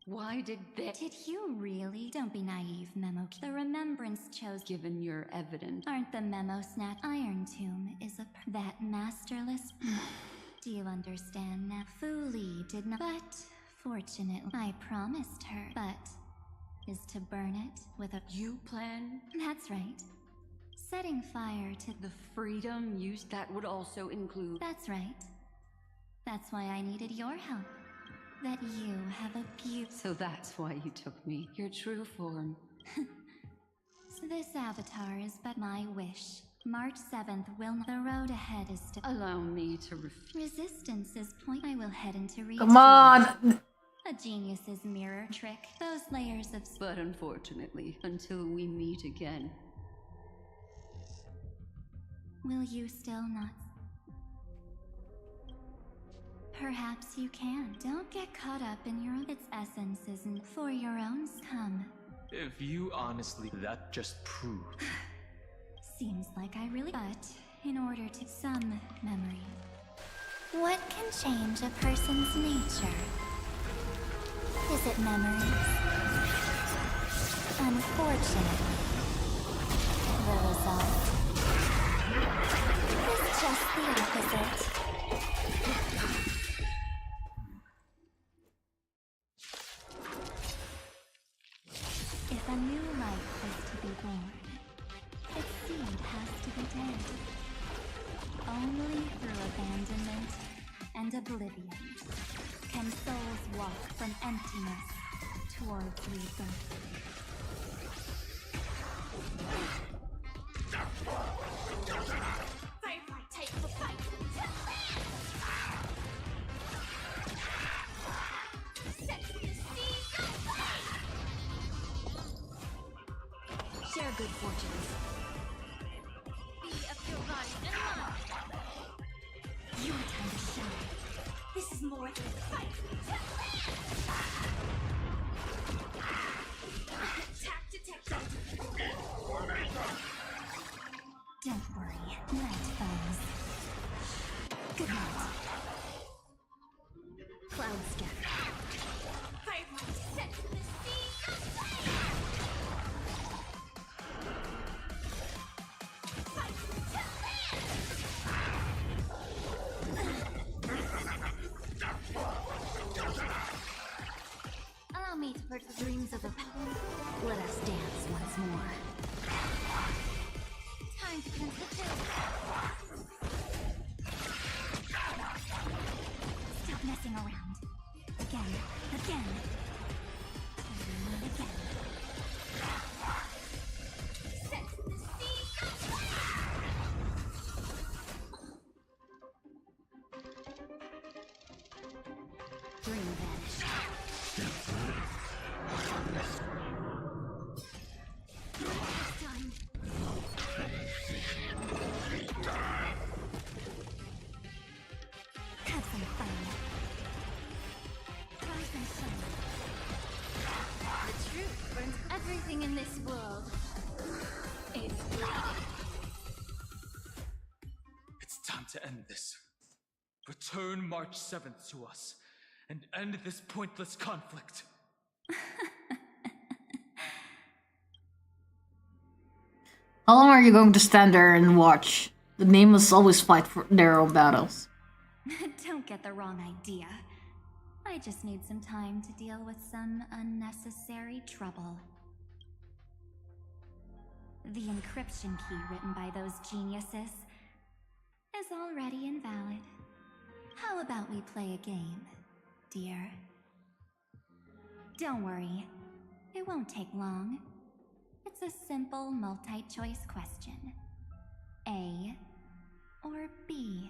Why did they? Did you really? Don't be naive, Memo. The remembrance chose. Given your evidence. Aren't the memo snatch? Iron Tomb is that masterless. Do you understand now? Fu Li did not. But fortunately, I promised her. But is to burn it with a. You plan? That's right. Setting fire to the freedom used. That would also include. That's right. That's why I needed your help. That you have a beautiful. So that's why you took me. Your true form. So this avatar is but my wish. March 7th will. The road ahead is to. Allow me to Resistance is point. I will head into. Come on! A genius's mirror trick. Those layers of. But unfortunately, until we meet again. Will you still not? Perhaps you can. Don't get caught up in your. Its essence isn't for your own. Come. If you honestly, that just proved. Seems like I really. But in order to some memory. What can change a person's nature? Is it memories? Unfortunately, the result is just the opposite. If a new life is to be born, its seed has to be dead. Only through abandonment and oblivion can souls walk from emptiness towards rebirth. Firefly, take the fight! Share good fortunes. Be of your body and mind. Your time to shine. This is more than a fight. Attack detected. Don't worry, night foes. Good night. Cloud scatter. Firefly, set to the sea. Allow me to put the dreams of a poem. Let us dance once more. Time to cleanse the field. Stop messing around. Again, again. And again. Set the sea. Dream vanished. Time. Have some fun. Rise and shine. The truth burns everything in this world. It's bleeding. It's time to end this. Return March 7th to us, and end this pointless conflict. How long are you going to stand there and watch? The nameless always fight for their own battles. Don't get the wrong idea. I just need some time to deal with some unnecessary trouble. The encryption key written by those geniuses is already invalid. How about we play a game, dear? Don't worry, it won't take long. It's a simple multi-choice question. A or B?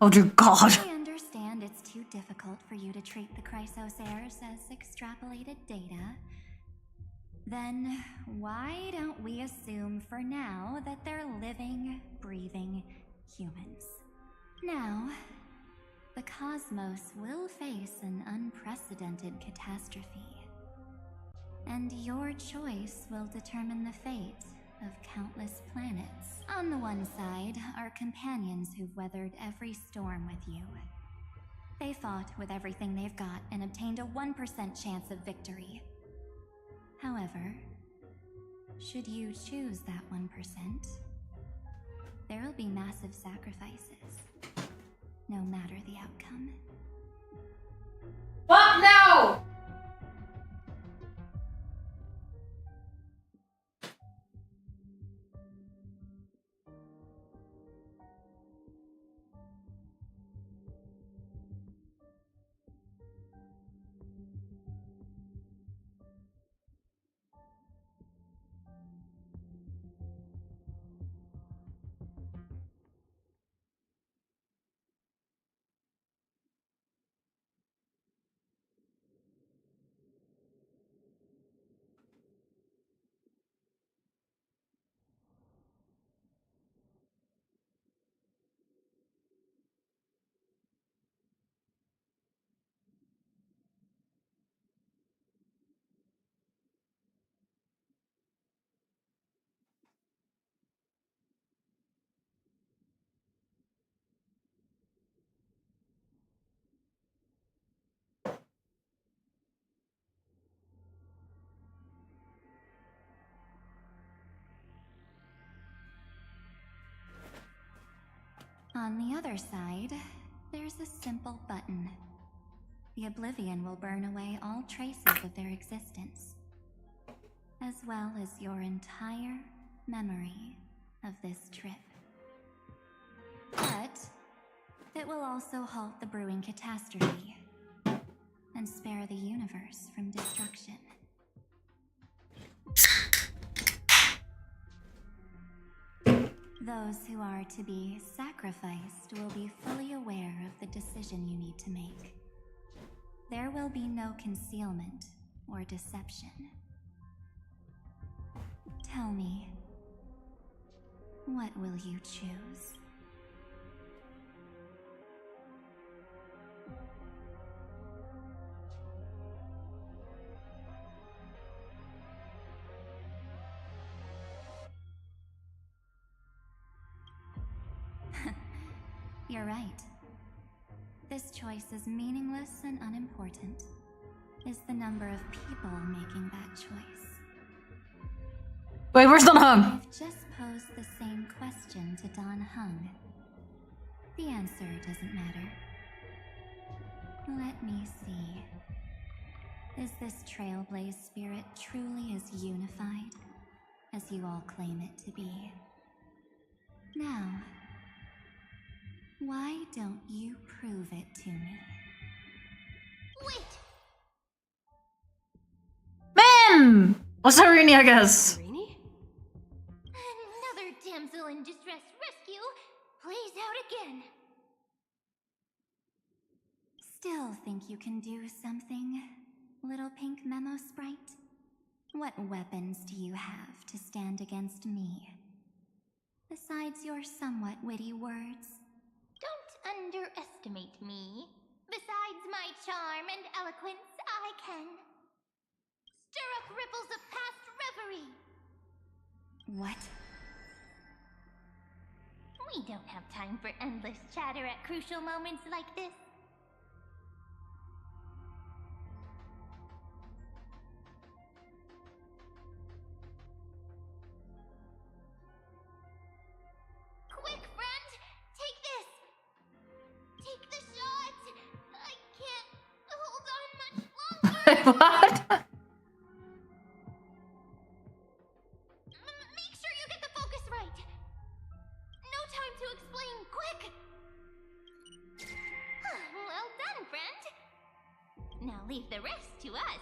Oh dear God. I understand it's too difficult for you to treat the Chrysosairs as extrapolated data. Then why don't we assume for now that they're living, breathing humans? Now, the cosmos will face an unprecedented catastrophe. And your choice will determine the fate of countless planets. On the one side are companions who've weathered every storm with you. They fought with everything they've got and obtained a 1% chance of victory. However, should you choose that 1%, there will be massive sacrifices, no matter the outcome. Fuck no! On the other side, there's a simple button. The oblivion will burn away all traces of their existence, as well as your entire memory of this trip. But it will also halt the brewing catastrophe and spare the universe from destruction. Those who are to be sacrificed will be fully aware of the decision you need to make. There will be no concealment or deception. Tell me, what will you choose? You're right. This choice is meaningless and unimportant. Is the number of people making that choice. Wait, where's Don Hung? I've just posed the same question to Don Hung. The answer doesn't matter. Let me see. Is this Trailblaze spirit truly as unified as you all claim it to be? Now, why don't you prove it to me? Wait! Man! What's Irene, I guess? Another damsel in distress rescue plays out again. Still think you can do something, little pink memo sprite? What weapons do you have to stand against me? Besides your somewhat witty words? Don't underestimate me. Besides my charm and eloquence, I can stir up ripples of past reverie. What? We don't have time for endless chatter at crucial moments like this. Quick, friend! Take this! Take the shot! I can't hold on much longer! What? Make sure you get the focus right! No time to explain, quick! Well done, friend! Now leave the rest to us.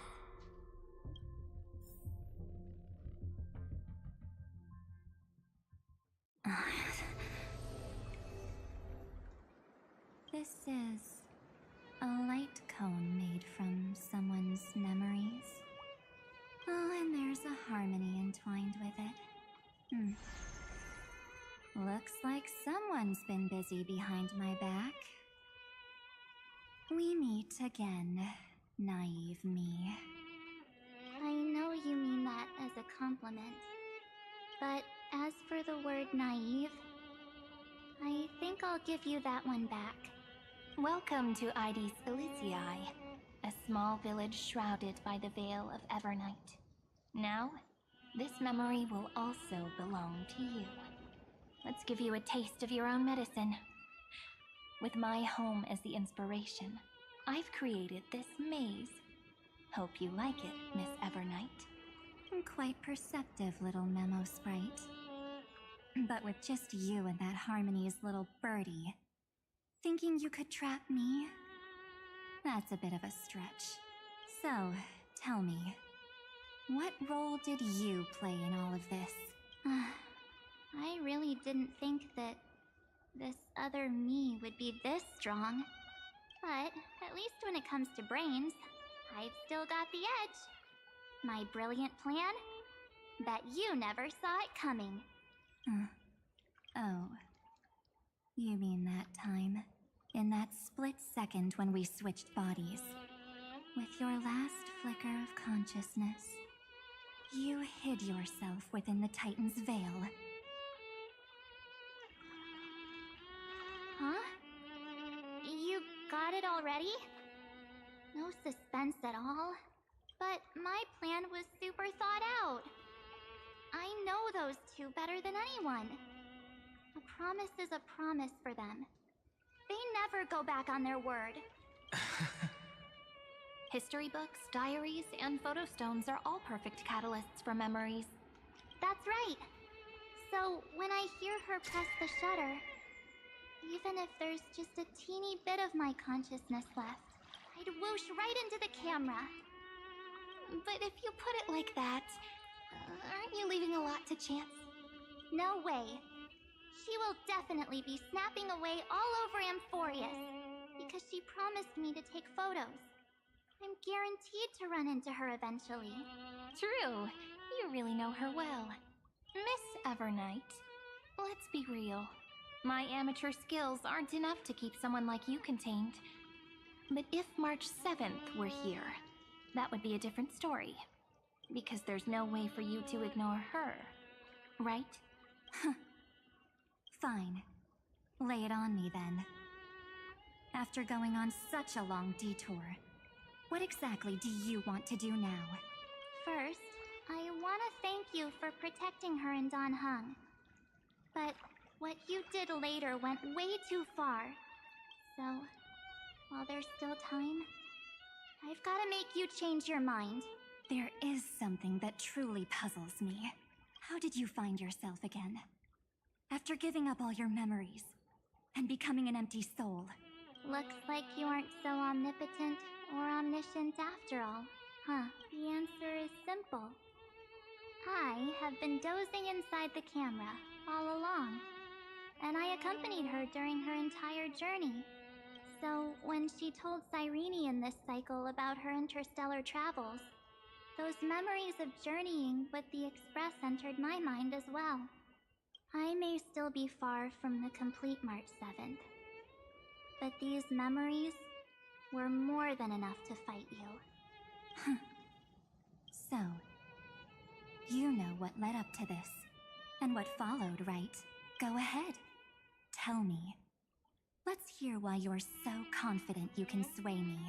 This is a light cone made from someone's memories. Oh, and there's a harmony entwined with it. Looks like someone's been busy behind my back. We meet again, naive me. I know you mean that as a compliment, but as for the word naive, I think I'll give you that one back. Welcome to Ides Elysiae, a small village shrouded by the veil of Evernight. Now, this memory will also belong to you. Let's give you a taste of your own medicine. With my home as the inspiration, I've created this maze. Hope you like it, Miss Evernight. Quite perceptive little memo sprite. But with just you and that Harmony's little birdie, thinking you could trap me? That's a bit of a stretch. So, tell me, what role did you play in all of this? I really didn't think that this other me would be this strong. But at least when it comes to brains, I've still got the edge. My brilliant plan? Bet you never saw it coming. Oh. You mean that time? In that split second when we switched bodies. With your last flicker of consciousness, you hid yourself within the Titan's veil. Huh? You got it already? No suspense at all. But my plan was super thought out. I know those two better than anyone. A promise is a promise for them. They never go back on their word. History books, diaries, and photo stones are all perfect catalysts for memories. That's right. So when I hear her press the shutter, even if there's just a teeny bit of my consciousness left, I'd whoosh right into the camera. But if you put it like that, aren't you leaving a lot to chance? No way. She will definitely be snapping away all over amphoreus, because she promised me to take photos. I'm guaranteed to run into her eventually. True. You really know her well. Miss Evernight, let's be real. My amateur skills aren't enough to keep someone like you contained. But if March 7th were here, that would be a different story. Because there's no way for you to ignore her, right? Fine. Lay it on me then. After going on such a long detour, what exactly do you want to do now? First, I want to thank you for protecting her in Dan Heng. But what you did later went way too far. So, while there's still time, I've got to make you change your mind. There is something that truly puzzles me. How did you find yourself again? After giving up all your memories and becoming an empty soul. Looks like you aren't so omnipotent or omniscient after all, huh? The answer is simple. I have been dozing inside the camera all along, and I accompanied her during her entire journey. So when she told Cyrene in this cycle about her interstellar travels, those memories of journeying with the Express entered my mind as well. I may still be far from the complete March 7th, but these memories were more than enough to fight you. So, you know what led up to this, and what followed, right? Go ahead. Tell me. Let's hear why you're so confident you can sway me.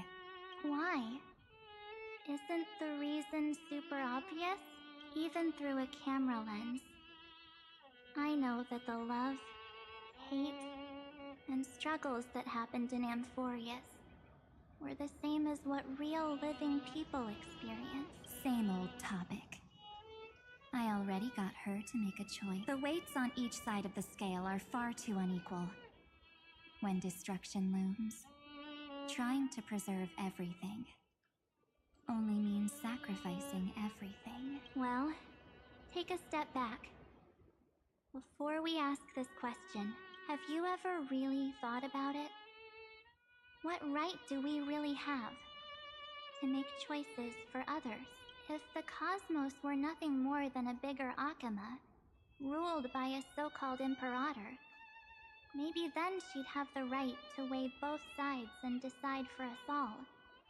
Why? Isn't the reason super obvious? Even through a camera lens. I know that the love, hate, and struggles that happened in amphoreus were the same as what real living people experience. Same old topic. I already got her to make a choice. The weights on each side of the scale are far too unequal. When destruction looms, trying to preserve everything only means sacrificing everything. Well, take a step back. Before we ask this question, have you ever really thought about it? What right do we really have to make choices for others? If the cosmos were nothing more than a bigger Akama, ruled by a so-called imperator, maybe then she'd have the right to weigh both sides and decide for us all.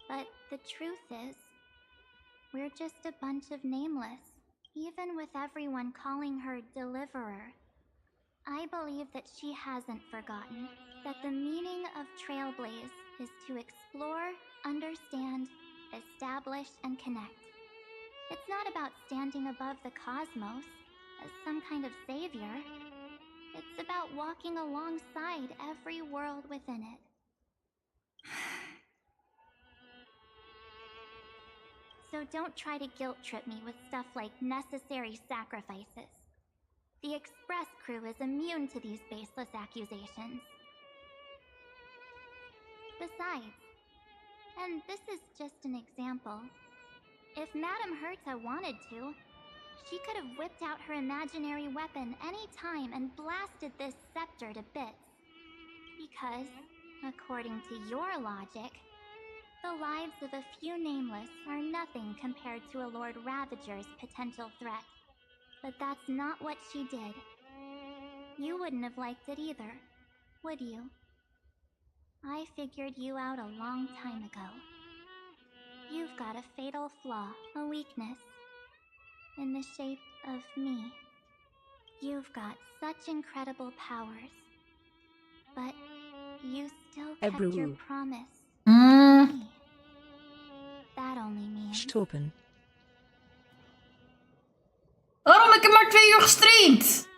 But the truth is, we're just a bunch of nameless. Even with everyone calling her Deliverer, I believe that she hasn't forgotten that the meaning of Trailblaze is to explore, understand, establish, and connect. It's not about standing above the cosmos as some kind of savior. It's about walking alongside every world within it. So don't try to guilt trip me with stuff like necessary sacrifices. The Express crew is immune to these baseless accusations. Besides, and this is just an example, if Madame Herta wanted to, she could have whipped out her imaginary weapon any time and blasted this scepter to bits. Because, according to your logic, the lives of a few nameless are nothing compared to a Lord Ravager's potential threat. But that's not what she did. You wouldn't have liked it either, would you? I figured you out a long time ago. You've got a fatal flaw, a weakness, in the shape of me. You've got such incredible powers, but you still kept your Ebru. promise. Mm. That only means... Stoppen. Waarom heb ik hem maar 2 uur gestreamd?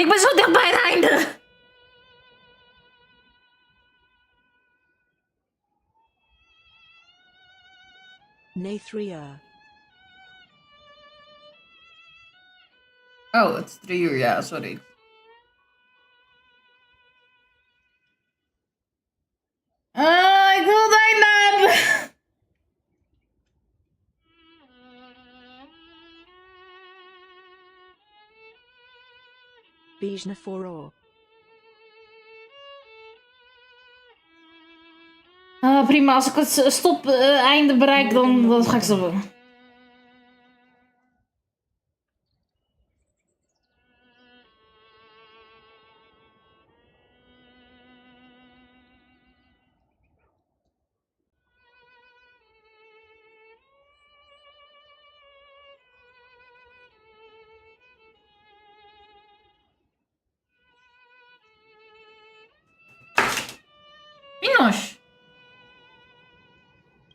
Ik ben zo dicht bij het einde. Nathria. Oh, het is 3 uur, ja, sorry. Ik wil het einde hebben. Bijna voor. Prima, als ik het stop einde bereik, dan ga ik stoppen. Minos!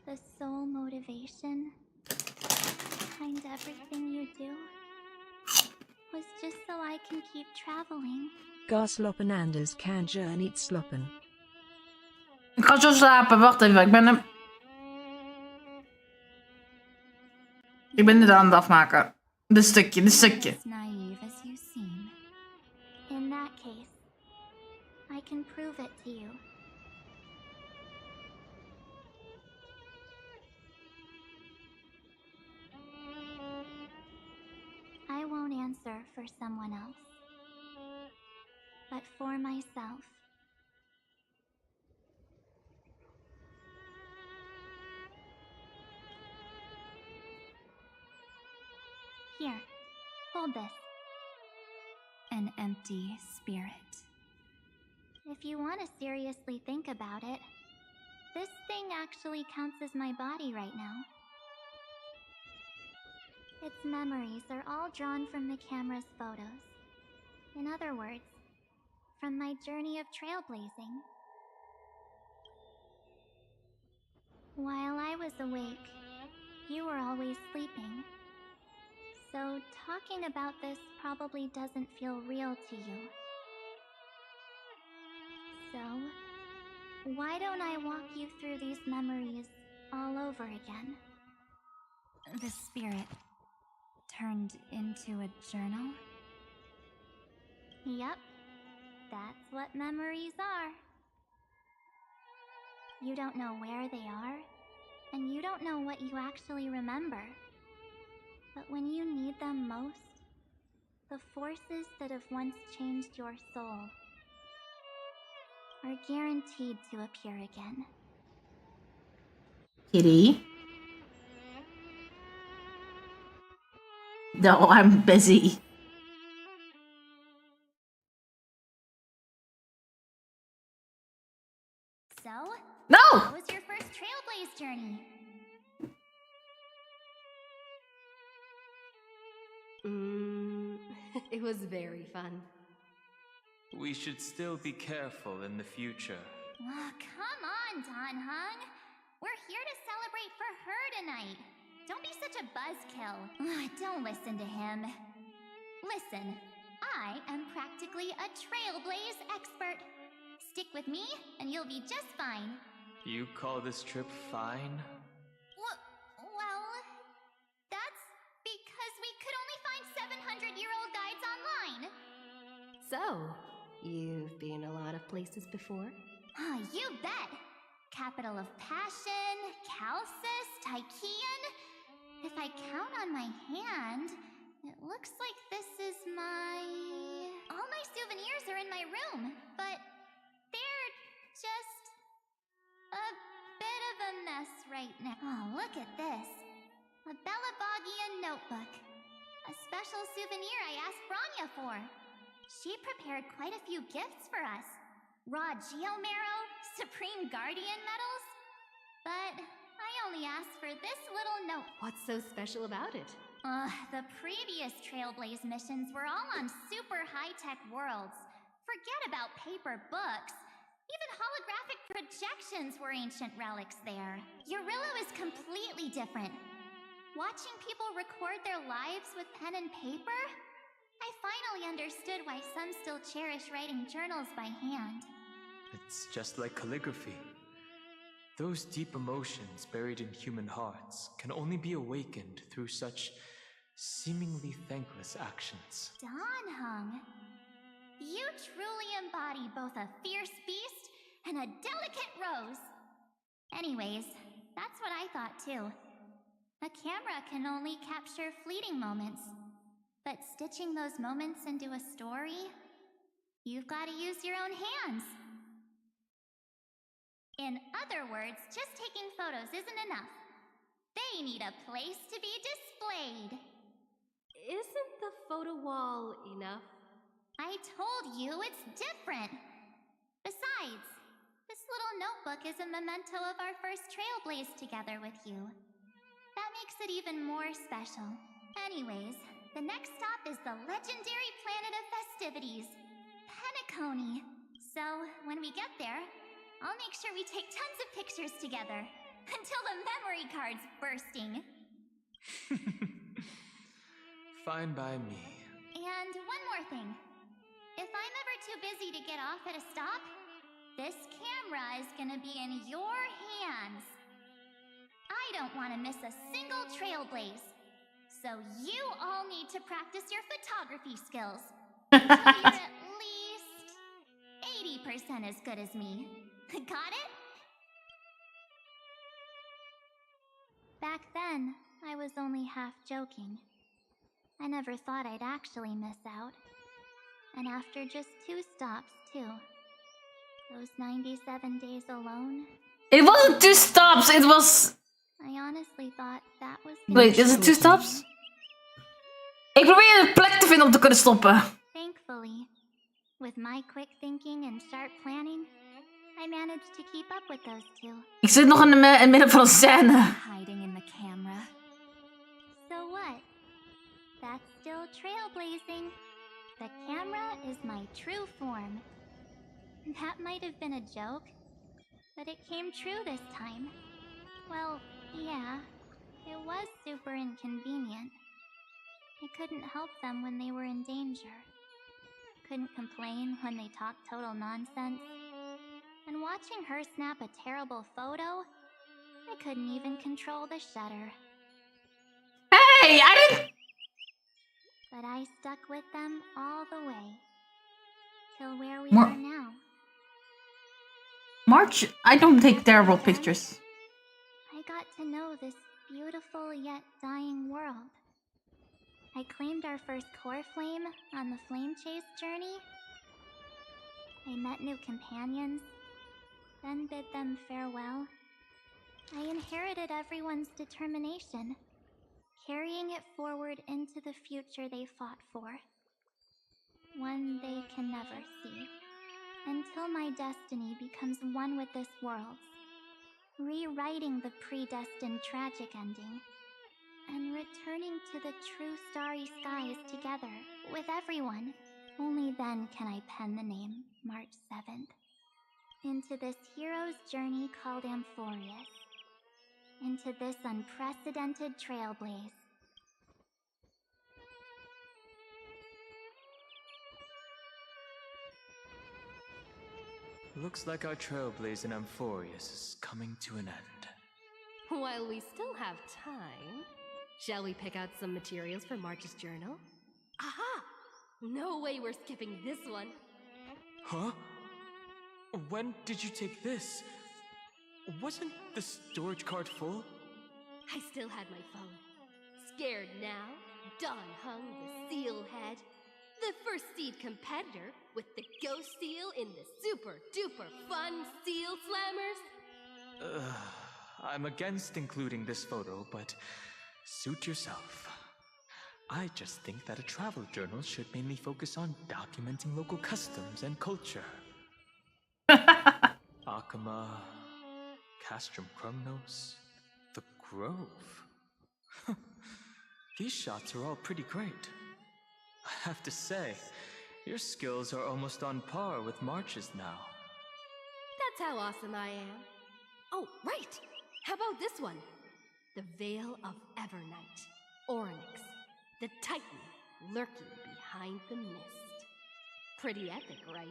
The sole motivation behind everything you do was just so I can keep traveling. Ga sloppen anders kan je niet sloppen. Ik ga zo slapen, wacht even, ik ben hem... Ik ben het aan het afmaken. Dit stukje. As naive as you seem. In that case, I can prove it to you. I won't answer for someone else, but for myself. Here, hold this. An empty spirit. If you want to seriously think about it, this thing actually counts as my body right now. Its memories are all drawn from the camera's photos. In other words, from my journey of trailblazing. While I was awake, you were always sleeping. So talking about this probably doesn't feel real to you. So, why don't I walk you through these memories all over again? The spirit turned into a journal? Yep, that's what memories are. You don't know where they are, and you don't know what you actually remember. But when you need them most, the forces that have once changed your soul are guaranteed to appear again. Kitty? No, I'm busy. So? No! How was your first Trailblaze journey? It was very fun. We should still be careful in the future. Oh, come on, Don Hung. We're here to celebrate for her tonight. Don't be such a buzzkill. Don't listen to him. Listen, I am practically a Trailblaze expert. Stick with me, and you'll be just fine. You call this trip fine? Well, that's because we could only find 700-year-old guides online. So, you've been a lot of places before? You bet! Capital of Passion, Calcis, Tychean. If I count on my hand, it looks like this is my... All my souvenirs are in my room, but they're just a bit of a mess right now. Oh, look at this. A Belabogian notebook. A special souvenir I asked Branya for. She prepared quite a few gifts for us. Raw Geomarrow, Supreme Guardian medals. But I only asked for this little note. What's so special about it? The previous Trailblaze missions were all on super high-tech worlds. Forget about paper books. Even holographic projections were ancient relics there. Eurillo is completely different. Watching people record their lives with pen and paper? I finally understood why some still cherish writing journals by hand. It's just like calligraphy. Those deep emotions buried in human hearts can only be awakened through such seemingly thankless actions. Donhung, you truly embody both a fierce beast and a delicate rose. Anyways, that's what I thought too. A camera can only capture fleeting moments, but stitching those moments into a story, you've got to use your own hands. In other words, just taking photos isn't enough. They need a place to be displayed. Isn't the photo wall enough? I told you it's different. Besides, this little notebook is a memento of our first trailblaze together with you. That makes it even more special. Anyways, the next stop is the legendary planet of festivities, Penacony. So, when we get there, I'll make sure we take tons of pictures together, until the memory card's bursting. Fine by me. And one more thing. If I'm ever too busy to get off at a stop, this camera is gonna be in your hands. I don't want to miss a single trailblaze. So you all need to practice your photography skills. Until you're at least 80% as good as me. Got it? Back then, I was only half joking. I never thought I'd actually miss out. And after just 2 stops, too. Those 97 days alone. It wasn't 2 stops, it was... I honestly thought that was... Wait, is it 2 stops? Ik probeer een plek te vinden om te kunnen stoppen. Thankfully, with my quick thinking and sharp planning, I managed to keep up with those 2. Ik zit nog in het midden van een scène. Hiding in the camera. So what? That's still trailblazing. The camera is my true form. That might have been a joke, but it came true this time. Well, yeah, it was super inconvenient. I couldn't help them when they were in danger. Couldn't complain when they talked total nonsense. And watching her snap a terrible photo, I couldn't even control the shutter. Hey, I didn't... But I stuck with them all the way. Till where we are now. March, I don't take terrible pictures. I got to know this beautiful yet dying world. I claimed our first core flame on the flame chase journey. I met new companions, then bid them farewell. I inherited everyone's determination, carrying it forward into the future they fought for. One they can never see. Until my destiny becomes one with this world's, rewriting the predestined tragic ending, and returning to the true starry skies together with everyone. Only then can I pen the name March 7th. Into this hero's journey called Amphoreus. Into this unprecedented trailblaze. Looks like our trailblaze in Amphoreus is coming to an end. While we still have time, shall we pick out some materials for March's journal? Aha! No way we're skipping this one. Huh? When did you take this? Wasn't the storage card full? I still had my phone. Scared now? Donhung the Sealhead. The first seed competitor with the ghost seal in the super duper fun Seal Slammers? I'm against including this photo, but suit yourself. I just think that a travel journal should mainly focus on documenting local customs and culture. Akama, Castrum Krumnos, the Grove. These shots are all pretty great. I have to say, your skills are almost on par with March's now. That's how awesome I am. Oh, right! How about this one? The Veil of Evernight, Oryx, the Titan, lurking behind the mist. Pretty epic, right?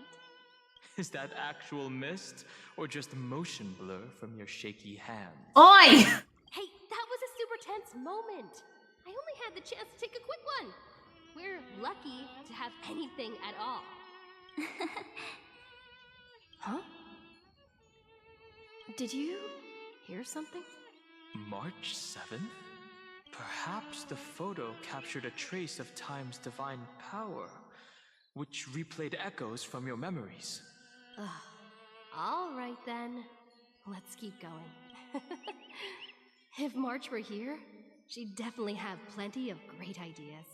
Is that actual mist, or just motion blur from your shaky hands? Oi! Hey, that was a super tense moment. I only had the chance to take a quick one. We're lucky to have anything at all. Huh? Did you hear something? March 7th? Perhaps the photo captured a trace of time's divine power, which replayed echoes from your memories. Ugh. All right then. Let's keep going. If March were here, she'd definitely have plenty of great ideas.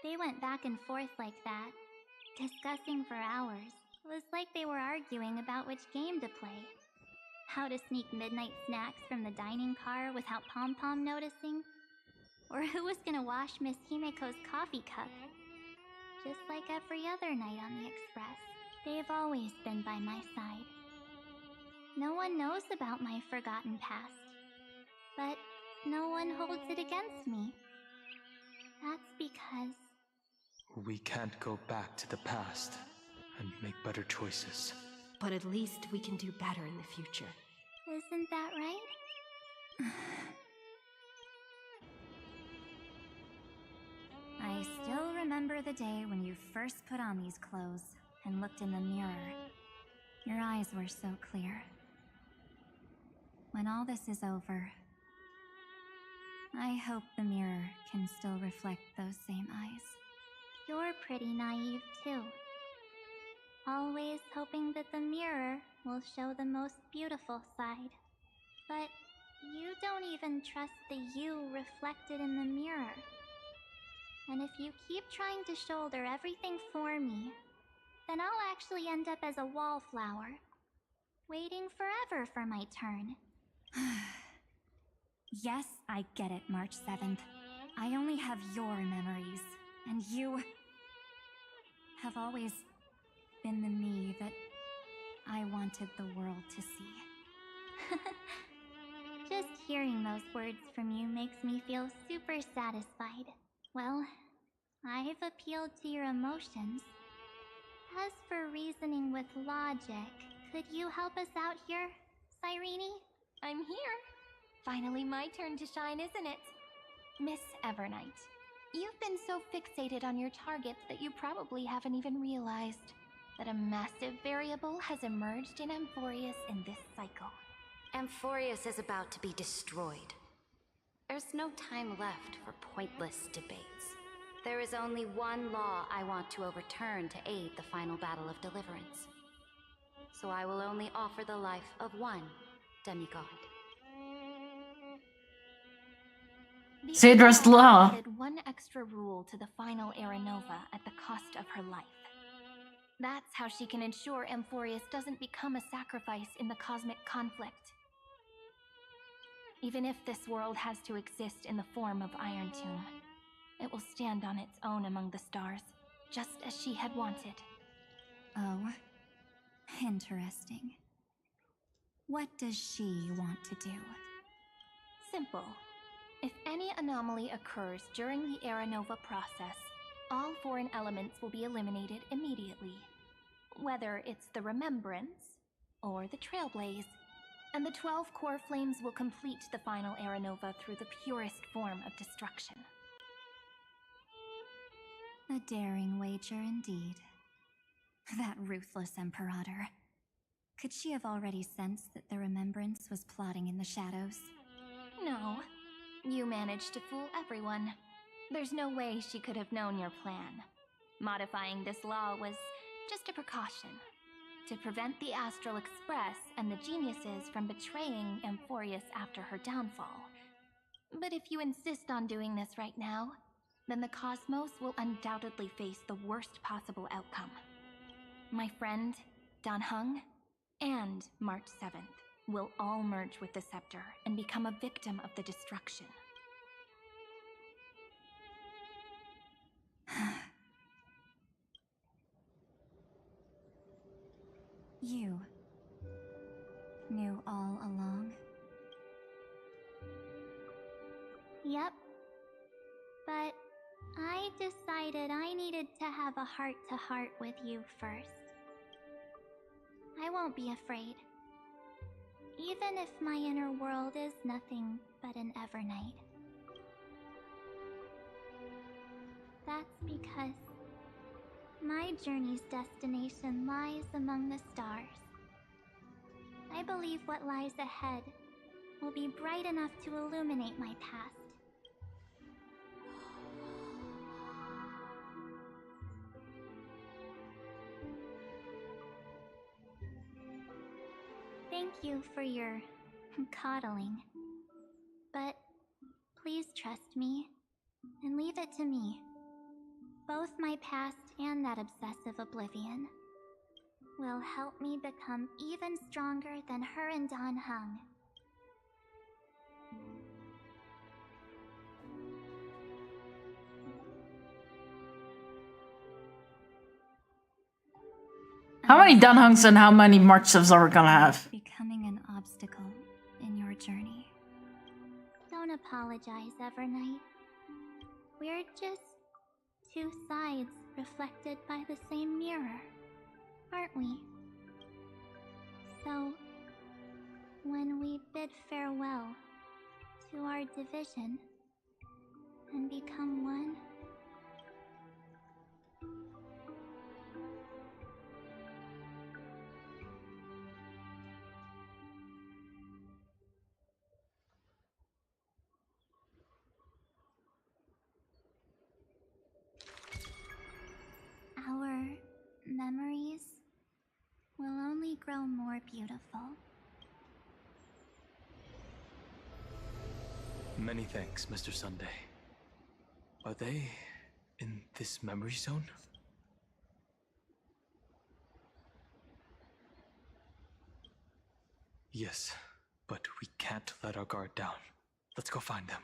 They went back and forth like that, discussing for hours. It was like they were arguing about which game to play. How to sneak midnight snacks from the dining car without Pom Pom noticing. Or who was gonna wash Miss Himeko's coffee cup. Just like every other night on the Express, they've always been by my side. No one knows about my forgotten past, but no one holds it against me. That's because... We can't go back to the past and make better choices. But at least we can do better in the future. Isn't that right? I still remember the day when you first put on these clothes and looked in the mirror. Your eyes were so clear. When all this is over, I hope the mirror can still reflect those same eyes. You're pretty naive, too. Always hoping that the mirror will show the most beautiful side. But you don't even trust the you reflected in the mirror. And if you keep trying to shoulder everything for me, then I'll actually end up as a wallflower, waiting forever for my turn. Yes, I get it, March 7th. I only have your memories, and you have always been the me that I wanted the world to see. Just hearing those words from you makes me feel super satisfied. Well, I've appealed to your emotions. As for reasoning with logic, could you help us out here, Cyrene? I'm here. Finally my turn to shine, isn't it? Miss Evernight, you've been so fixated on your targets that you probably haven't even realized that a massive variable has emerged in Amphoreus in this cycle. Amphoreus is about to be destroyed. There's no time left for pointless debates. There is only one law I want to overturn to aid the final battle of deliverance. So I will only offer the life of one demigod. Cedra's law. Added one extra rule to the final Aranova at the cost of her life. That's how she can ensure Amphoreus doesn't become a sacrifice in the cosmic conflict. Even if this world has to exist in the form of Iron Tomb, it will stand on its own among the stars, just as she had wanted. Oh, interesting. What does she want to do? Simple. If any anomaly occurs during the Aranova process, all foreign elements will be eliminated immediately. Whether it's the Remembrance or the Trailblaze, and the 12 core flames will complete the final Aranova through the purest form of destruction. A daring wager indeed. That ruthless Imperator. Could she have already sensed that the Remembrance was plotting in the shadows? No. You managed to fool everyone. There's no way she could have known your plan. Modifying this law was just a precaution, to prevent the Astral Express and the geniuses from betraying Amphoreus after her downfall. But if you insist on doing this right now, then the cosmos will undoubtedly face the worst possible outcome. My friend, Dan Heng, and March 7th will all merge with the Scepter and become a victim of the destruction. You knew all along? Yep. But decided I needed to have a heart-to-heart with you first. I won't be afraid. Even if my inner world is nothing but an Evernight. That's because my journey's destination lies among the stars. I believe what lies ahead will be bright enough to illuminate my past. Thank you for your coddling. But please trust me and leave it to me. Both my past and that obsessive oblivion will help me become even stronger than her and Dan Heng. How many Dunhungs and how many Marchsevs are we gonna have? Becoming an obstacle in your journey. Don't apologize, Evernight. We're just two sides reflected by the same mirror, aren't we? So, when we bid farewell to our division and become one, our memories will only grow more beautiful. Many thanks, Mr. Sunday. Are they in this memory zone? Yes, but we can't let our guard down. Let's go find them.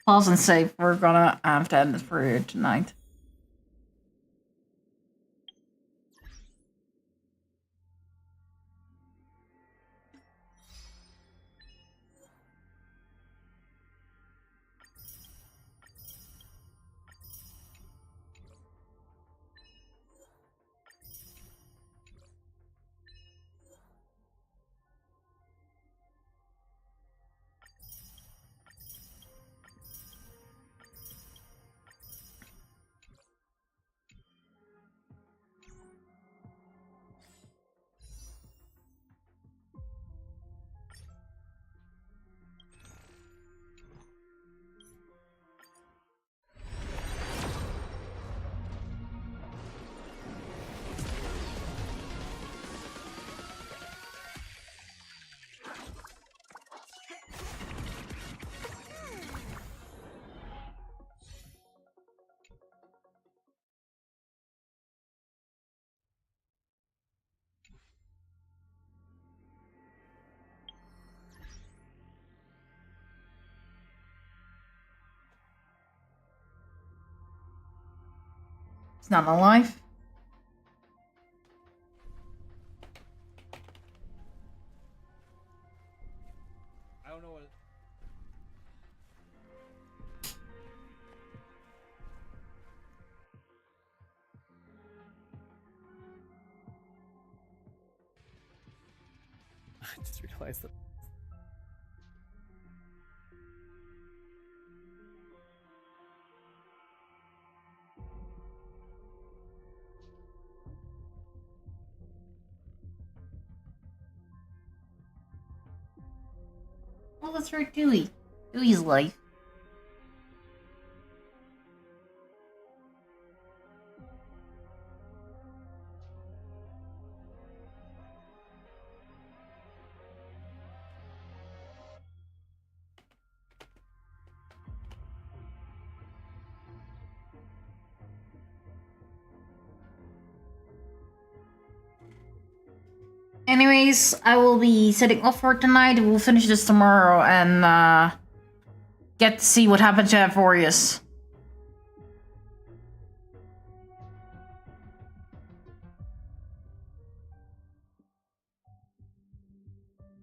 Pause and save. We're gonna have to end it for you tonight. It's not alive. I don't know what. I just realized that. Oh, that's right, Dewey. Dewey's life. Anyways, I will be setting off for tonight. We'll finish this tomorrow and get to see what happened to amphoreus.